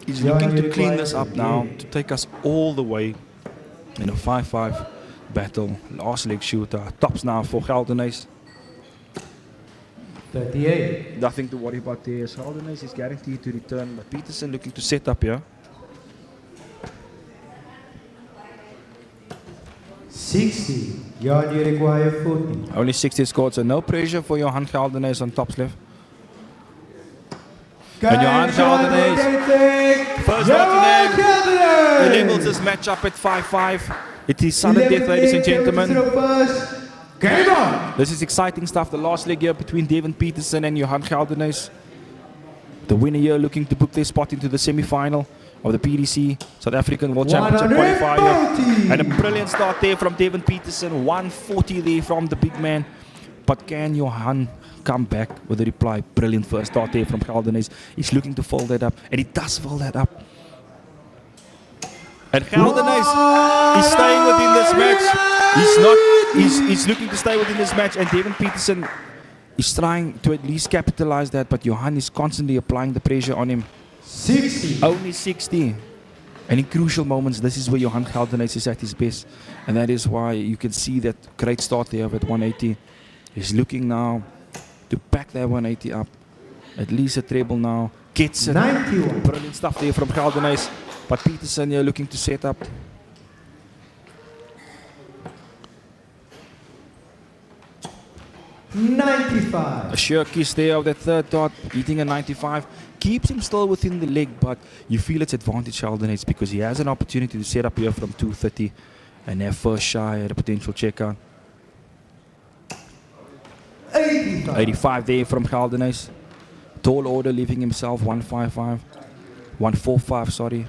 he's looking to clean this up now to take us all the way in a 5-5 battle. Last leg shooter. Tops now for Geldenhuys. 38. Nothing to worry about there. Geldenhuys is guaranteed to return, but Petersen looking to set up here. 60. Johan, you require 40. Only 60 scored, so no pressure for Johan Geldenhuys on tops left. And Johan Geldenhuys, first dot to them. He levels this match up at 5-5. It is sudden death, ladies and gentlemen. Game on! This is exciting stuff. The last leg here between Devon Petersen and Johan Geldenhuys. The winner here looking to book their spot into the semi-final of the PDC South African World Championship qualifier. And a brilliant start there from Devon Petersen. 140 there from the big man. But can Johan come back with a reply? Brilliant first start there from Geldenhuys. He's looking to fold that up, and he does fold that up. And Geldenhuys is staying within this match. He's looking to stay within this match, and Devon Petersen is trying to at least capitalize that, but Johan is constantly applying the pressure on him. 60. Only 60. And in crucial moments, this is where Johan Geldenhuys is at his best. And that is why you can see that great start there at 180. He's looking now to back that 180 up. At least a treble now. Gets it. 91. Brilliant stuff there from Geldenhuys. But Petersen here looking to set up. 95. A sure kiss there of that third dot, hitting a 95. Keeps him still within the leg, but you feel it's advantage Geldenhuys because he has an opportunity to set up here from 230 and have first shy at a potential checkout. 85. 85 there from Geldenhuys. Tall order, leaving himself 155. 145, sorry.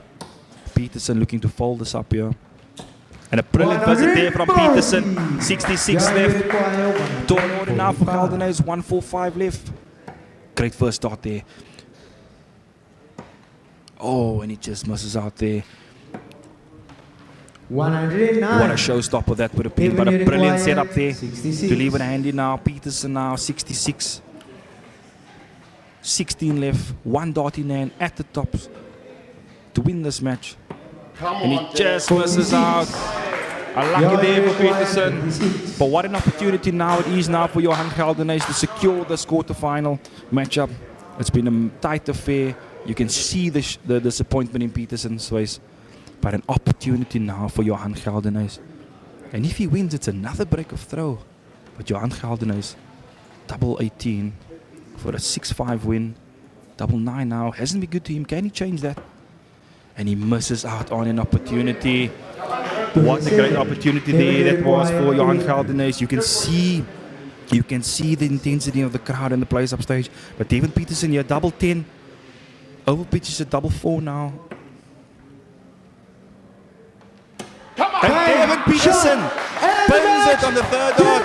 Petersen looking to fold this up here. And a brilliant visit there from Petersen. 66 left. Dino Naude now for Geldenhuys. 145 left. Great first start there. Oh, and he just misses out there. 109. What a showstopper that would have been. But a Even brilliant required setup there. 66. To leave it handy now. Petersen now 66. 16 left. One dot in hand at the tops to win this match. And he just misses out. Unlucky there for Petersen. But what an opportunity now it is now for Johan Geldenhuys to secure this quarterfinal matchup. It's been a tight affair. You can see the disappointment in Petersen's face. But an opportunity now for Johan Geldenhuys. And if he wins, it's another break of throw. But Johan Geldenhuys, double 18 for a 6-5 win. Double 9 now. Hasn't been good to him. Can he change that? And he misses out on an opportunity. What a great opportunity there that was for Johan Geldenhuys. You can see the intensity of the crowd and the players upstage. But David Petersen here, double 10. Over pitch is a double 4 now. And David Petersen pins it on the third dot.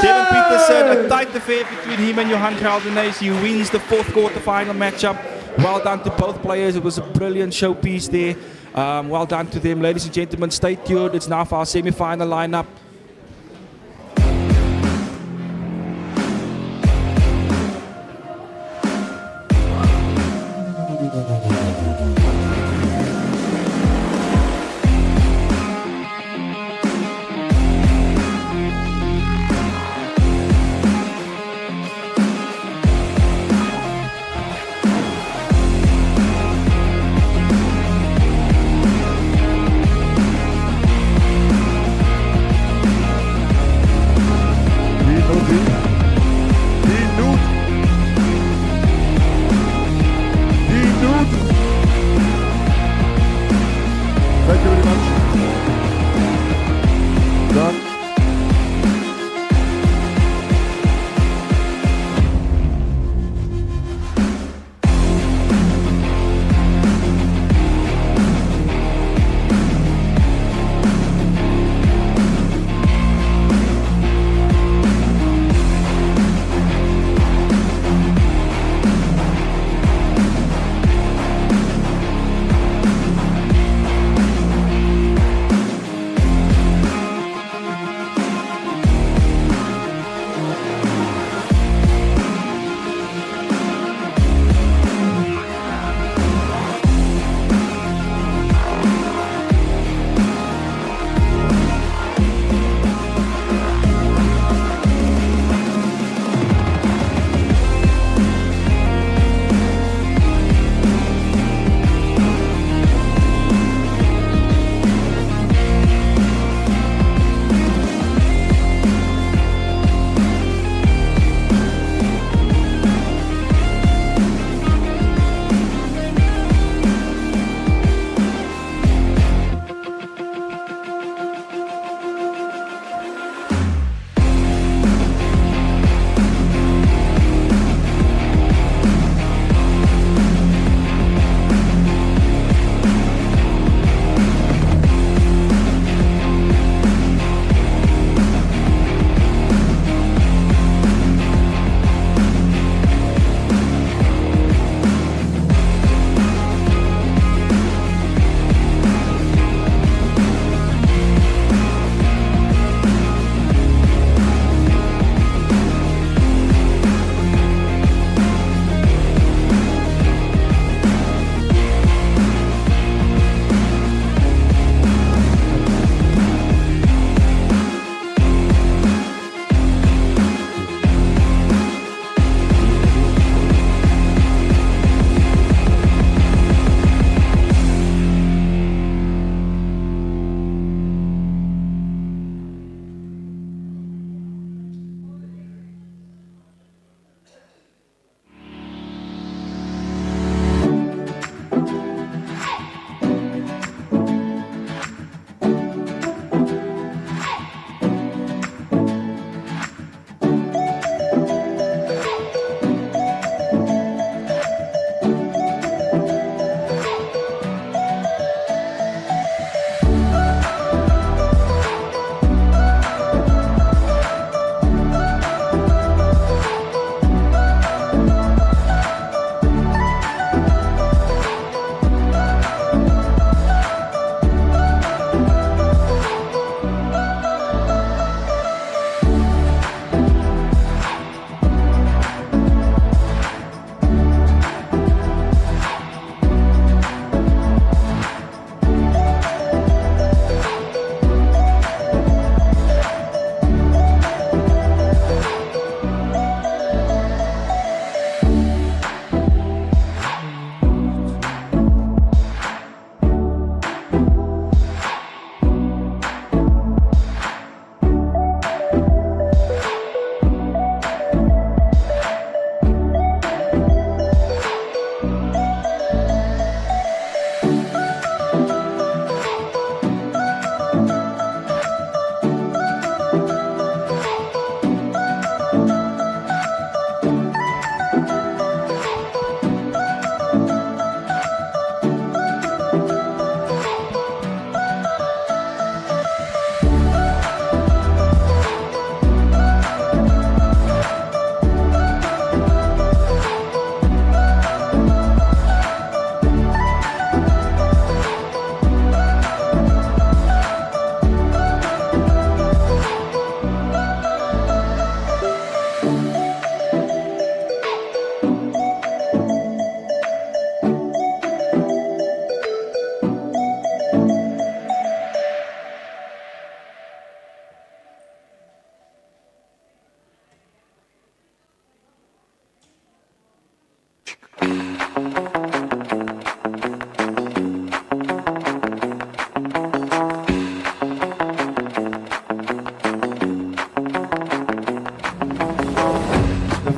David Petersen, a tight affair between him and Johan Geldenhuys. He wins the fourth quarterfinal matchup. Well done to both players. It was a brilliant showpiece there. Well done to them. Ladies and gentlemen, stay tuned. It's now for our semi-final lineup.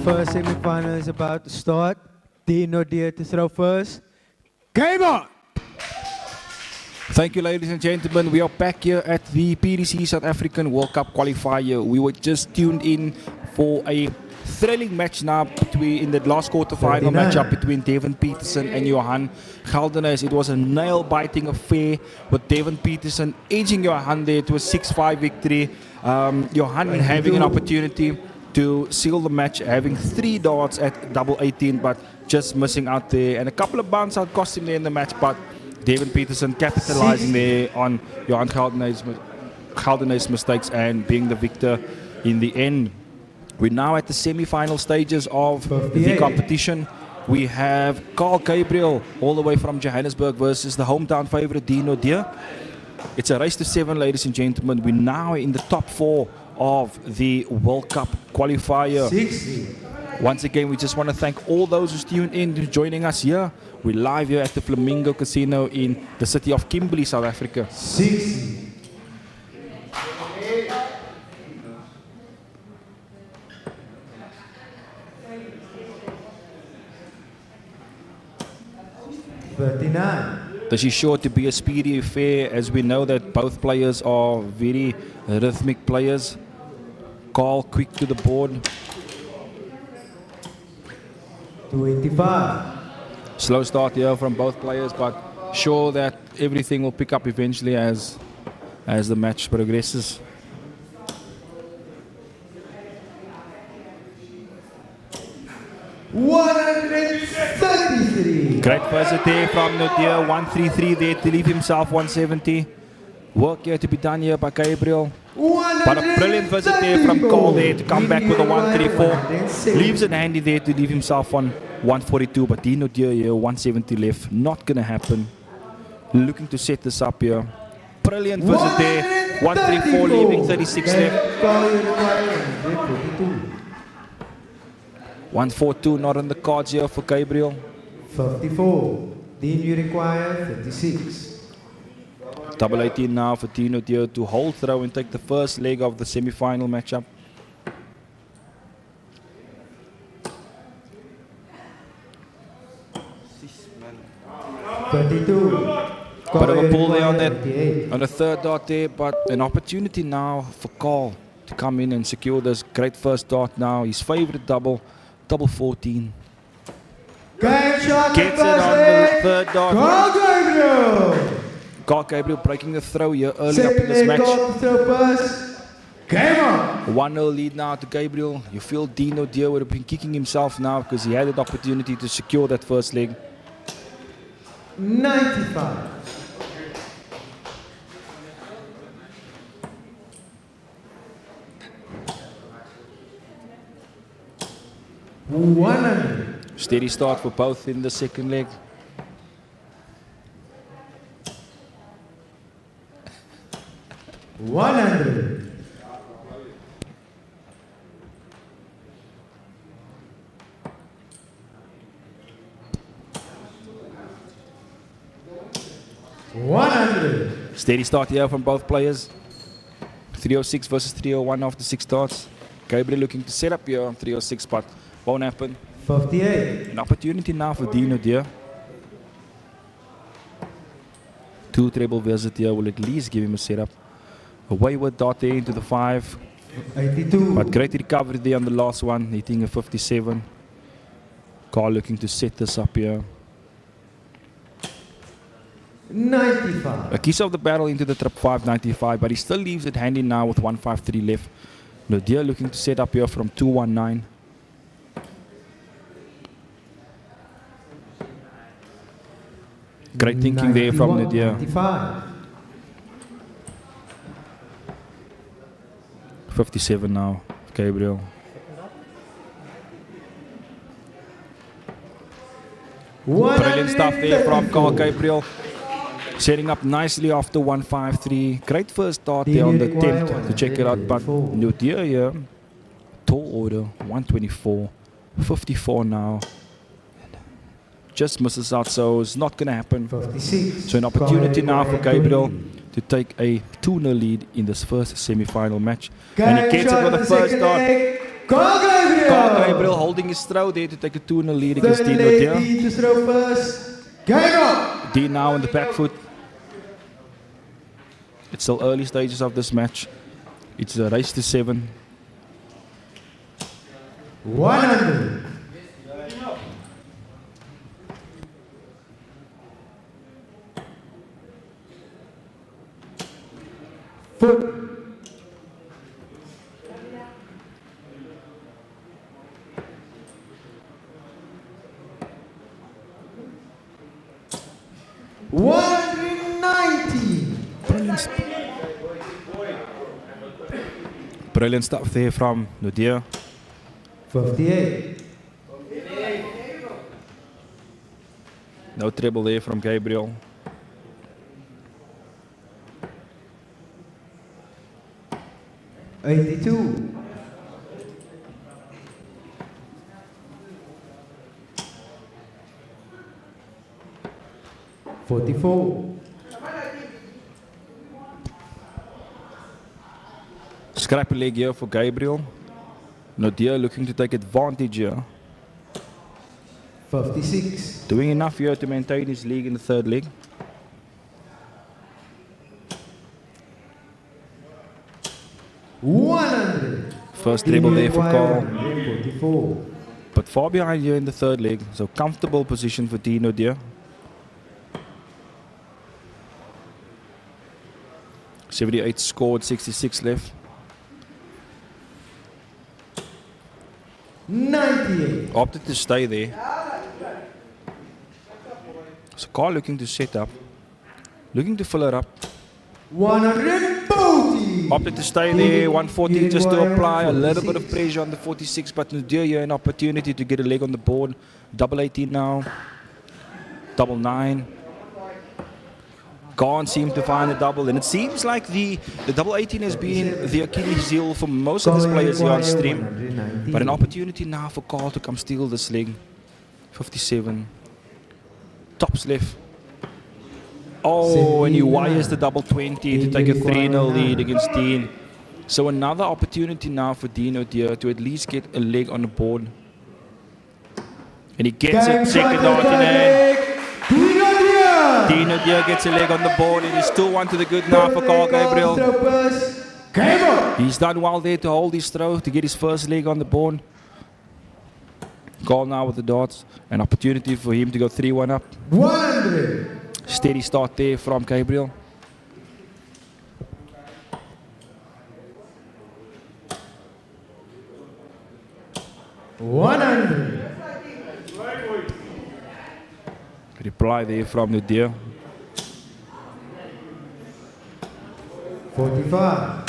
first semi-final is about to start. Dino Naude to throw first. Game on! Thank you, ladies and gentlemen. We are back here at the PDC South African World Cup qualifier. We were just tuned in for a thrilling match now in the last quarterfinal matchup between Petersen and Johan Geldenhuys. It was a nail-biting affair with Petersen edging Johan there to a 6-5 victory. Johan having an opportunity to seal the match, having 3 darts at double 18, but just missing out there. And a couple of bounce out cost him there in the match, but Petersen capitalizing there on Johan Geldenhuys' mistakes and being the victor in the end. We're now at the semi-final stages of the competition. We have Gabriel all the way from Johannesburg versus the hometown favorite Dino Naude. It's a race to 7, ladies and gentlemen. We're now in the top 4 of the World Cup qualifier. Once again, we just want to thank all those who tuned in to joining us here. We're live here at the Flamingo Casino in the city of Kimberley, South Africa. 39. This is sure to be a speedy affair, as we know that both players are very rhythmic players. Carl quick to the board. 25. Slow start here from both players, but sure that everything will pick up eventually as the match progresses. Great visit there from Naude, 133 there to leave himself 170. Work here to be done here by Gabriel. But a brilliant visit there from Carl there to come back with a 134. Leaves it handy there to leave himself on 142, but Dino Naude here, 170 left. Not going to happen. Looking to set this up here. Brilliant visit there. 134 leaving 36 left. 142 not on the cards here for Gabriel. 54. Dean, you require 36. Double 18 now for Dino Naude to hold throw and take the first leg of the semi-final matchup. 32. Bit of a pull there on that, on the third dart there, but an opportunity now for Carl to come in and secure this great first dart now. His favorite double 14. Gets it on the third dart. Gabriel breaking the throw here early up in this match. 1-0 lead now to Gabriel. You feel Dino Naude would have been kicking himself now because he had that opportunity to secure that first leg. 95. 100. Steady start for both in the second leg. 100. 100. Steady start here from both players. 306 versus 301 after 6 starts. Gabriel looking to set up here on 306, but won't happen. 58. An opportunity now for Dino Naude. 2 treble visit here will at least give him a setup. A wayward dart there into the 5. 82. But great recovery there on the last one, hitting a 57. Carl looking to set this up here. 95. A kiss of the barrel into the trip 595, but he still leaves it handy now with 153 left. Naude looking to set up here from 219. Great thinking there from Naude. 95. 57 now, Gabriel. Brilliant stuff there from Gabriel. Setting up nicely after 153. Great first start there on the attempt to check it out, but Naude here, tall order, 124, 54 now. Just misses out, so it's not going to happen. 56. So an opportunity now for Gabriel to take a 2-0 lead in this first semi-final match. And he gets it with the first start. Gabriel. Gabriel holding his throw there to take a 2-0 lead against Third Dino Naude. lady to throw first. Game on. Deon now on the back foot. It's still early stages of this match. It's a race to 7. 100. Foot. Brilliant stuff there from Naude. 58. No treble there from Gabriel. $82. $44. Scrappy leg here for Gabriel. Naude looking to take advantage here. 56. Doing enough here to maintain his lead in the third leg. $100. First treble there for Carl. 44. But far behind here in the third leg. So comfortable position for Dino Naude. 78 scored, 66 left. 98. Opted to stay there. So Carl looking to set up. Looking to fill her up. 140. Opted to stay there, 140 just to apply a little bit of pressure on the 46, but Naude here an opportunity to get a leg on the board. Double 18 now, double 9. Can't seem to find a double, and it seems like the double 18 has been the Achilles heel for most of these players here on stream. But an opportunity now for Carl to come steal this leg. 57. Tops left. Oh, and he wires the double 20 to take a 3-0 lead against Deon. So another opportunity now for Dino Naude to at least get a leg on the board. And he gets it, second dart in hand. Dino Naude gets a leg on the board. It is 2-1 to the good now for Carl Gabriel. He's done well there to hold his throw, to get his first leg on the board. Carl now with the darts. An opportunity for him to go 3-1 up. 100. Steady start there from Gabriel. Reply there from Naude. 45.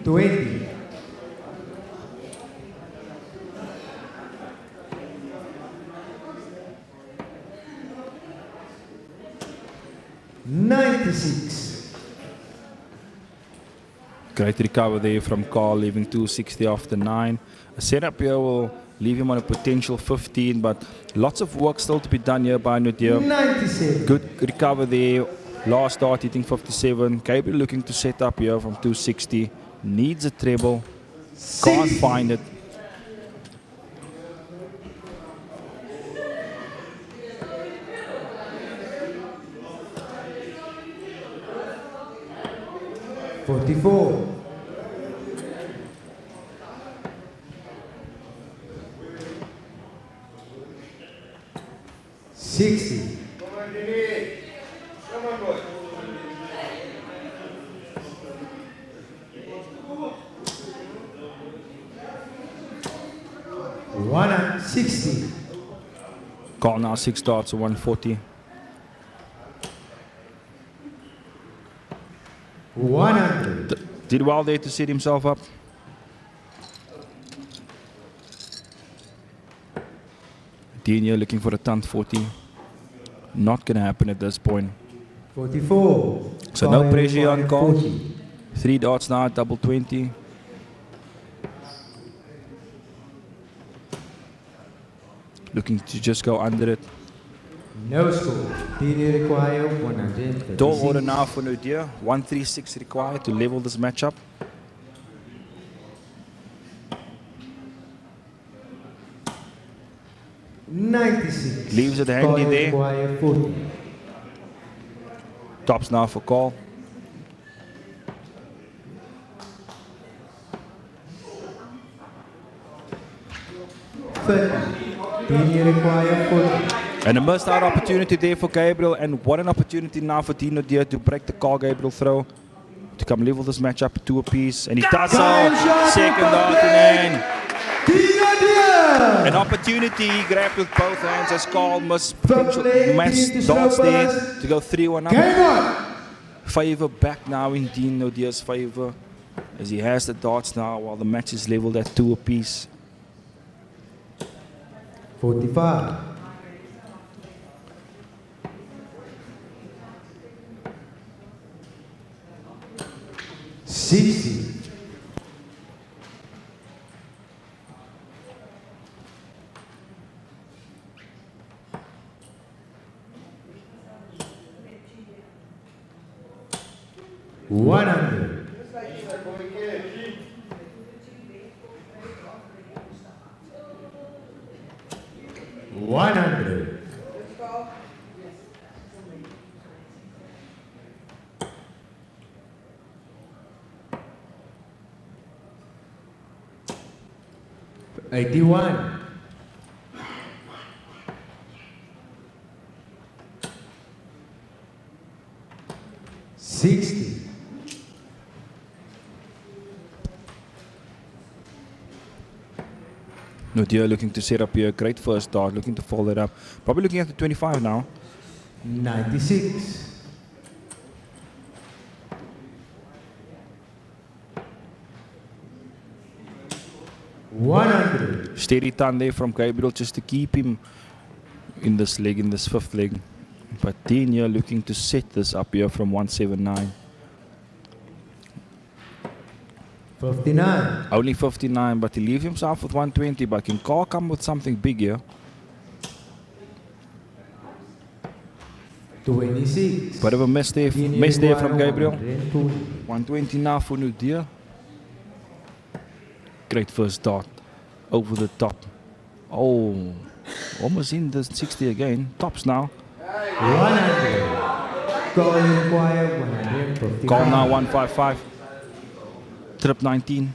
$20. $96. Great recover there from Carl, leaving 260 after 9. A setup here will leave him on a potential 15, but lots of work still to be done here by Naude. 97. Good recover there. Last start hitting 57. Gabriel looking to set up here from 260. Needs a treble. Can't find it. $44. $60. $160. Carl now 6 darts, 140. 100. Did well there to set himself up. Deon looking for a tant 40. Not going to happen at this point. 44. So no pressure on Carl. 40. 3 darts now, double 20. looking to just go under it. No score. TD require 136. Door order now for Naude. 136 required to level this matchup. $96. Leaves it handy Call there. require 40. Tops now for call. TD require 40. And a missed out opportunity there for Gabriel, and what an opportunity now for Dino Naude to break the call Gabriel throw, to come level this matchup 2 apiece, and he does so. Second dart in hand. An opportunity he grabbed with both hands as Carl missed darts there to go 3-1 up. Favor back now in Dino Naude's favor, as he has the darts now while the match is leveled at 2 apiece. 45. $60. $100. $100. $81. $60. Naude looking to set up here, great first dart, looking to follow it up. Probably looking at the 25 now. 96. $100. Steady turn there from Gabriel just to keep him in this leg, in this fifth leg. But Dino looking to set this up here from 179. 59. Only 59, but he leaves himself with 120. But can Carl come with something big here? 26. Bit of a miss there from Gabriel. 120 now for Naude. Great first dart over the top. Oh, almost in the 60 again. Tops now. 100. Call require 155. Call now 155. Trip 19.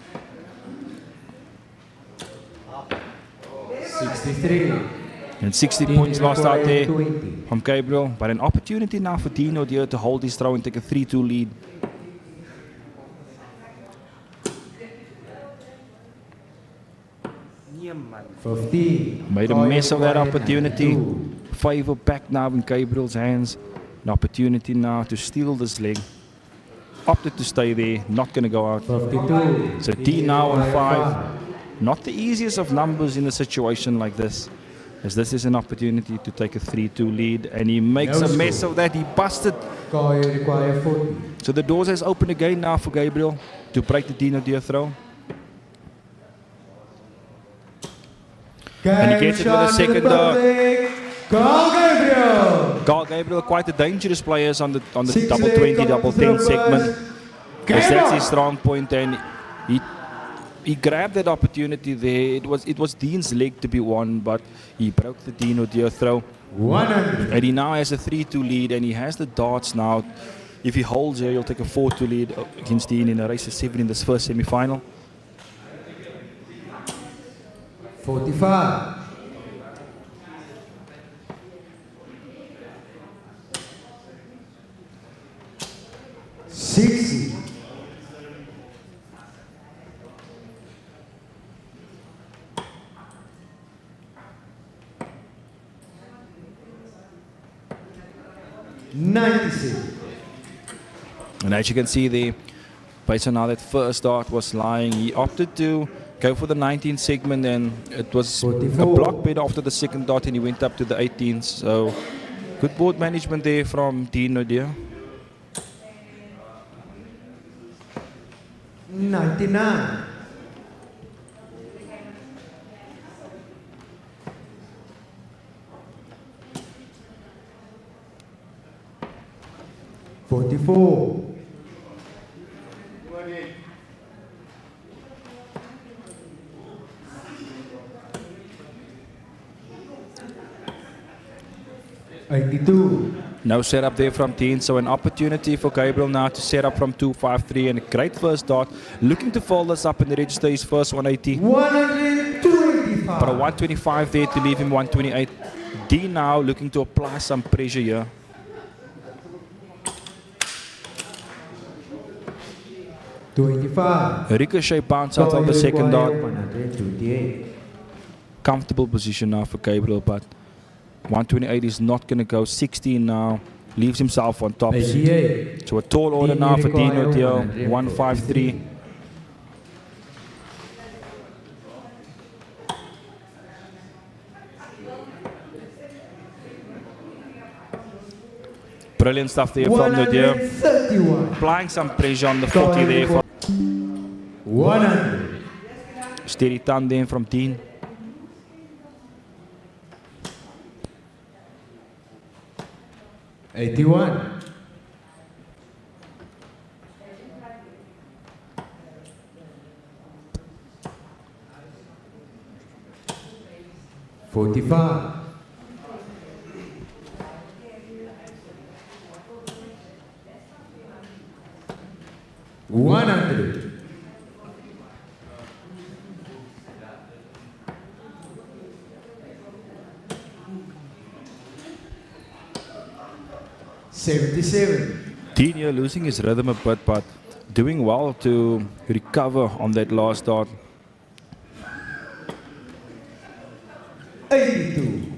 63. And 60 points lost out there 20. from Gabriel. But an opportunity now for Dino Naude to hold his throw and take a 3-2 lead. Made a mess of that opportunity. Favor back now in Gabriel's hands. An opportunity now to steal this leg. Opted to stay there, not going to go out. 52. So D now on 5. Not the easiest of numbers in a situation like this, as this is an opportunity to take a 3-2 lead, and he makes a mess of that. He busted. Call require 40. So the doors has opened again now for Gabriel to break the Dino Naude throw. And he gets it with a second dart. Carl Gabriel, quite a dangerous player on the double 20, double 10 segment. Because that's his strong point, and he grabbed that opportunity there. It was Dean's leg to be won, but he broke the Dino Naude throw. 100. And he now has a 3-2 lead, and he has the darts now. If he holds here, he'll take a 4-2 lead against Dean in a race of 7 in this first semi-final. 45. 60. 96. And as you can see there, based on how that first dart was lying, he opted to go for the 19th segment, and it was 44. a block bid after the second dart, and he went up to the 18th. So good board management there from Dino Naude. 99. 44. No setup there from Deon, so an opportunity for Gabriel now to set up from 253 and a great first start. Looking to fold this up in the register, his first 180. 125. But a 125 there to leave him 128. Deon now looking to apply some pressure here. A ricochet bounce out on the second dart. Comfortable position now for Gabriel, but 128 is not going to go. 16 now, leaves himself on top. So a tall order now for Dino Naude, 153. Brilliant stuff there from Naude. Applying some pressure on the 40 there. 100. Steady turn there from Deon. $81. $45. $100. $77. Dino losing his rhythm a bit, but doing well to recover on that last start. 82.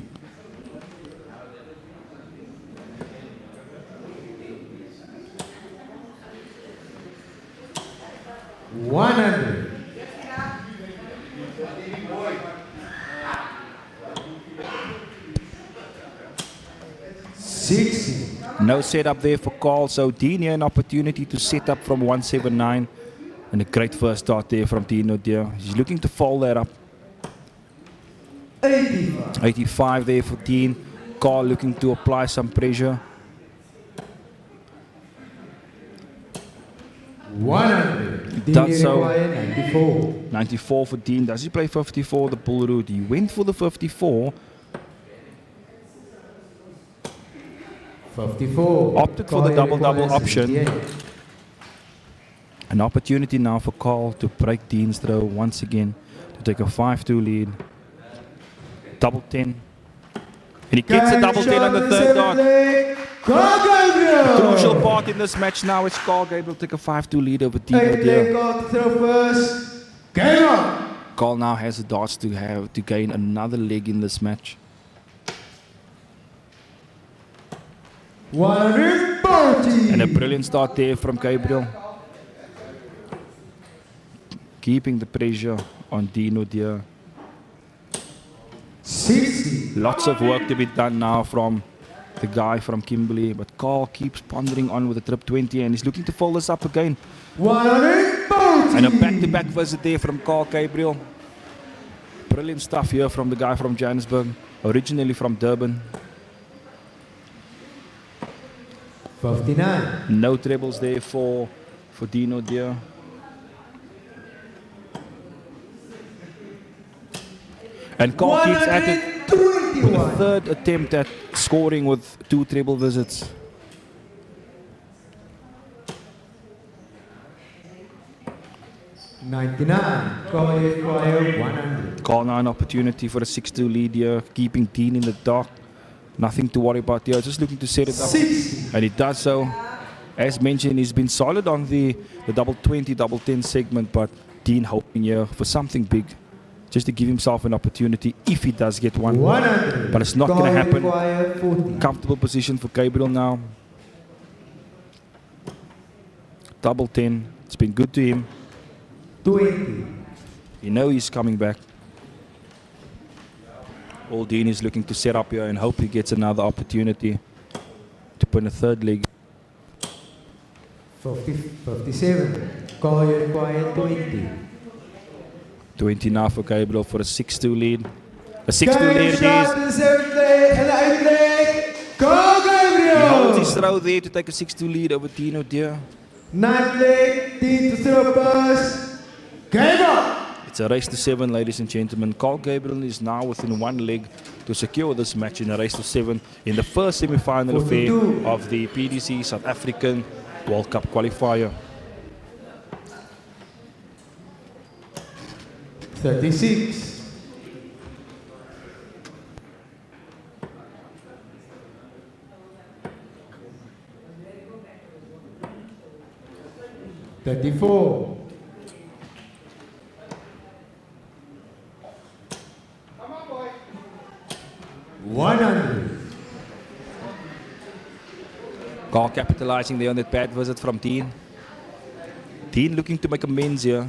$100. 60. No setup there for Carl, so Deon an opportunity to set up from 179. And a great first start there from Dino Naude. He's looking to fold that up. 85. 85 there for Deon. Carl looking to apply some pressure. 100. Done so. 94. 94 for Deon. Does he play 54, the bull route? He went for the 54. 54. Opted for the double-double option. An opportunity now for Carl to break Deon's throw once again to take a 5-2 lead. Double 10. And he gets a double 10 on the third dart. The crucial part in this match now is Carl Gabriel take a 5-2 lead over Dino Naude. Carl now has the darts to gain another leg in this match. 140. And a brilliant start there from Gabriel. Keeping the pressure on Dino Naude. 60. Lots of work to be done now from the guy from Kimberley, but Carl keeps pondering on with the trip 20 and he's looking to fold this up again. 140. And a back-to-back visit there from Carl Gabriel. Brilliant stuff here from the guy from Johannesburg, originally from Durban. 59. No trebles there for Dino Naude. And Carl keeps at it with a third attempt at scoring with 2 treble visits. $99. Carl require 100. Carl now an opportunity for a 6-2 lead here, keeping Deon in the dark. Nothing to worry about here, just looking to set it up. 60. And he does so. As mentioned, he's been solid on the double 20, double 10 segment, but Deon hoping here for something big, just to give himself an opportunity if he does get one. 100. But it's not going to happen. Require 40. Comfortable position for Gabriel now. Double 10. It's been good to him. 20. You know he's coming back. All Deon is looking to set up here and hope he gets another opportunity to put in a third leg. 57. Carl require 20. 20 now for Gabriel for a 6-2 lead. A 6-2 lead it is. Shot in the 7th leg and the 8th leg. Go He holds Gabriel! his throw there to take a 6-2 lead over Dino Naude. Ninth leg, Deon to throw first. Game on! It's a race to 7, ladies and gentlemen. Gabriel is now within 1 leg to secure this match in a race to 7 in the first semi-final affair of the PDC South African World Cup qualifier. 36. $34. 100. Carl capitalizing there on that bad visit from Deon. Deon looking to make amends here.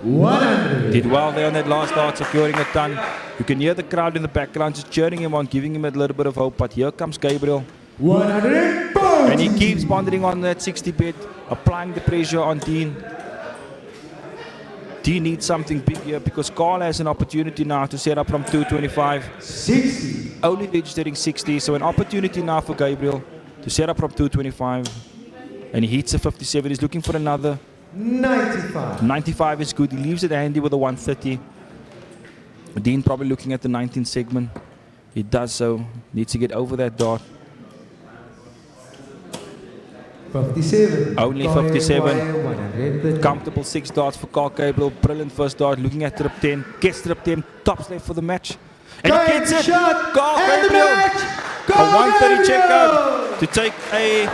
100. Did well there on that last start, securing a ton. You can hear the crowd in the background just cheering him on, giving him a little bit of hope. But here comes Gabriel. 100. And he keeps pondering on that 60 bit, applying the pressure on Deon. Deon needs something big here because Carl has an opportunity now to set up from 225. 60. Only registering 60, so an opportunity now for Gabriel to set up from 225. And he hits a 57, he's looking for another. 95. 95 is good, he leaves it handy with a 130. Deon probably looking at the 19 segment. He does so, needs to get over that dart. 57. Only 57. 130. Comfortable 6 darts for Carl Gabriel. Brilliant first dart. Looking at trip 10. Gets trip 10. Tops left for the match. And he gets it. Carl Gabriel. A 130 checkout to take a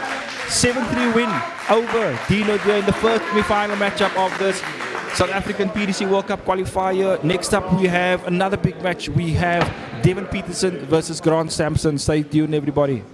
7-3 win over Dino Naude in the first semi-final matchup of this South African PDC World Cup qualifier. Next up we have another big match. We have Devin Petersen versus Grant Samson. Stay tuned, everybody.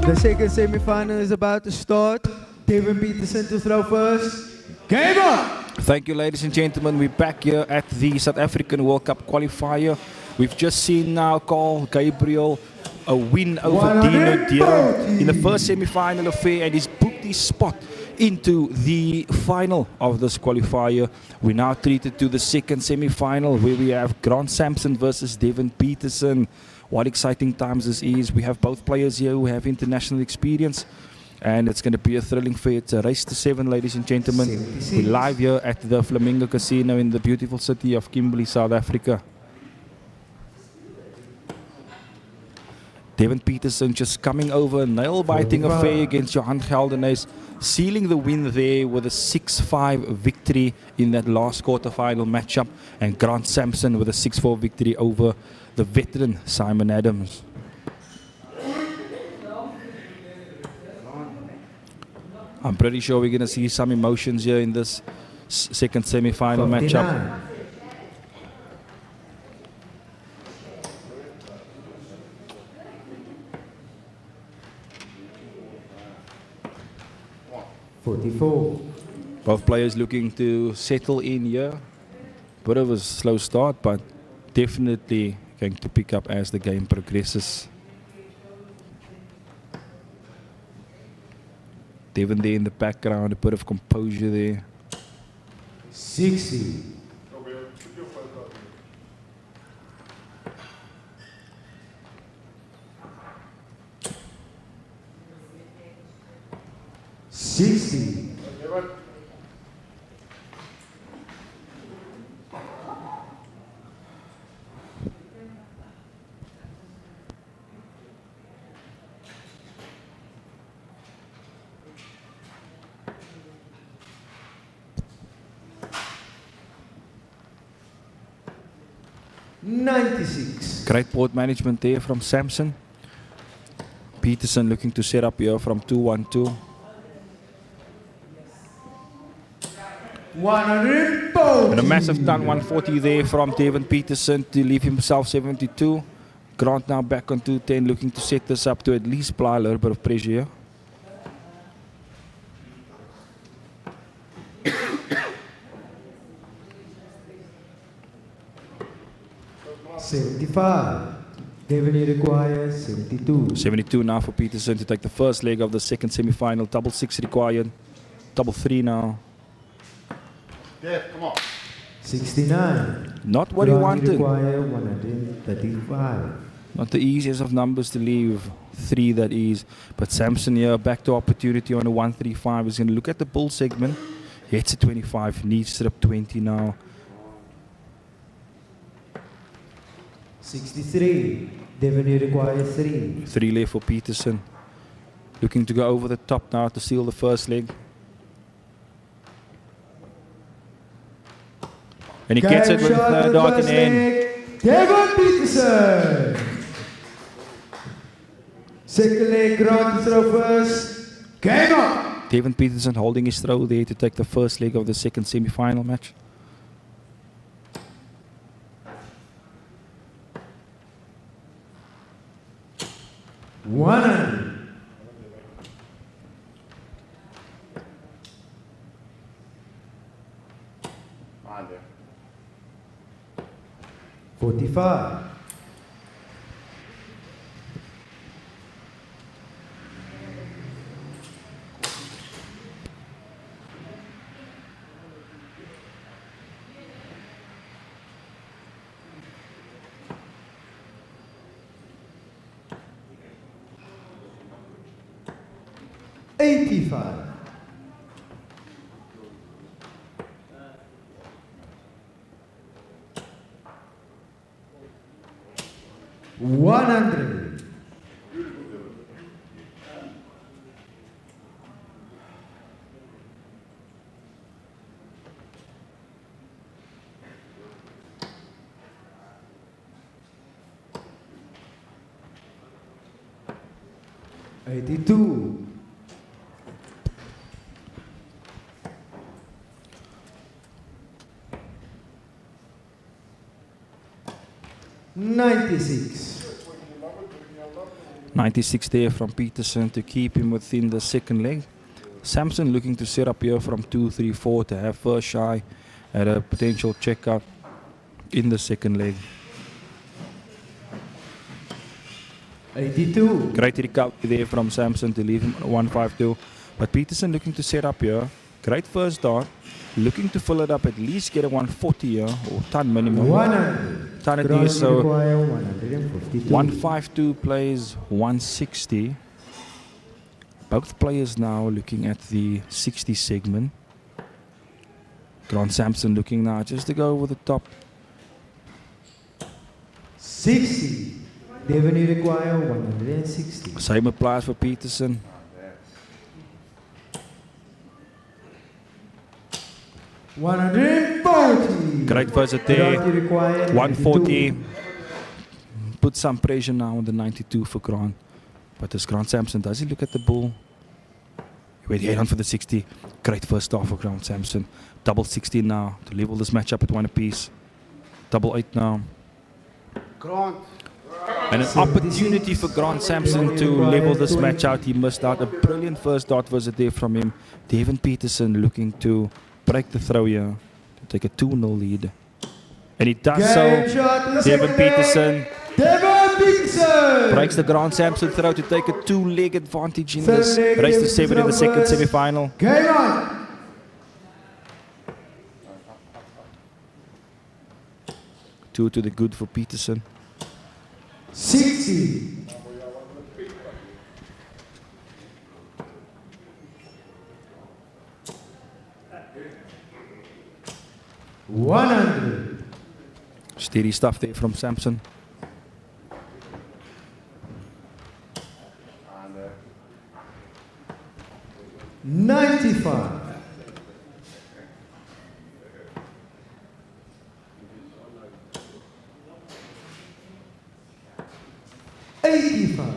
The second semi-final is about to start. Devin Petersen to throw first. Game on! Thank you, ladies and gentlemen. We're back here at the South African World Cup qualifier. We've just seen now Carl Gabriel a win over Dino Naude in the first semi-final affair, and he's booked his spot into the final of this qualifier. We're now treated to the second semi-final where we have Samson versus Deon Petersen. What exciting times this is. We have both players here who have international experience. And it's going to be a thrilling fight. It's a race to 7, ladies and gentlemen. We're live here at the Flamingo Casino in the beautiful city of Kimberley, South Africa. Deon Petersen just coming over a nail-biting affair against Johan Geldenhuys, sealing the win there with a 6-5 victory in that last quarter-final matchup. And Samson with a 6-4 victory over the veteran Simon Adams. I'm pretty sure we're going to see some emotions here in this second semi-final matchup. Both players looking to settle in here. Bit of a slow start, but definitely going to pick up as the game progresses. Deon there in the background, a bit of composure there. 60. 60. 96. Great board management there from Samson. Petersen looking to set up here from 2-1-2. 140. And a massive ton 140 there from Deon Petersen to leave himself 72. Grant now back on 210, looking to set this up to at least apply a little bit of pressure here. Deon requires 72. 72 now for Petersen to take the first leg of the second semi-final. Double 6 required. Double 3 now. Yeah, come on. 69. Not what he wanted. Require 135. Not the easiest of numbers to leave. 3 that is. But Samson here back to opportunity on a 135. He's going to look at the bull segment. Hits a 25. Needs strip 20 now. 63. Deon requires 3. 3 left for Petersen. Looking to go over the top now to seal the first leg. And he gets it with the dart in end. Deon Petersen. Second leg, Grant throw first. Game on. Deon Petersen holding his throw there to take the first leg of the second semi-final match. One. 45. $85. 100. 82. 96. 96 there from Petersen to keep him within the second leg. Samson looking to set up here from 2, 3, 4 to have first shy at a potential checkout in the second leg. 82. Great recovery there from Samson to leave him 152. But Petersen looking to set up here. Great first dart. Looking to fill it up, at least get a 140 here, or ton minimum. 100. Ton it is, so require 152. 152 plays 160. Both players now looking at the 60 segment. Grant Samson looking now just to go over the top. 60. Deon require 160. Same applies for Petersen. $140. Great visit there. 140. Put some pressure now on the 92 for Grant. But as Grant Samson, does he look at the ball? He went head on for the 60. Great first half for Grant Samson. Double 60 now to level this match up at 1 apiece. Double 8 now. Grant. And an opportunity for Grant Samson to level this match out. He missed out. A brilliant first dart visit there from him. Devin Petersen looking to break the throw here to take a 2-0 lead. And he does so. Devin Petersen breaks the Grant Samson throw to take a 2-leg advantage in this race to 7 in the second semi-final. Game on. 2 to the good for Petersen. 60. $100. Steady stuff there from Samson. $95. $85.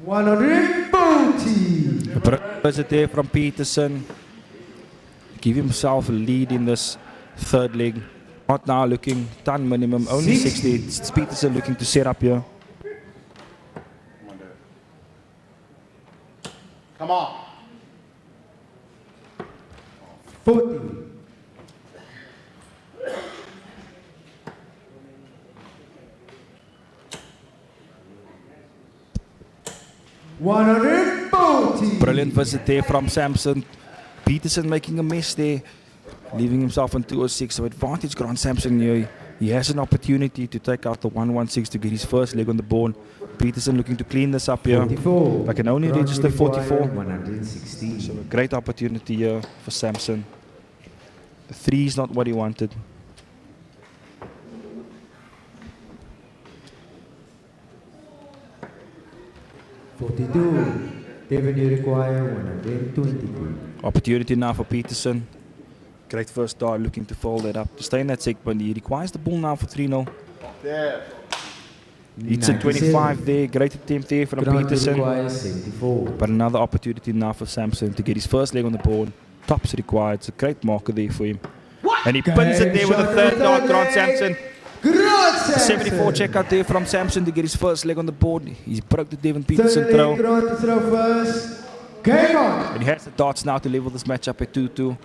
$140. A visit there from Petersen. Give himself a lead in this third leg. Not now looking ton minimum, only 60. It's Petersen looking to set up here. Come on. 40. $140. Brilliant visit there from Samson. Petersen making a mess there, leaving himself on 206. So advantage Grant Samson here. He has an opportunity to take out the 116 to get his first leg on the board. Petersen looking to clean this up here. 44. I can only register 44. 116. So a great opportunity here for Samson. The 3 is not what he wanted. $42. Deon require 122. Opportunity now for Petersen. Great first dart, looking to fold that up. To stay in that segment, he requires the ball now for 3-0. There. It's a 25 there. Great attempt there from Petersen. Requires 74. But another opportunity now for Samson to get his first leg on the board. Tops required. It's a great marker there for him. And he pins it there with a third dart, Grant Samson. 74 checkout there from Samson to get his first leg on the board. He broke the Devin Petersen throw. Grant to throw first. Game on. And he has the darts now to level this match up at 2-2.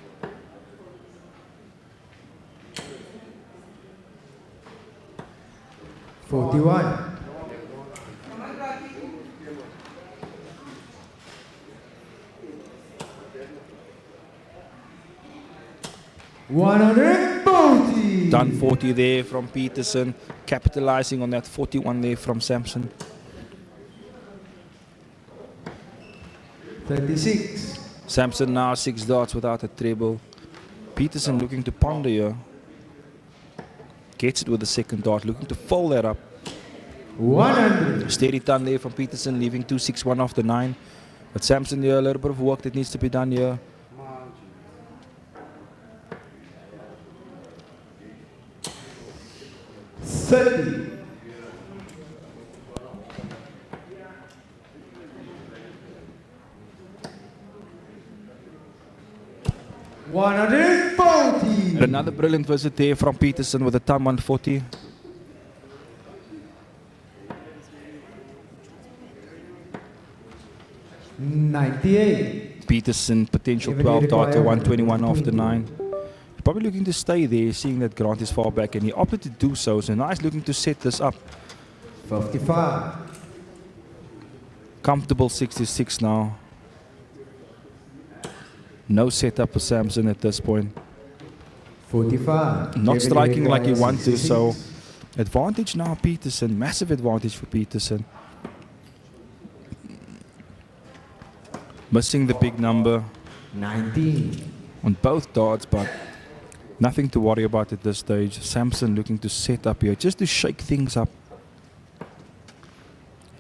$41. $140. Done 40 there from Petersen, capitalizing on that 41 there from Samson. 36. Samson now 6 darts without a treble. Petersen looking to ponder here. Gets it with the second dart, looking to fold that up. 100. Steady ton there from Petersen, leaving 2-6-1 off the 9. But Samson here, a little bit of work that needs to be done here. $30. $140. Another brilliant visit there from Petersen with a ton 140. 98. Petersen, potential 12 dart, 121 after 9. Probably looking to stay there, seeing that Grant is far back, and he opted to do so. So nice looking to set this up. 55. Comfortable 66 now. No setup for Samson at this point. 45. Not striking like he wants to, so advantage now Petersen, massive advantage for Petersen. Missing the big number 19. on both darts, but nothing to worry about at this stage. Samson looking to set up here, just to shake things up.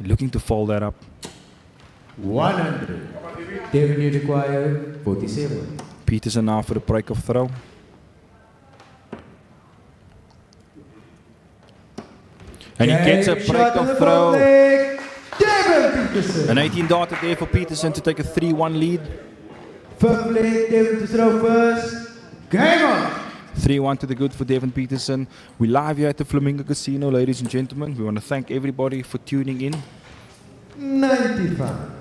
Looking to fold that up. 100. Deon you require 47. Petersen now for the break of throw. And he gets a break of throw. An 18 darter there for Petersen to take a 3-1 lead. First leg, Deon to throw first. Game on! 3-1 to the good for Devin Petersen. We're live here at the Flamingo Casino, ladies and gentlemen. We want to thank everybody for tuning in. 95.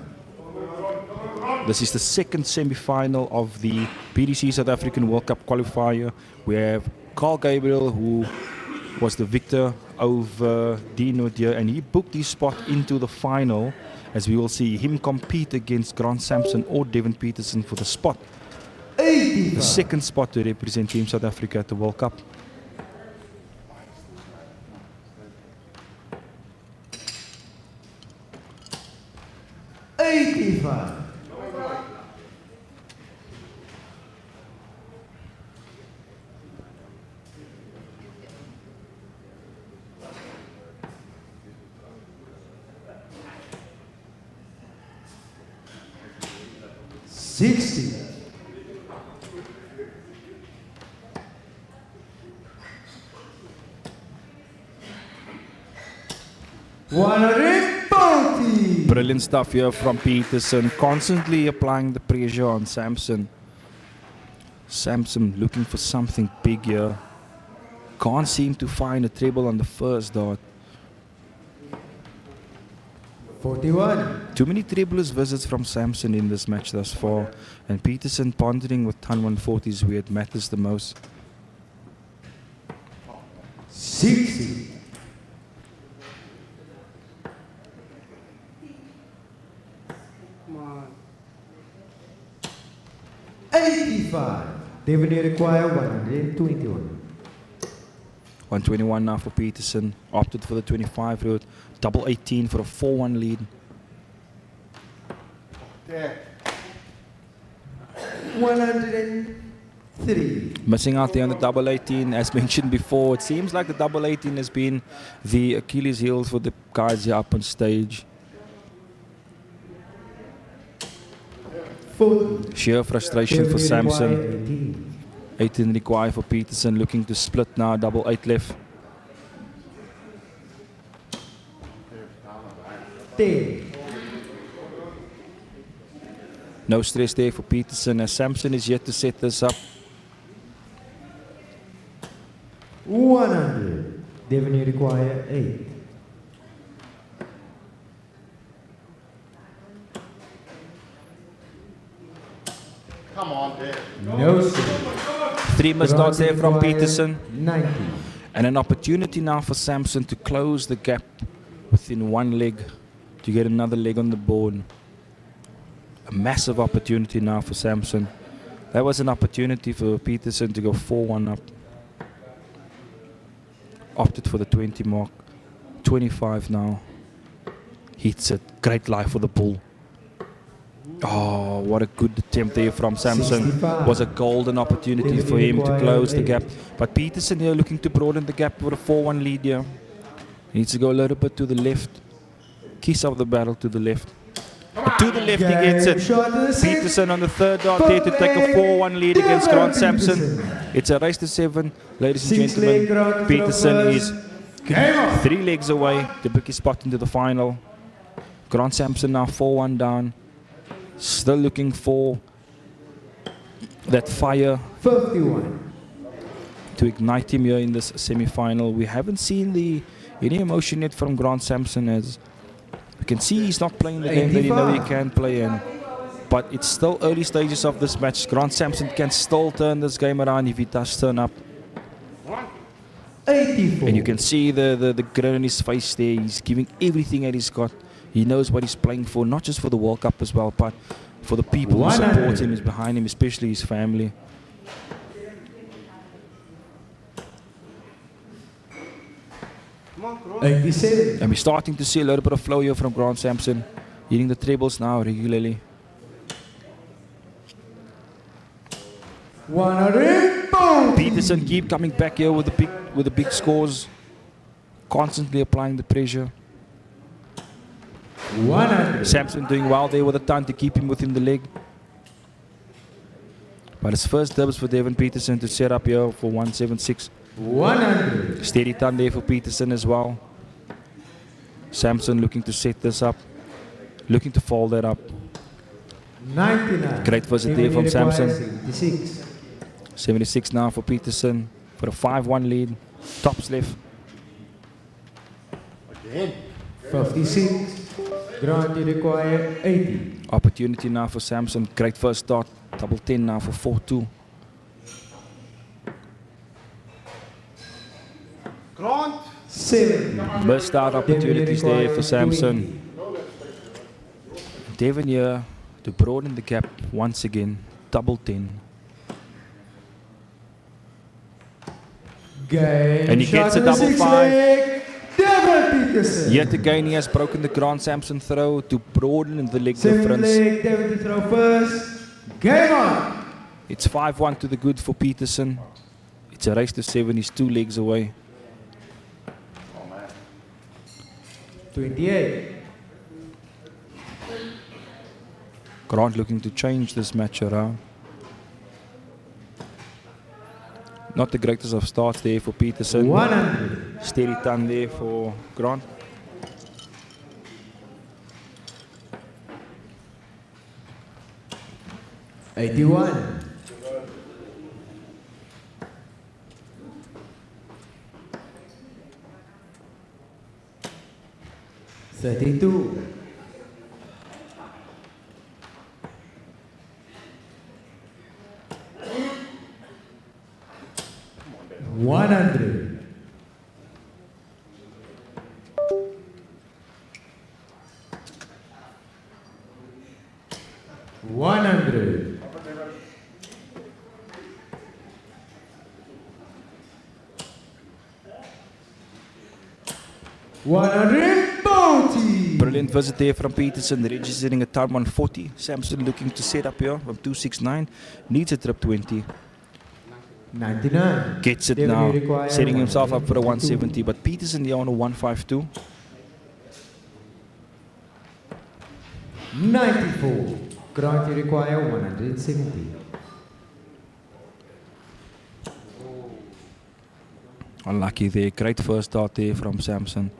This is the second semi-final of the PDC South African World Cup qualifier. We have Gabriel, who was the victor over Dino Naude, and he booked his spot into the final, as we will see him compete against Grant Samson or Devin Petersen for the spot. 85. The second spot to represent Team South Africa at the World Cup. Brilliant stuff here from Petersen, constantly applying the pressure on Samson. Samson looking for something big here. Can't seem to find a treble on the first dart. 41. Too many trebleless visits from Samson in this match thus far, and Petersen pondering with ton 140s where it matters the most. 60. 85. Deon you require 121. 121 now for Petersen. Opted for the 25 route. Double 18 for a 4-1 lead. 103. Missing out there on the double 18, as mentioned before. It seems like the double 18 has been the Achilles heel for the guys here up on stage. 40. Sheer frustration for Samson. 18 required for Petersen, looking to split now. Double 8 left. 10. No stress there for Petersen, as Samson is yet to set this up. 100. Deon you require 8. Come on, Dave. No sir. 3 missed darts there from Petersen. 90. And an opportunity now for Samson to close the gap within one leg to get another leg on the board. A massive opportunity now for Samson. That was an opportunity for Petersen to go 4-1 up. Opted for the 20 mark. 25 now. Hits it. Great life for the bull. Oh, what a good attempt there from Samson. 65. Was a golden opportunity for him to close the gap. But Petersen here looking to broaden the gap for a 4-1 lead here. He needs to go a little bit to the left. Kiss of the battle to the left. But to the left he gets it. Petersen on the third dart there to take a 4-1 lead against Grant Samson. It's a race to 7, ladies and gentlemen. Petersen is 3 legs away to book his spot into the final. Grant Samson now 4-1 down. Still looking for that fire 51. to ignite him here in this semi-final. We haven't seen any emotion yet from Grant Samson, as we can see he's not playing the game that he know he can play, and But it's still early stages of this match. Grant Samson can still turn this game around if he does turn up. 84. And you can see the grin on his face there. He's giving everything that he's got. He knows what he's playing for, not just for the World Cup as well, but for the people who support him, is behind him, especially his family. And we're starting to see a little bit of flow here from Grant Samson, hitting the trebles now regularly. 100. Petersen keep coming back here with the big scores, constantly applying the pressure. 100. Samson doing well there with the ton to keep him within the leg. But it's first dibs for Devin Petersen to set up here for 176. 100. Steady ton there for Petersen as well. Samson looking to set this up, looking to fold that up. 99. Great visit there from Samson. 76. 76 now for Petersen for a 5-1 lead. Tops left. 56. Grant, you require 80. Opportunity now for Samson. Great first start. Double 10 now for 4-2. Grant. 70. Missed out opportunities there for Samson. Devin here to broaden the gap once again. Double 10. Game. And he gets a shot on the double sixth 5. leg. Devin Petersen. Yet again he has broken the Grant Samson throw to broaden the leg Seventh difference. leg. Devin to throw first. Game on. It's 5-1 to the good for Petersen. It's a race to 7. He's 2 legs away. 28. Grant looking to change this match around. Not the greatest of starts there for Petersen. 100. Steady ton there for Grant. $81. 32. 100. 100. 140. Brilliant visit there from Petersen, registering a ton 140. Samson looking to set up here from 269. Needs a trip 20. 99. Gets it now, setting himself up for a 170. But Petersen here on a 152. 94. Grant, you require 170. Unlucky there. Great first start there from Samson.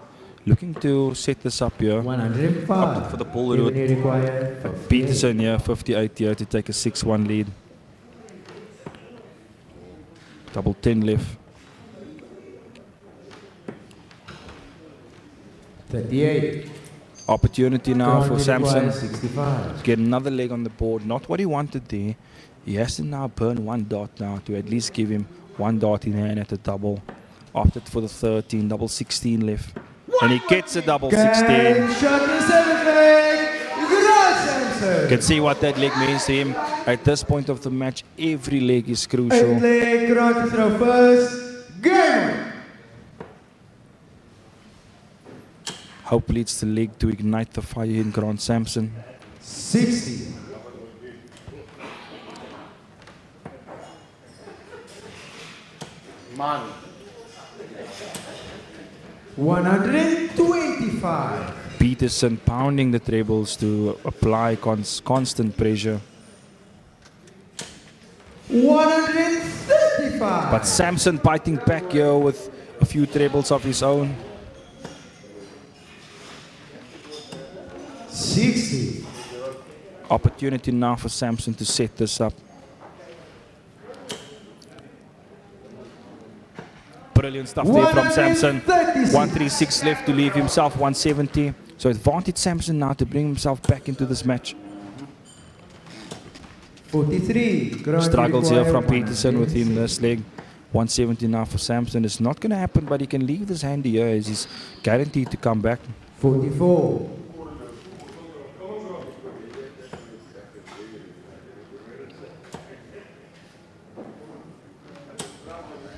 Looking to set this up here. 105. Opted for the pull route. You require 58. Petersen here, 58 here to take a 6-1 lead. Double 10 left. 38. Opportunity now Grant, for you Samson. require 65. Get another leg on the board. Not what he wanted there. He has to now burn 1 dot now to at least give him 1 dot in hand at the double. Opted for the 13, double 16 left. And he gets a double 16. Game shot the seventh leg. Grant Samson. You can see what that leg means to him. At this point of the match, every leg is crucial. Eighth leg. Grant to throw first. Game on. Hopefully it's the leg to ignite the fire in Grant Samson. 60. 125. Petersen pounding the trebles to apply constant pressure. 135. But Samson biting back here with a few trebles of his own. 60. Opportunity now for Samson to set this up. Brilliant stuff there from Samson. 136 left to leave himself 170. So advantage Samson now to bring himself back into this match. 43. Grant Struggles here require from Petersen within 106. this leg. 170 now for Samson. It's not going to happen, but he can leave this handy here as he's guaranteed to come back. 44.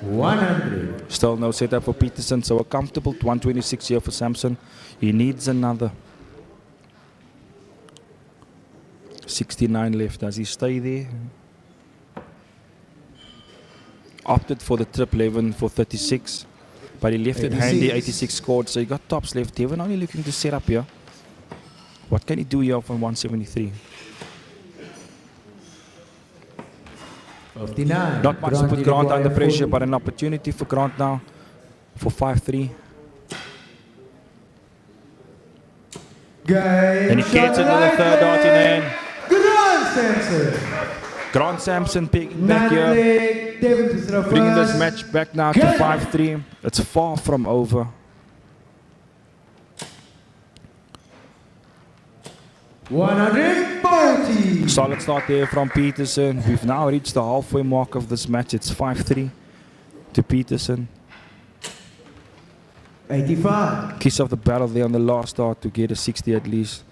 100. Still no setup for Petersen, so a comfortable 126 here for Samson. He needs another. 69 left. Does he stay there? Opted for the trip 11 for 36, but he left it handy. 86 scored, so he got tops left. Deon only looking to set up here. What can he do here from 173? 59. Not much to put Grant under pressure, but an opportunity for Grant now for 5-3. And he gets it with a third dart in hand. Grant Samson. Grant Samson picking back here, bringing this match back now to 5-3. It's far from over. 140. Solid start there from Petersen. We've now reached the halfway mark of this match. It's 5-3 to Petersen. 85. Kiss of the battle there on the last start to get a 60 at least.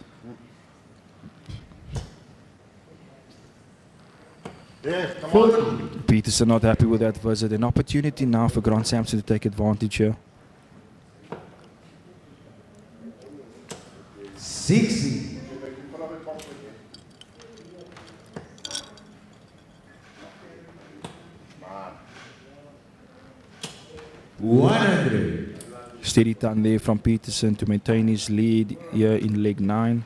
Yes, come on. Petersen not happy with that visit. An opportunity now for Grant Samson to take advantage here. 60. 100. Steady turn there from Petersen to maintain his lead here in leg 9.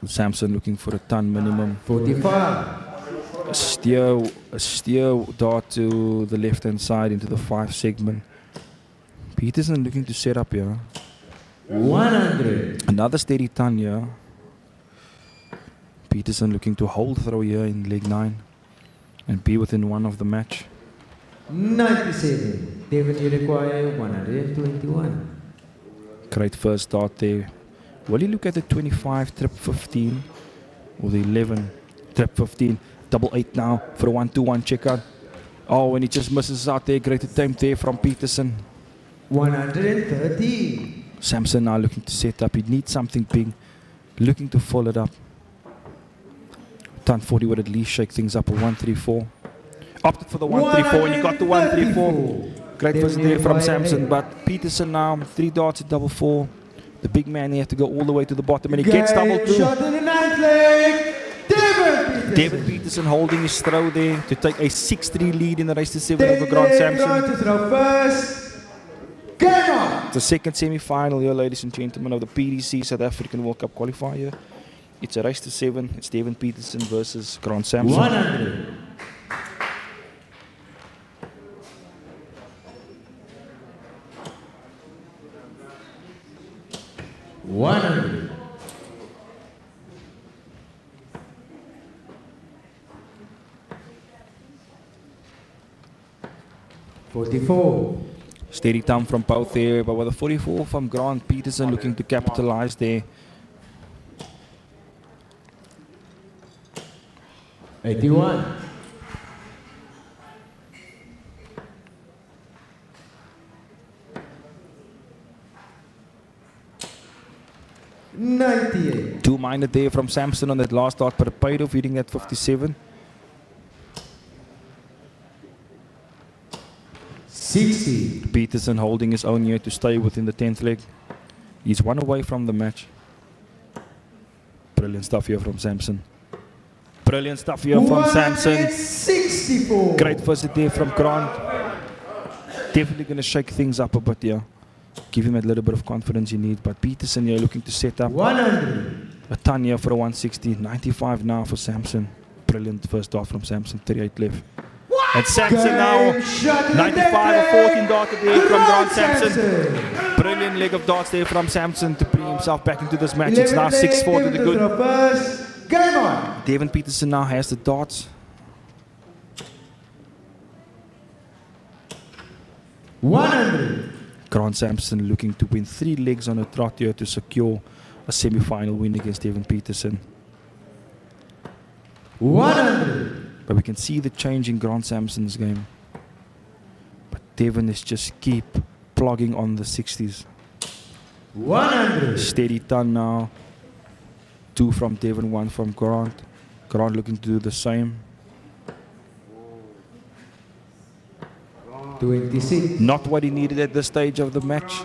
Samson looking for a ton minimum. 45. A steer dart to the left hand side into the 5 segment. Petersen looking to set up here. 100. Another steady turn here. Petersen looking to hold throw here in leg 9 and be within one of the match. 97. David, you require 121. Great first start there. Will you look at the 25 trip 15 or the 11 trip 15? Double 8 now for a 1-2-1 checkout. Oh, and he just misses out there. Great attempt there from Petersen. 113. Samson now looking to set up. He needs something big. Looking to follow it up. Ton 40 would at least shake things up. A 1-3-4. Opted for the 1-3-4 and he got the 1-3-4. Great visit there from Samson, but Petersen now 3 darts at double 4. The big man here to go all the way to the bottom, and he gets double 2. Shot in the ninth leg. David Petersen holding his throw there to take a 6-3 lead in the race to 7 over Grant Samson. To throw first. Game on. The second semi-final here, ladies and gentlemen, of the PDC South African World Cup qualifier. It's a race to 7. It's David Petersen versus Grant Samson. 100. 100. 44. Steady thumb from both there, but with a 44 from Grant Petersen looking to capitalize there. 81. 98. 2-minded there from Samson on that last start, but it paid off hitting that 57. 60. Petersen holding his own here to stay within the 10th leg. He's one away from the match. Brilliant stuff here from Samson. Brilliant stuff here from Samson. 64. Great visit there from Grant. Definitely going to shake things up a bit here. Give him a little bit of confidence he needs. But Petersen here looking to set up 100. a ton here for a 160. 95 now for Samson. Brilliant first dart from Samson. 38 left. And Samson now 95 or 14 darted there from Grant Samson. Brilliant leg of darts there from Samson to bring himself back into this match. It's now 6-4 to the good. Game on. David Petersen now has the darts. 100. Grant Samson looking to win 3 legs on a trot here to secure a semi-final win against David Petersen. 100. But we can see the change in Grant Samson's game. But Devon is just keep plugging on the 60s. 100. Steady ton now. 2 from Devon, 1 from Grant. Grant looking to do the same. 26. Not what he needed at this stage of the match.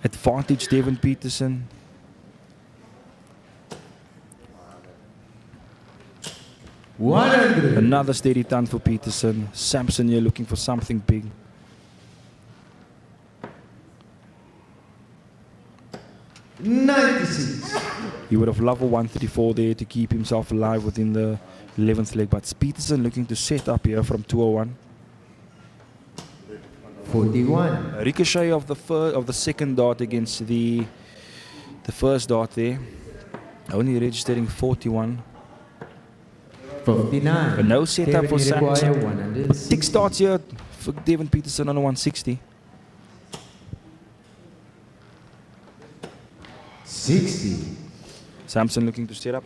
Advantage Devon Petersen. 100. Another steady ton for Petersen. Samson here looking for something big. 96. He would have loved a 134 there to keep himself alive within the 11th leg. But Petersen looking to set up here from 201. 41. A ricochet of the second dart against the first dart there. Only registering 41. 59. But no setup for Samson. 160. 6 darts here for Devon Petersen on a 160. 60. Samson looking to set up.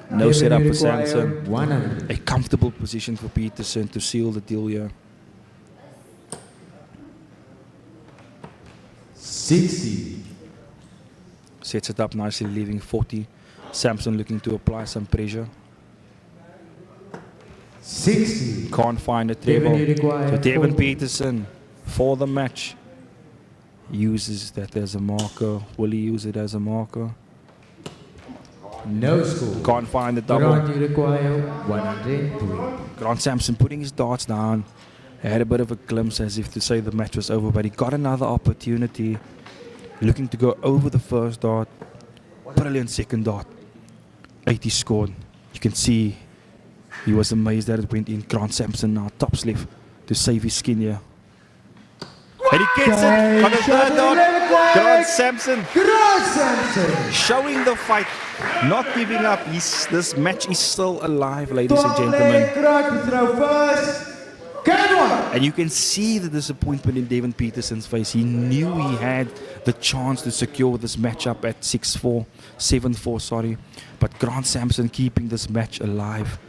No setup for Samson. 100. A comfortable position for Petersen to seal the deal here. 60. Sets it up nicely, leaving 40. Samson looking to apply some pressure. 60. Can't find a Devon, treble. you require So Devon 40. Petersen for the match uses that as a marker. Will he use it as a marker? No score. Can't find the double. Grant, you require 120. Grant Samson putting his darts down. Had a bit of a glimpse as if to say the match was over, but he got another opportunity. Looking to go over the first dart. Brilliant second dart. 80 scored. You can see he was amazed that it went in. Grant Samson now tops left to save his skin here. And he gets it on the third dart. Grant Samson Grant Samson. showing the fight, not giving up. This match is still alive, ladies and Top gentlemen. leg, Grant to throw first. Come on. And you can see the disappointment in Devon Petersen's face. He knew he had the chance to secure this matchup at 6-4, 7-4, sorry. But Grant Samson keeping this match alive.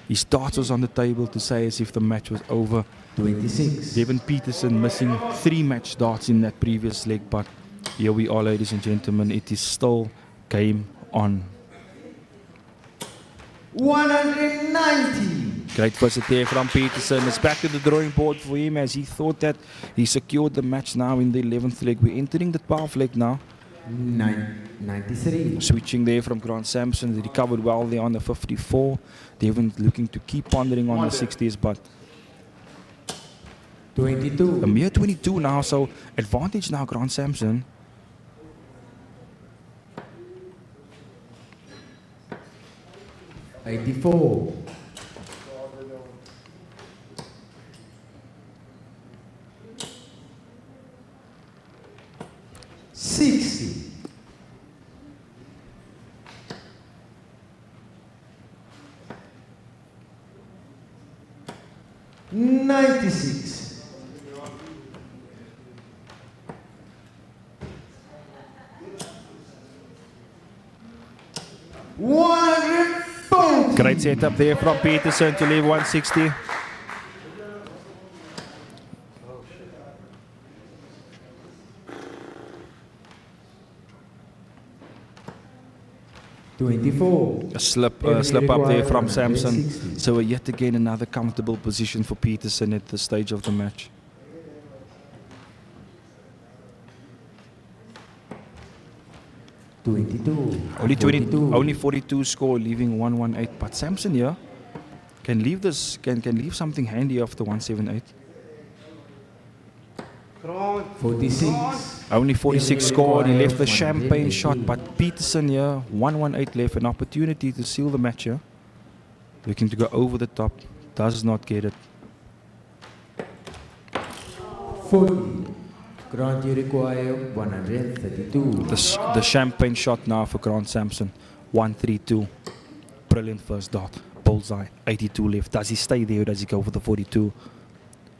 His darts was on the table to say as if the match was over. 26. Devon Petersen missing 3 match darts in that previous leg. But here we are, ladies and gentlemen. It is still game on. 190. Great visit there from Petersen. It's back to the drawing board for him as he thought that he secured the match now in the 11th leg. We're entering the 12th leg now. 93. Switching there from Grant Samson. He recovered well there on the 54. Devon looking to keep pondering on the 60s, but 22. a mere 22 now, so advantage now Grant Samson. 84. 60. 96. 104. Great setup there from Petersen to leave 160. A slip up there from Samson. So yet again another comfortable position for Petersen at this stage of the match. 22. Only 42 score, leaving 118. But Samson here can leave this, can leave something handy after 178. 46. Only 46 scored. He left the champagne shot, but Petersen here 118 left, an opportunity to seal the match here. Looking to go over the top, does not get it. 40. Grant, you require 132. The champagne shot now for Grant Samson. 132. Brilliant first dart. Bullseye. 82 left. Does he stay there or does he go for the 42?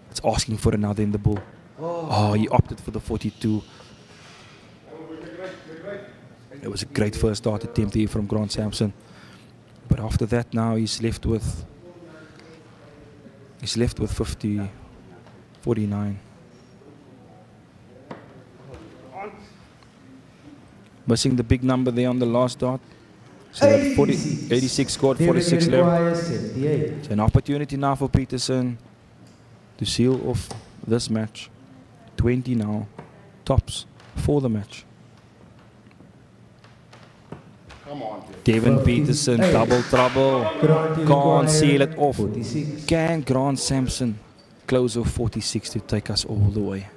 It's asking for another in the bull. Oh, he opted for the 42. It was a great first start attempt here from Grant Samson. But after that now he's left with 49. Missing the big number there on the last dot. So 86 scored, 46 left. 78. It's an opportunity now for Petersen to seal off this match. 20 now, tops for the match. Come on, Devin Petersen, double trouble. Can't seal it off. 46. Can Grant Samson close off 46 to take us all the way?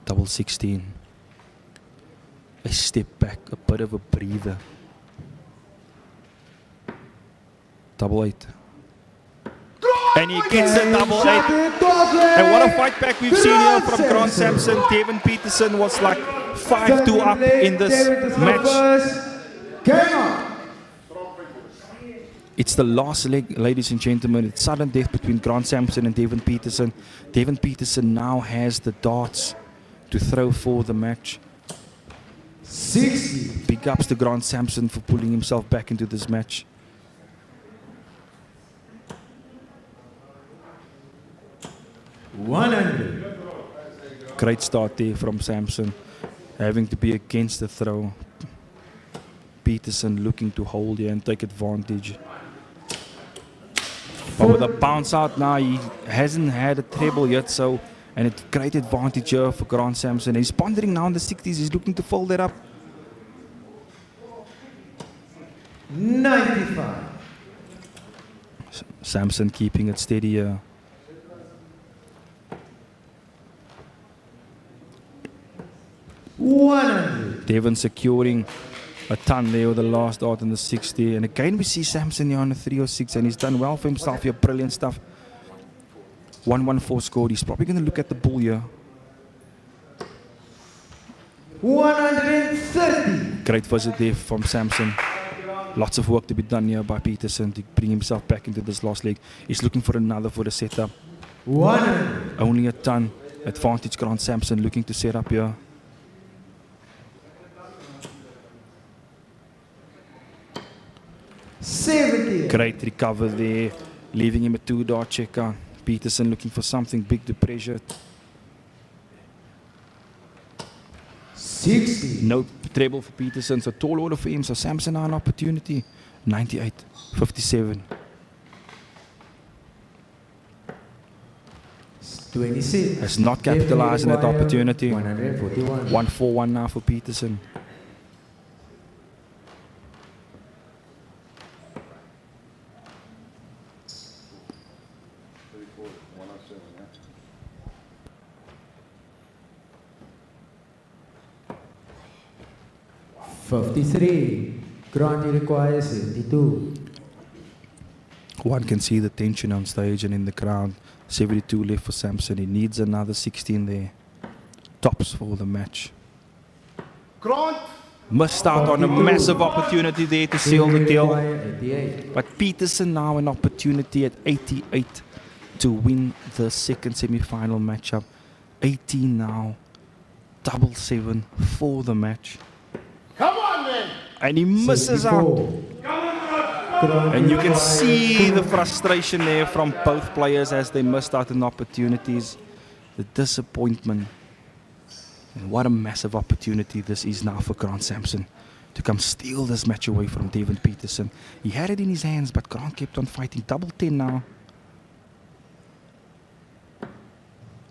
Double 16. A step back, a bit of a breather. Double 8. And he gets a double 8. And what a fight back we've seen here from Grant Samson. Devin Petersen was like 5-2 up in this match. It's the last leg, ladies and gentlemen. It's sudden death between Grant Samson and Devin Petersen. Devin Petersen now has the darts to throw for the match. 60. Big ups to Grant Samson for pulling himself back into this match. Great start there from Samson, having to be against the throw. Petersen looking to hold here and take advantage. But with a bounce out now, he hasn't had a treble yet, so and it's great advantage here for Grant Samson. He's pondering now in the 60s, he's looking to fold that up. 95. Samson keeping it steady here. Devon securing a ton there with the last dart in the 60. And again we see Samson here on the 306 and he's done well for himself here. Brilliant stuff. 114 scored. He's probably going to look at the bull here. 130. Great visit there from Samson. Lots of work to be done here by Petersen to bring himself back into this last leg. He's looking for another for the setup. 100. Only a ton. Advantage Grant Samson looking to set up here. 70. Great recover there, leaving him a 2-dart checker. Petersen looking for something big to pressure. 60. No treble for Petersen, so tall order for him. So Samson now an opportunity. 98, 57. 26. Has not capitalized on that opportunity. 141. 1-4-1 now for Petersen. Grant requires 72. One can see the tension on stage and in the crowd. 72 left for Samson. He needs another 16 there. Tops for the match. Grant! Missed out on a massive opportunity there to seal the deal. 88. But Petersen now an opportunity at 88 to win the second semi-final matchup. 18 now. 7-7 for the match. Come on, man! And he misses out. And you can see the frustration there from both players as they missed out on opportunities. The disappointment. And what a massive opportunity this is now for Grant Samson to come steal this match away from Devin Petersen. He had it in his hands, but Grant kept on fighting. 10 now.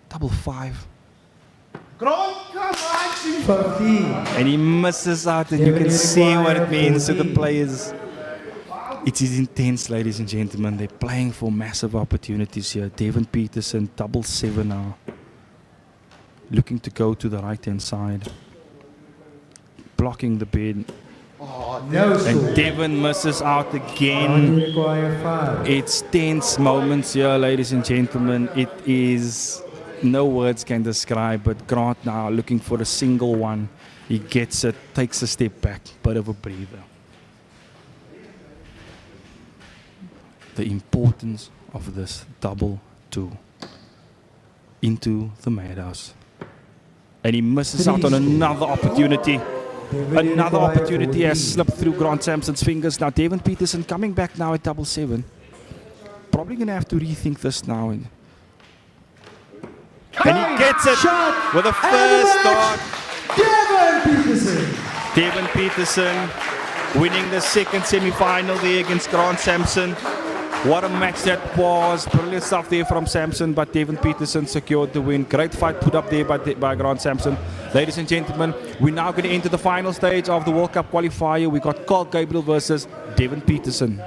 5. Grant, come on! 15. And he misses out, and you can see what it means to the players. It is intense, ladies and gentlemen. They're playing for massive opportunities here. Devin Petersen, 7 now. Looking to go to the right-hand side. Blocking the bid. No And score. Devin misses out Grant again. require 5. It's tense moments here, ladies and gentlemen. It is, no words can describe, but Grant now looking for a single one. He gets it, takes a step back, bit of a breather. The importance of this double 2. into the madhouse. And he misses out on another opportunity. Another opportunity has slipped through Grant Samson's fingers. Now Devin Petersen coming back now at 7-7. Probably going to have to rethink this now. And he gets it with a first start. Devin Petersen winning the second semi-final there against Grant Samson. What a match that was. Brilliant stuff there from Samson, but Devin Petersen secured the win. Great fight put up there by Grant Samson. Ladies and gentlemen, we're now going to enter the final stage of the World Cup qualifier. We got Gabriel versus Devin Petersen.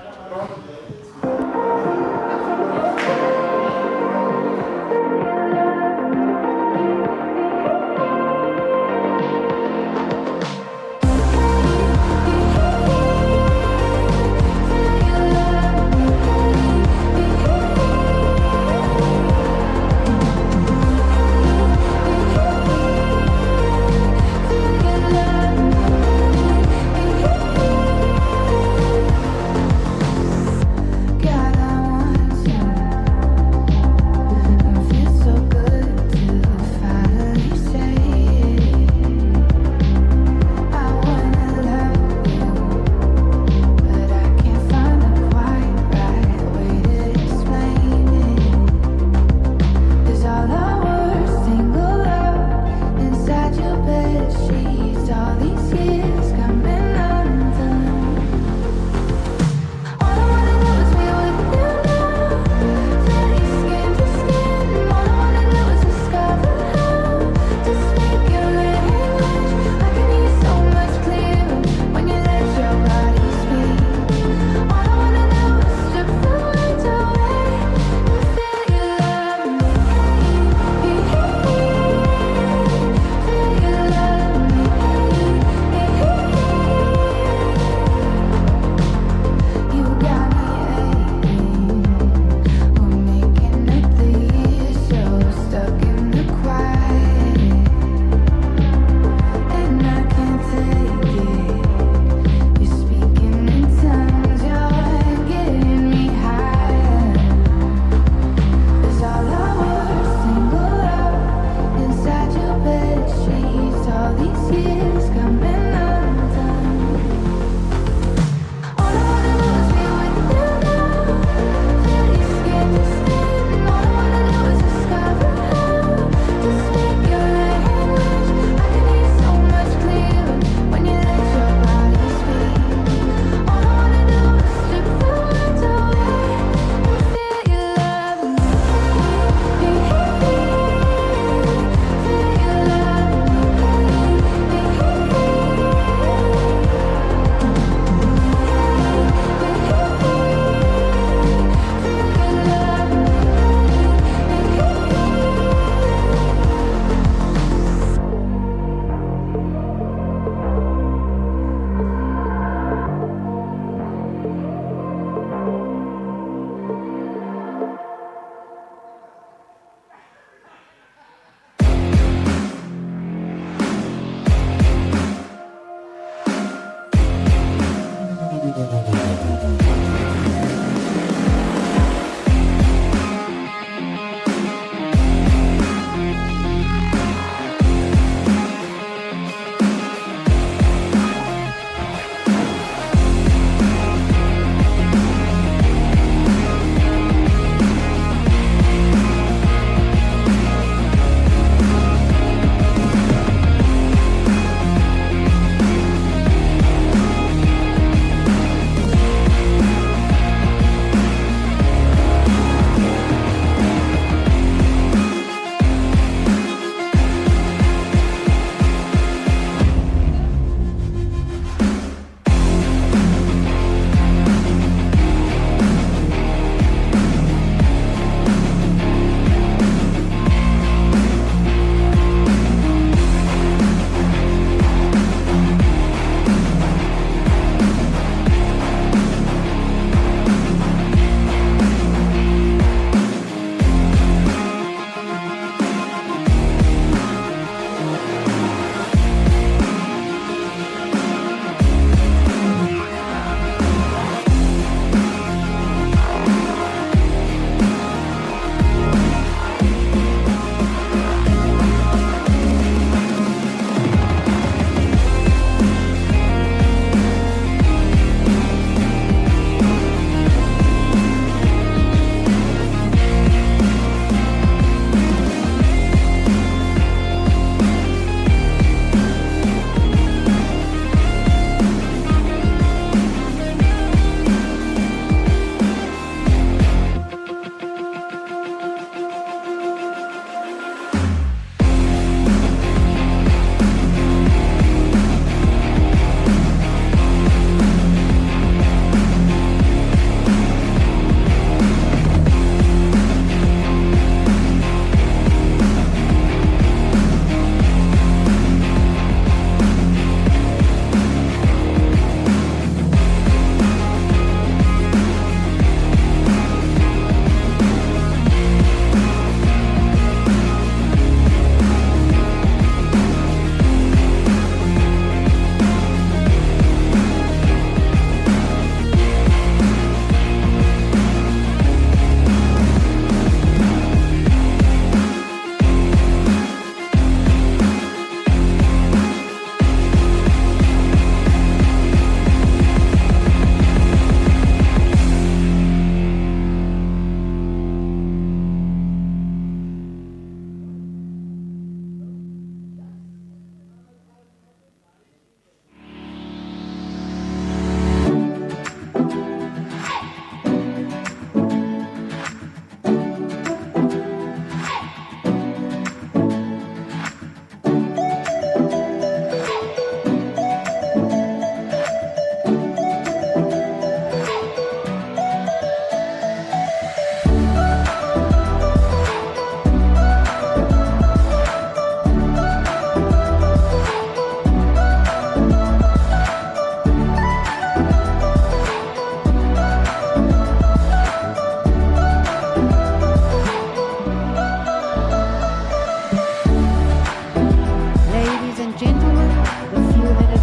and gentlemen, the few that have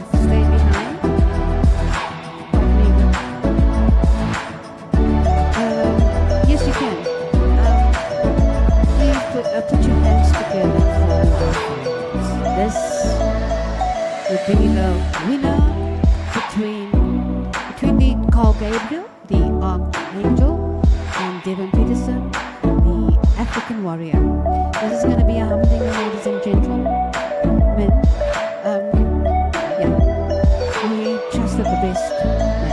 stayed behind. Yes, you can. Please put your hands together for this would be the winner between the Gabriel, the Archangel, and Devon Petersen, the African Warrior. This is going to be a humbling, ladies and gentlemen. Yeah, we trust that the best man wins.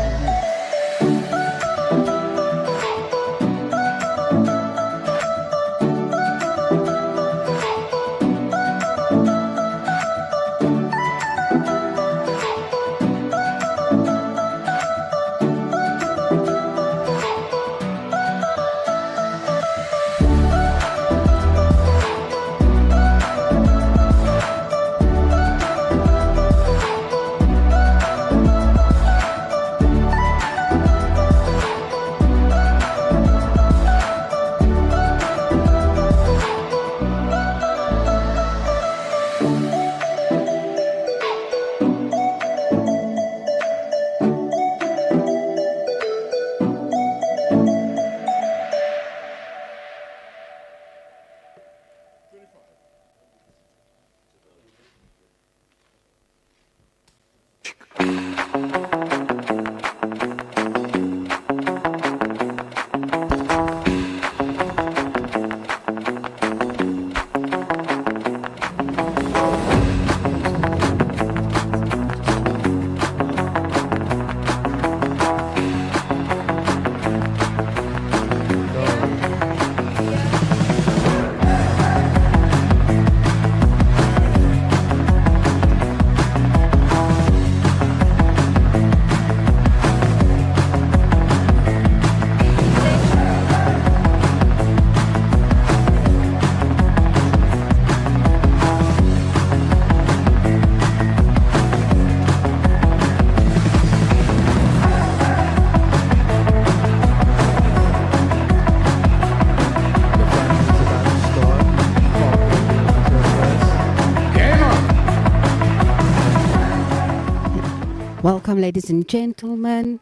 Welcome, ladies and gentlemen,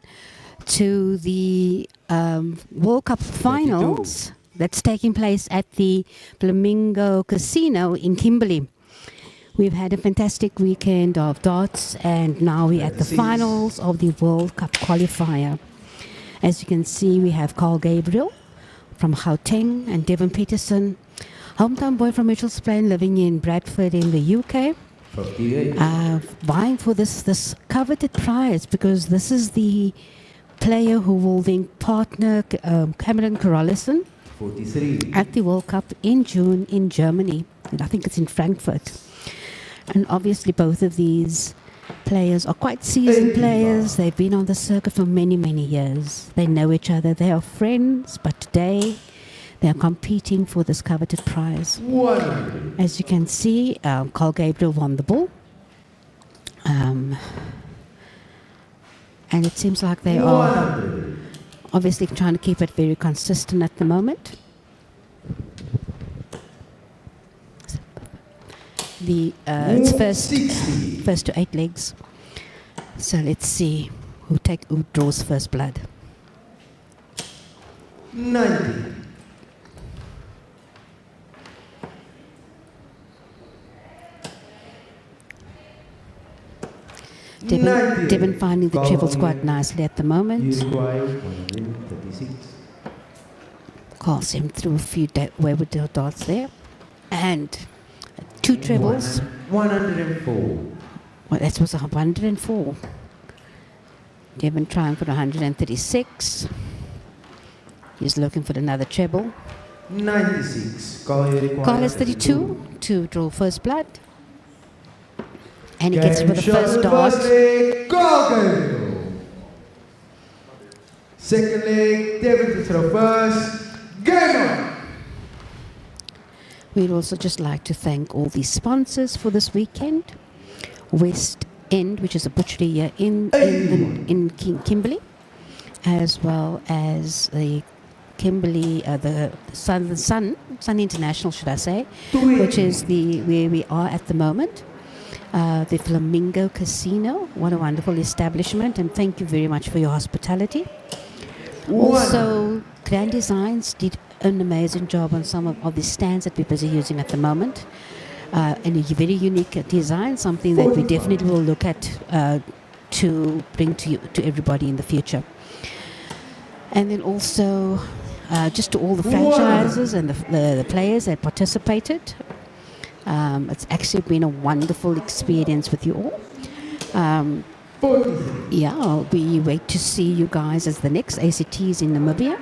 to the World Cup finals that's taking place at the Flamingo Casino in Kimberley. We've had a fantastic weekend of darts, and now we're at the finals of the World Cup qualifier. As you can see, we have Gabriel from Gauteng and Devon Petersen, hometown boy from Mitchells Plain, living in Bradford in the UK. Vying for this coveted prize, because this is the player who will then partner Cameron Carolison at the World Cup in June in Germany. And I think it's in Frankfurt. And obviously both of these players are quite seasoned players. They've been on the circuit for many, many years. They know each other. They are friends, but today they are competing for this coveted prize. As you can see, Gabriel won the ball. And it seems like they are obviously trying to keep it very consistent at the moment. It's first to 8 legs. So let's see who draws first blood. 90. Devon finding the trebles quite nicely at the moment. Calls him through a few wayward darts there. And 2 trebles. 104. Well, that was 104. Devon trying for 136. He's looking for another treble. 96. Carl is 32 to draw first blood. And he gets for the first dart. Gabriel. Second leg, Devon to throw first. Game on. We'd also just like to thank all the sponsors for this weekend. West End, which is a butchery here in Kimberley, as well as the Kimberley, the Sun International, should I say, which is where we are at the moment. the Flamingo Casino. What a wonderful establishment, and thank you very much for your hospitality. Also, Grand Designs did an amazing job on some of the stands that we're busy using at the moment. And a very unique design, something that we definitely will look at to bring to everybody in the future. And then also, just to all the franchises and the players that participated. It's actually been a wonderful experience with you all. Yeah, we wait to see you guys as the next ACTs in Namibia.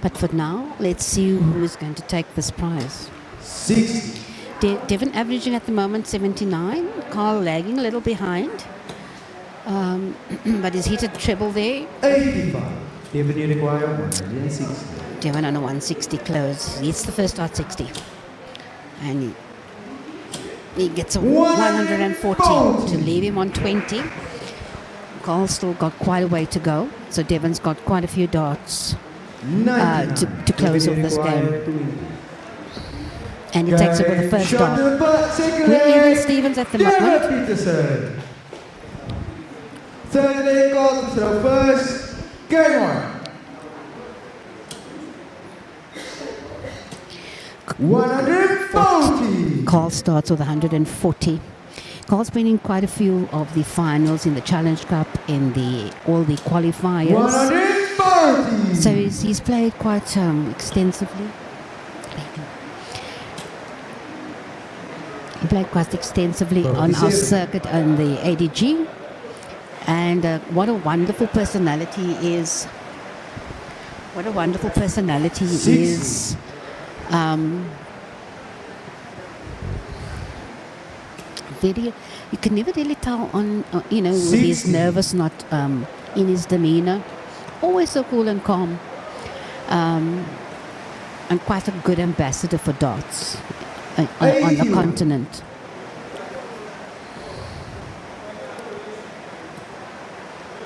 But for now, let's see who is going to take this prize. 60. Devon averaging at the moment 79. Carl lagging a little behind. But he's hit a treble there. 85. Devon, you require 160. Devon on a 160 close. He hits the first start 60. And he gets a 114 to leave him on 20. Carl's still got quite a way to go. So Devon's got quite a few darts to close off this game. And he takes it with the first dart. We're even Stevens at the moment. Petersen. Third leg called to throw first. Game on. 140. Carl starts with 140. Carl's been in quite a few of the finals in the Challenge Cup, in all the qualifiers. 140. So he's played quite extensively. He played quite extensively on our circuit on the ADG. And what a wonderful personality he is. What a wonderful personality he is. Very, you can never really tell on with his nervous, not in his demeanor. Always so cool and calm. And quite a good ambassador for darts on the continent.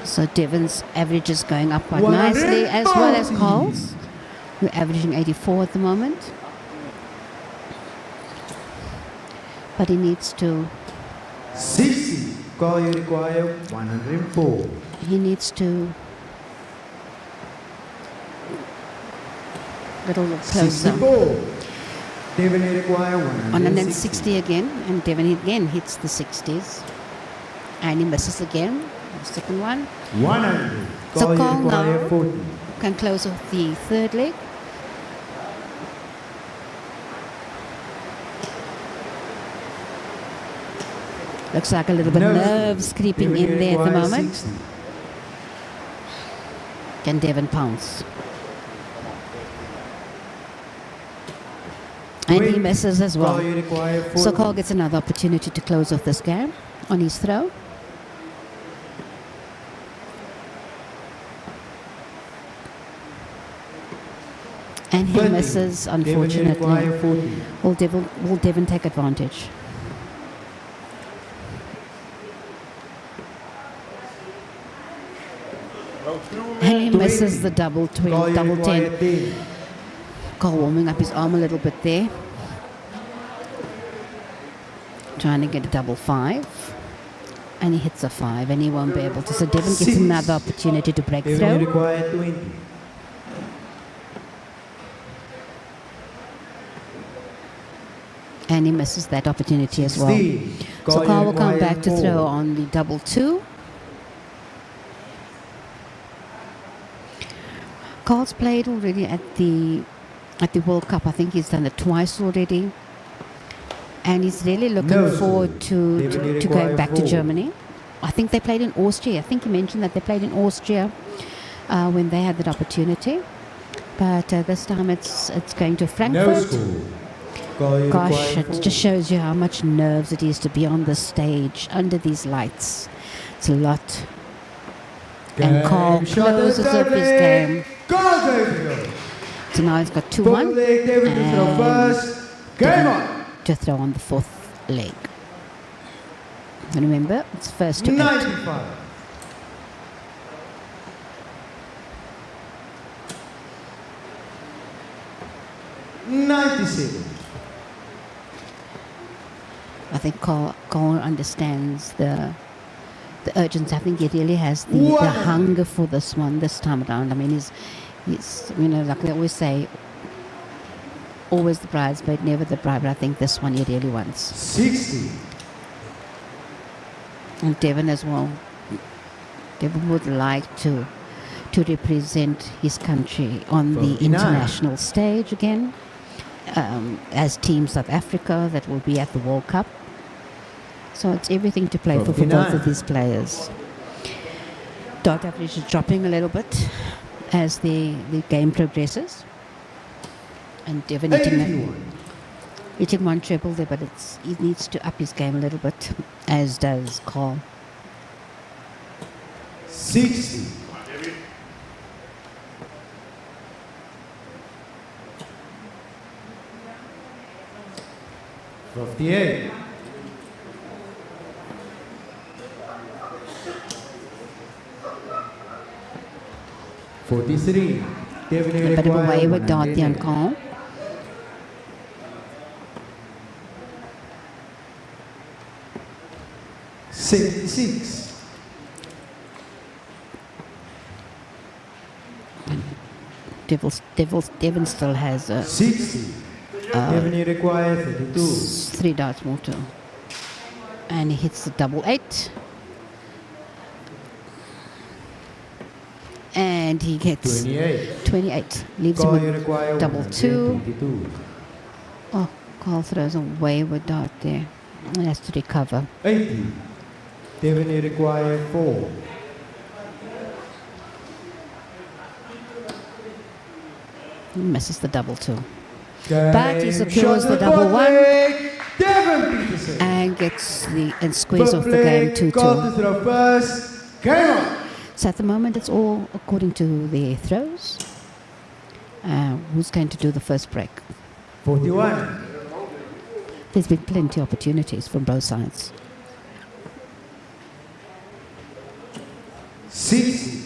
So Devon's average is going up quite nicely, as well as Carl's. We're averaging 84 at the moment. But he needs to... 60. Call you require 104. He needs to... Little closer. 64. Devon you require 160 again, and Devon again hits the 60s. And he misses again, the second one. 100. So Call Carl you require now 40. can close off the third leg. Looks like a little bit of nerves creeping in there at the moment. 60. Can Devon pounce? And he misses as well. Call you require 40. So Carl gets another opportunity to close off this game on his throw. And he 30. misses, Devon you unfortunately. require 40. Will Devon take advantage? And he misses the double Call you 10. require 10. Carl warming up his arm a little bit there. Trying to get a double 5. And he hits a 5 and he won't be able to. So Devon gets 6. another opportunity to break Devon you through. require 20. And he misses that opportunity as well. 16. So Call Carl you will come require back to 4. throw on the double 2. Carl's played already at the World Cup. I think he's done it twice already. And he's really looking forward to going back to Germany. I think they played in Austria. I think he mentioned that they played in Austria when they had that opportunity. But this time it's going to Frankfurt. No score. Call you Gosh, require it 4. just shows you how much nerves it is to be on the stage under these lights. It's a lot. And Carl closes up his game. Go, Gabriel. So now he's got 2-1. Fourth leg, Devon to throw And first. Game on. to throw on the fourth leg. And remember, it's first to 8. 95. think Cole understands the urgency. I think he really has the hunger for this one this time around. I mean, he's like they always say, always the bridesmaid, never the bride. But I think this one he really wants. 60. And Devon as well. Devon would like to represent his country on 59. the international stage again, as Team South Africa that will be at the World Cup. So it's everything to play for both 59. of these players. Dot average is dropping a little bit as the game progresses. And Devon hitting one treble there, but he needs to up his game a little bit, as does Carl. 60. $58. 43. Definitely A bit of a require wayward dart there on 108. Carl. $66. Devon still has 60. Definitely require 32. 3 darts more too. And he hits the double 8. And he gets 28. 28. Leaves him Call you with require double 2. 122. Oh, Carl throws a wayward dart there. He has to recover. 80. Definitely require 4. He misses the double 2. Game But he secures shot the at double 1 public. Devon Petersen. and gets and squares off the game 2-2. Got to throw first. Game on. So at the moment, it's all according to their throws. Who's going to do the first break? 41. There's been plenty of opportunities from both sides. 60.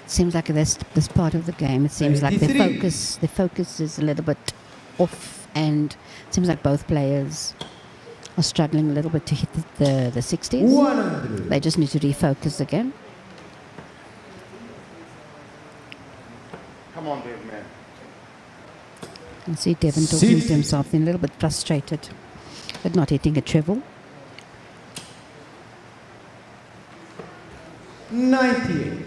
Seems like this part of the game, it seems like the 83. focus is a little bit off, and it seems like both players are struggling a little bit to hit the 60s. 100. They just need to refocus again. Come on, Dave, man. You see Devon talking to 60. himself, then a little bit frustrated at not hitting a treble. 98.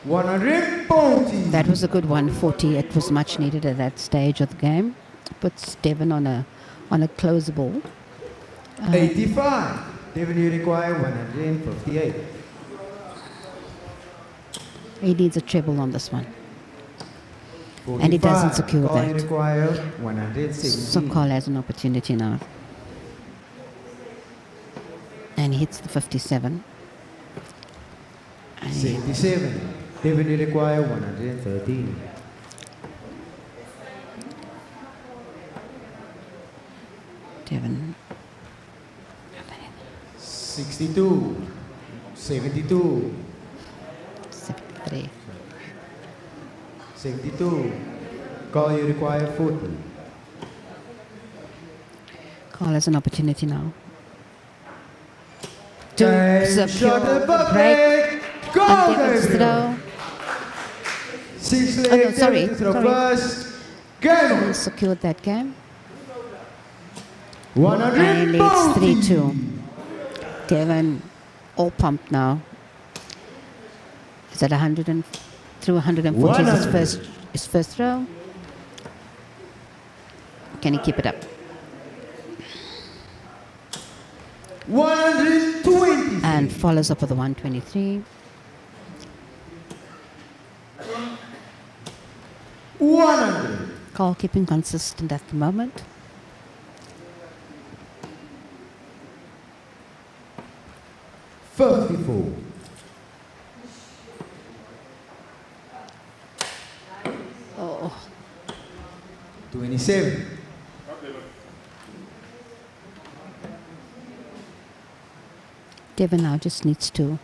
$140. That was a good 140. It was much needed at that stage of the game. Puts Devon on a closable. 85. Devon, you require 158. He needs a treble on this one. And he doesn't 45. secure Call you that. require So 117. Carl has an opportunity now. And he hits the 57. And 77. Devon, you require 113. Devon. 62. 72. 73. 72. Call you require 40. Carl has an opportunity now. To Game secure shot at the break public. Go, on Devon's Gabriel. throw. 6 Oh, no, legs. sorry, Devon to throw sorry. first. Game. He secured that game. And leads 140. 3-2. Devon all pumped now. Is at 100 and through 140 is 100. his first throw. Can he keep it up? 120. And follows up with a 123. 100. Carl keeping consistent at the moment. 27. Devon now just needs to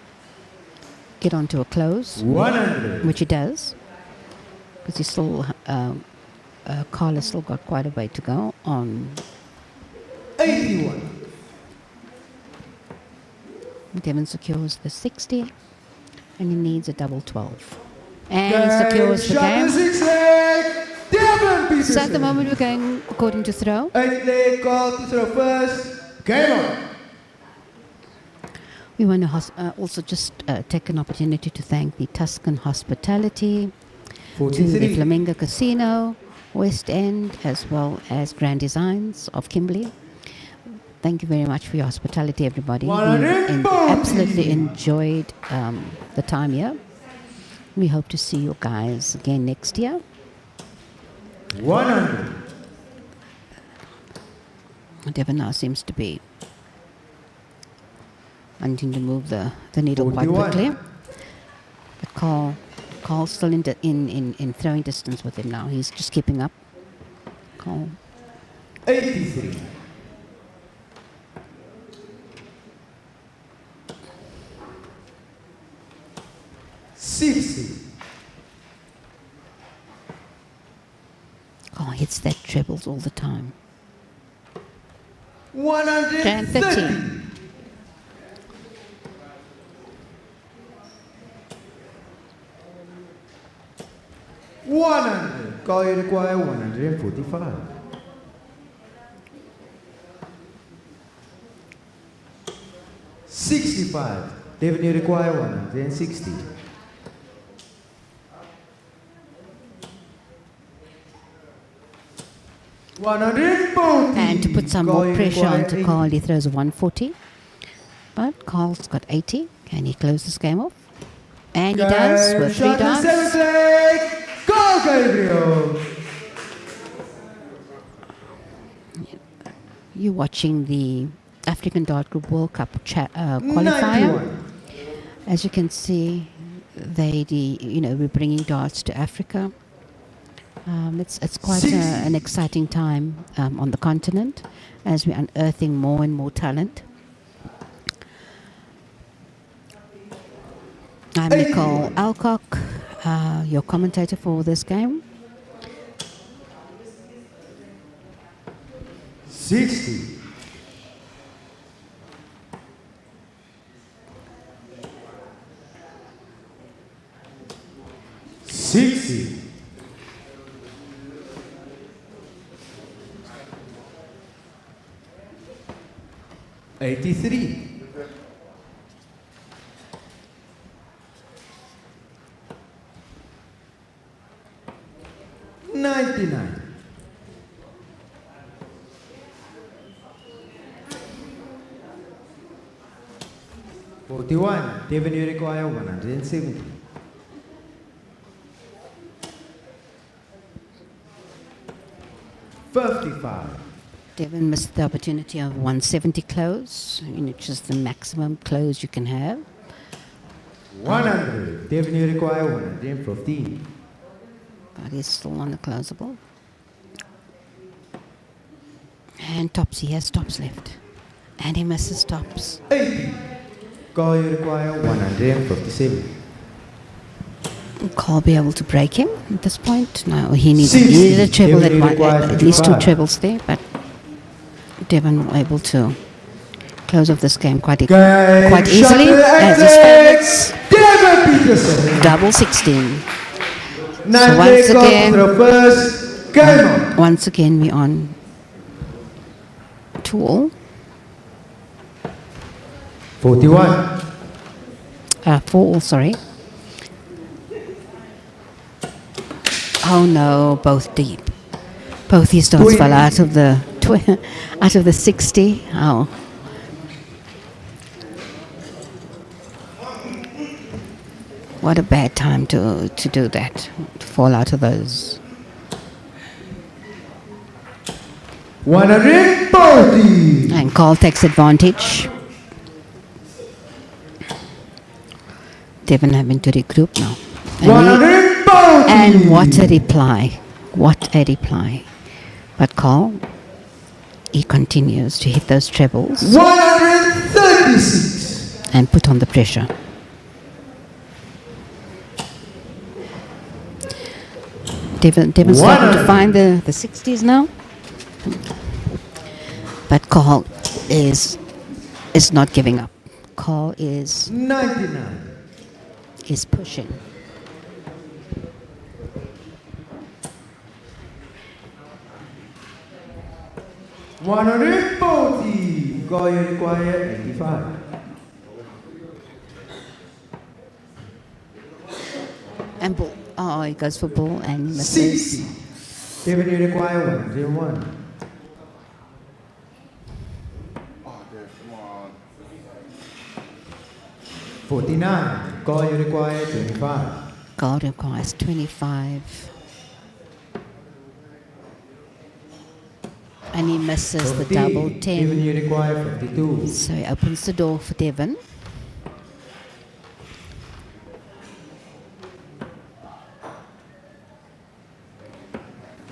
get onto a close, 100. which he does, because he's still, Carl has still got quite a way to go on. 81. Devon secures the 60, and he needs a double 12. And he secures the Shot game. the 6 leg. Devon Petersen. So at the moment we're going according to throw. 8 leg call to throw first. Game on. We want to also just take an opportunity to thank the Tuscan Hospitality, to the 43. Flamingo Casino, West End, as well as Grand Designs of Kimberley. Thank you very much for your hospitality, everybody. We absolutely enjoyed the time here. We hope to see you guys again next year. 100. Devon now seems to be wanting to move the needle quite 41. quickly. But Carl's still in throwing distance with him now. He's just keeping up. Carl. 83. Carl hits that trebles all the time. 130. 100. Call you require 145. 65. Devon, you require 160. 140. And to put some Call more you pressure require onto 80. Carl, he throws a 140. But Carl's got 80. Can he close this game off? And he does with 3 Shot the darts. 7th leg. Go, Gabriel. You're watching the African Dart Group World Cup qualifier. 91. As you can see, we're bringing darts to Africa. It's quite 60. an exciting time on the continent as we're unearthing more and more talent. I'm 81. Nicole Alcock, your commentator for this game. 60. 60. 83. 99. 41. Devon, you require 170. 55. Devon missed the opportunity of 170 close, which is the maximum close you can have. 100. Devon, you require 115. But he's still on the closable. And tops, he has tops left. And he misses tops. 80. Call you require 157. Will Carl be able to break him at this point? No, he needs 60. a treble, Devon, you require at least 2 55. trebles there, but Devon able to close off this game quite Game easily. shot to the As his X-Legs. favorites, Devon Petersen. double 16. 9 once leg call again- to the first. Game on. Once again, we're on 2-all. 41. 4-all, sorry. Oh no, both deep. Both these darts fell out of the out of the 60. Oh. What a bad time to do that, to fall out of those. 140. And Carl takes advantage. Devon having to regroup now. And 140. what a reply. What a reply. But Carl, he continues to hit those trebles 136. and put on the pressure. Devon's starting to find the 60s now. But Carl is not giving up. Carl is 99. Pushing. $140. Call you require 85. And ball. Oh, he goes for ball and misses. 60. Even you require 101. Oh, Dave, come on. 49. Call you require 25. God requires 25. And he misses the 50. double Even 10. you require 52. So he opens the door for Devon.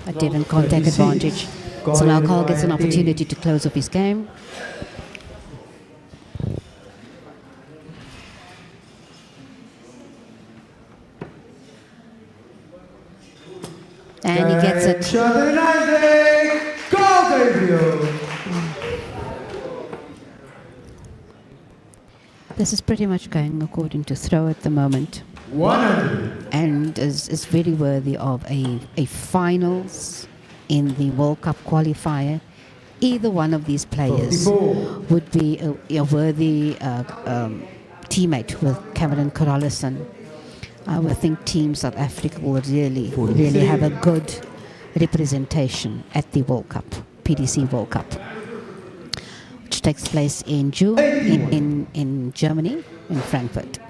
But Devon can't take 36. advantage. So now Carl gets an opportunity to close off his game. And he gets it. Shot the 90. Go, Gabriel. This is pretty much going according to throw at the moment. 100. And is very worthy of a finals in the World Cup qualifier. Either one of these players 44. would be a worthy teammate with Cameron Carolison. I would think Team South Africa would really have a good representation at the World Cup, PDC World Cup, which takes place in June in Germany, in Frankfurt.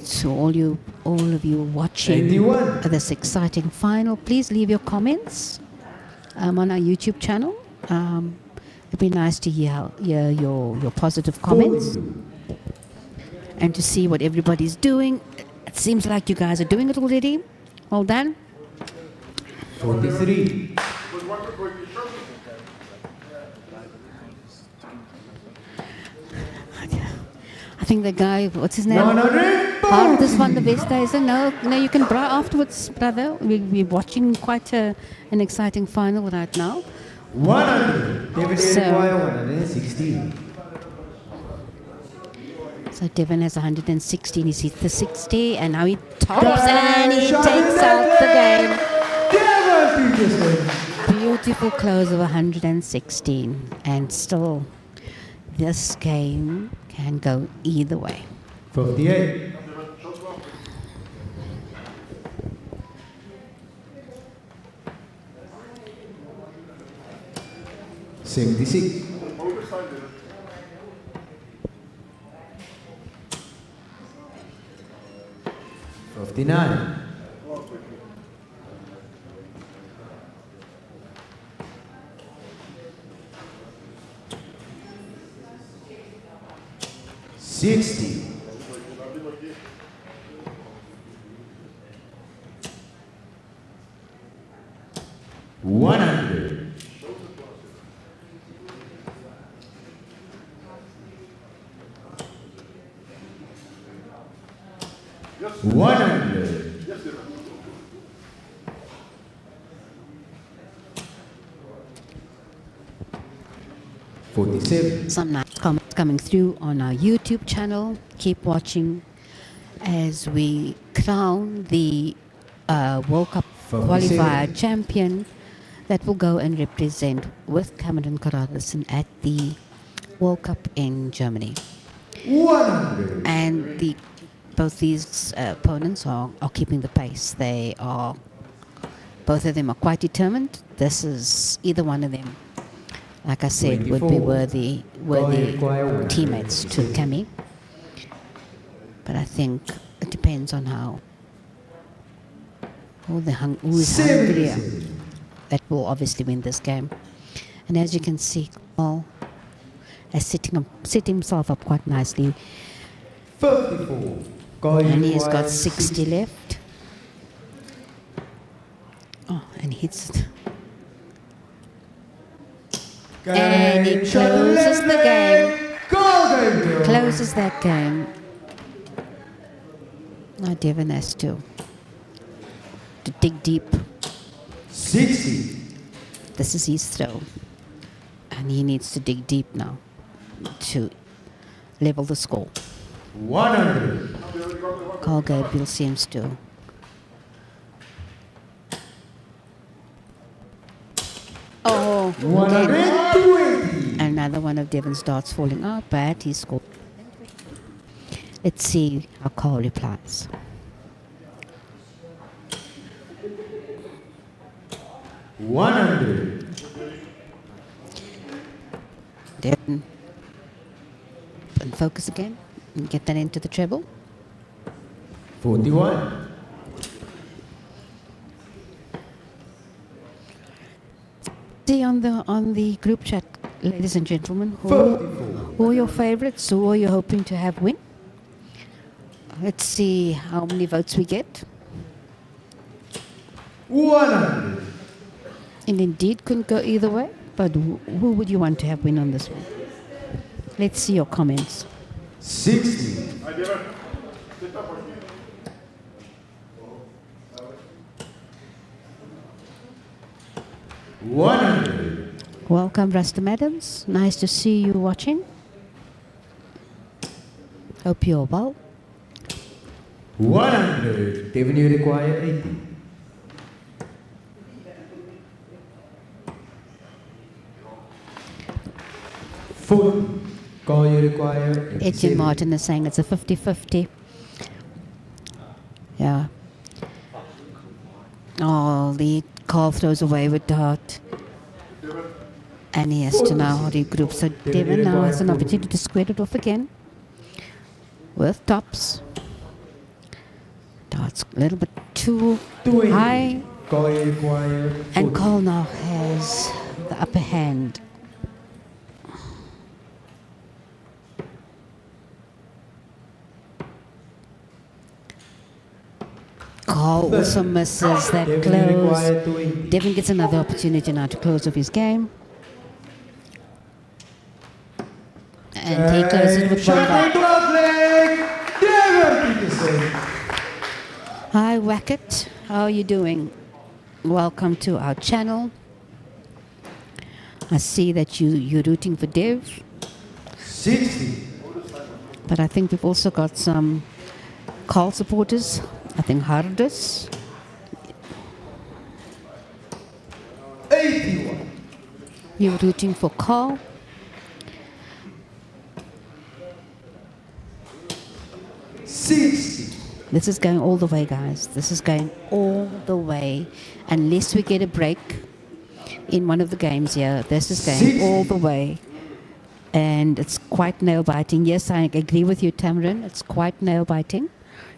So all of you watching 81. this exciting final, please leave your comments on our YouTube channel. It'd be nice to hear your positive comments and to see what everybody's doing. It seems like you guys are doing it already. Well done. 43. I think the guy, what's his name? 140. Harvest van the Westhuizen. No, you can bra afterwards, brother. We're watching quite an exciting final right now. 100. David So- require 116. So Devon has 116. He's hit the 60, and now he tops and he takes out the game. Devon Petersen. Beautiful close of 116, and still, this game can go either way. 58. $76. 59. 60. 100. 100. 47. Some nice comments coming through on our YouTube channel. Keep watching as we crown the World Cup 47. qualifier champion that will go and represent with Cameron Carolison at the World Cup in Germany. 100. And both these opponents are keeping the pace. Both of them are quite determined. This is either one of them, like I said, would be 24. worthy teammates to Cami. But I think it depends on who is hungrier. 77. That will obviously win this game. And as you can see, Carl has set himself up quite nicely. 54. Carl, And you he's got require 60 left. Oh, and hits it. And he closes the game. Go, Gabriel. Closes that game. Now Devon has to dig deep. 60. This is his throw. And he needs to dig deep now to level the score. 100. Carl Gabriel seems to. Oh, again. 120. Another one of Devon's darts falling out, but he scored. Let's see how Carl replies. 100. Devon. And focus again. And get that into the treble. 41. See on the group chat, ladies and gentlemen, 44. who are your favorites? Who are you hoping to have win? Let's see how many votes we get. 100. And indeed couldn't go either way, but who would you want to have win on this one? Let's see your comments. 60. $100. Welcome, Rustam Adams. Nice to see you watching. Hope you're well. 100. Devon, you require 80. Call you require Etienne 87. Martin is saying it's a 50-50. Yeah. Oh, the Carl throws away with dart. And he has to now regroup. So Devon now has an opportunity to square it off again. With tops. Dart's a little bit too 20. high. Call you require 40. And Carl now has the upper hand. Carl also misses that Devon, you close. require 20. Devon gets another opportunity now to close off his game. And he closes with one Shot dart. and leg. Devon Petersen. Hi Wackett, how are you doing? Welcome to our channel. I see that you're rooting for Dev, 60. but I think we've also got some Carl supporters. I think Hardus. 81. You're rooting for Carl. 60. This is going all the way, guys. This is going all the way. Unless we get a break in one of the games here, this is going 60. all the way. And it's quite nail-biting. Yes, I agree with you, Tamarin. It's quite nail-biting.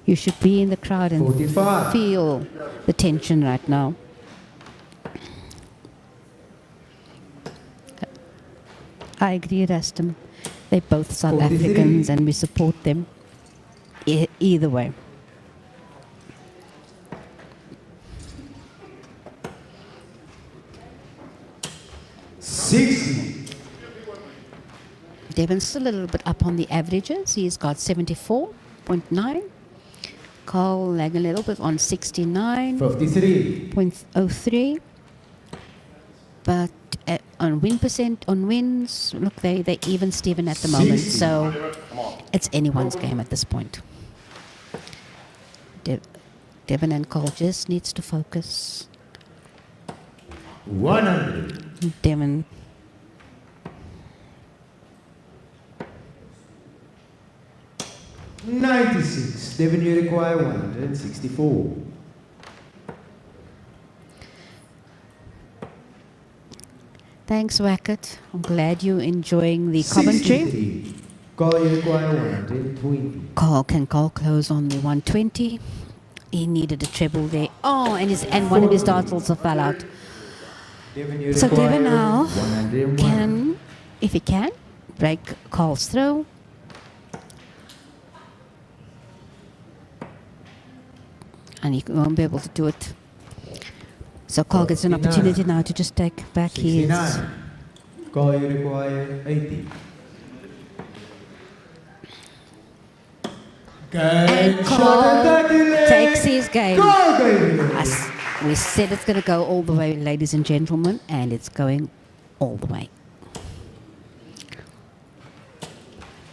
You should be in the crowd and 45. feel the tension right now. I agree, Rastam. They're both South 43. Africans and we support them either way. Devon's still a little bit up on the averages. He's got 74.9. Carl lagging a little bit on 69.03. 53. But on win percent, on wins, look, they even Steven at the moment. 60. So it's anyone's game at this point. Devon and Carl just needs to focus. 100. Devon. $96. Devon, you require 164. Thanks, Wackett. I'm glad you're enjoying the commentary. 63. Call you require 120. Can Carl close on the 120? He needed a treble there. Oh, and one of his darts also fell out. Devon, you So require Devon now 101. can, if he can, break Carl's throw. And he won't be able to do it. So Carl gets an 69. opportunity now to just take back his... 69. Call, you require 80. And Game, Carl shot, attack, delay. takes his game. Go, Gabriel. As we said it's going to go all the way, ladies and gentlemen, and it's going all the way.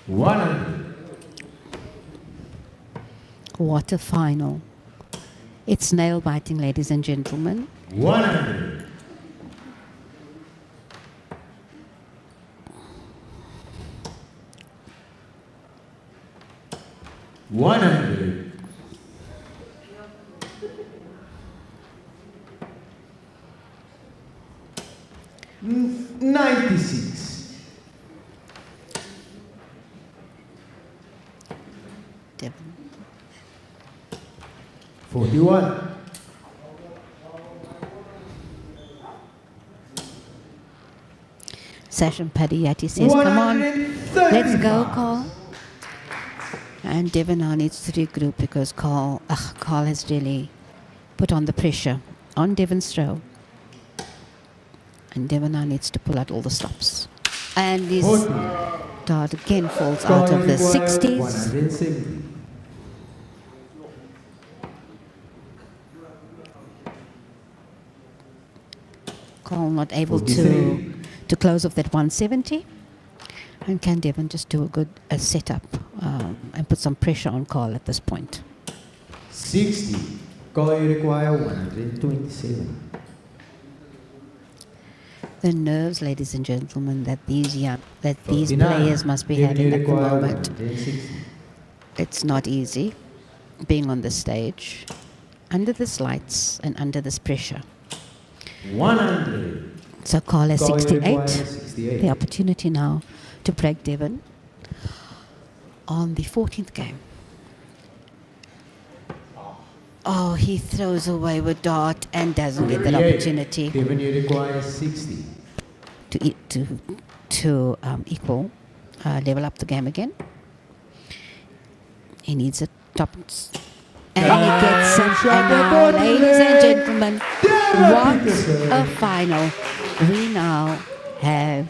100. Quarterfinal. It's nail-biting, ladies and gentlemen. 100. 100. 96. Devon. 41. Session Padiyati says, come on, let's go, Carl. And Devon now needs to regroup because Carl has really put on the pressure on Devon's throw. And Devon now needs to pull out all the stops. And his 40. dart again falls out of the 60s. 170. Carl not able 43. to close off that 170. And can Devon just do a good setup and put some pressure on Carl at this point? 60. Call, you require 127. The nerves, ladies and gentlemen, that these 49. players must be Devon, having you at the require moment. 160. It's not easy being on the stage, under these lights and under this pressure. 100. So Carl has Call, you 68. require 68. The opportunity now to break Devon on the 14th game. Oh, he throws away with dart and doesn't get that 38. opportunity Devon, you require 60. to equal, level up the game again. He needs a top, and he gets it. And now, ladies and gentlemen, what a final! We now have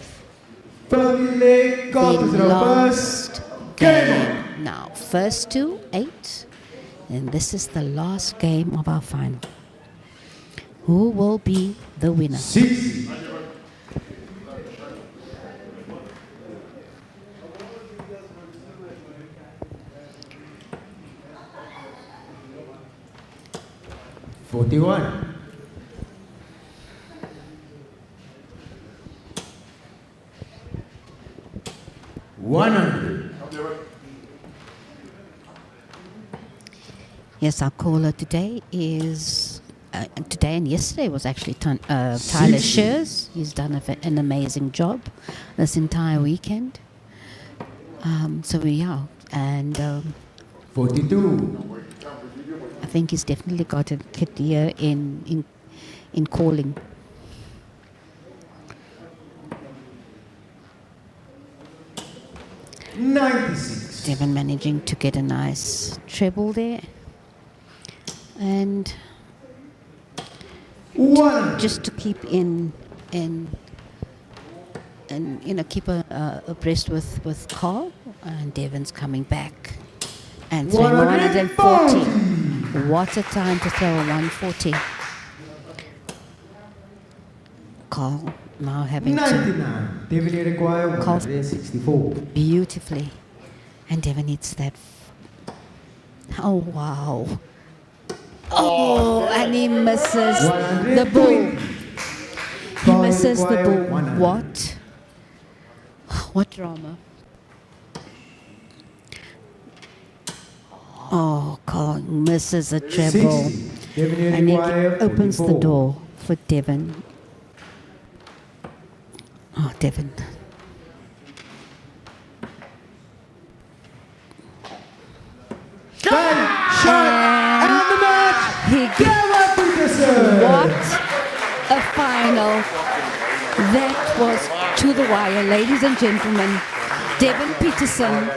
Filby got the to the last first game. Now, first to 8, and this is the last game of our final. Who will be the winner? 60. 41. 100. Yes, our caller today is, today and yesterday was actually Tyler 60. Shears. He's done an amazing job this entire weekend. So we are, and 42. I think he's definitely got a career in calling. $96. Devon managing to get a nice treble there. And One. just to keep in you know, keep abreast with Carl, and Devon's coming back and throwing 140. What a time to throw a 140. Carl now having to 99. Devon, you require 164. beautifully, and Devon hits that. Oh wow! Oh, and he misses the bull. He misses the bull. What? What drama? Oh, Carl misses a treble, 60. Devon, you and he require opens the 44. door for Devon. Oh, Devon. And the match. He gets Petersen. what a final was to the wire, ladies and gentlemen. Devon Petersen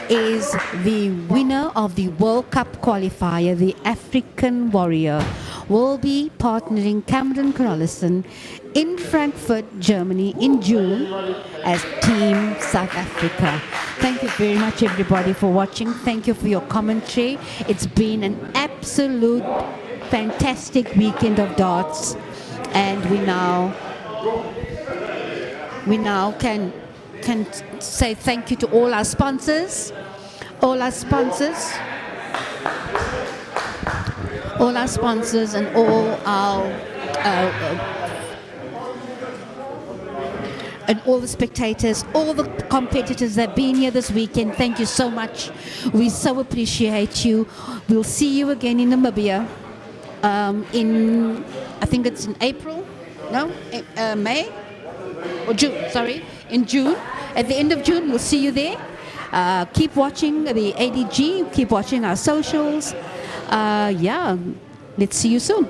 is the winner of the World Cup qualifier. The African Warrior will be partnering Cameron Carolison in Frankfurt, Germany in June as Team South Africa. Thank you very much, everybody, for watching. Thank you for your commentary. It's been an absolute fantastic weekend of darts, and we now can say thank you to all our sponsors, and all our and all the spectators, all the competitors that have been here this weekend. Thank you so much. We so appreciate you. We'll see you again in Namibia I think it's in April, no, May or June, sorry, in June. At the end of June, we'll see you there. Keep watching the ADG, keep watching our socials. Yeah, let's see you soon.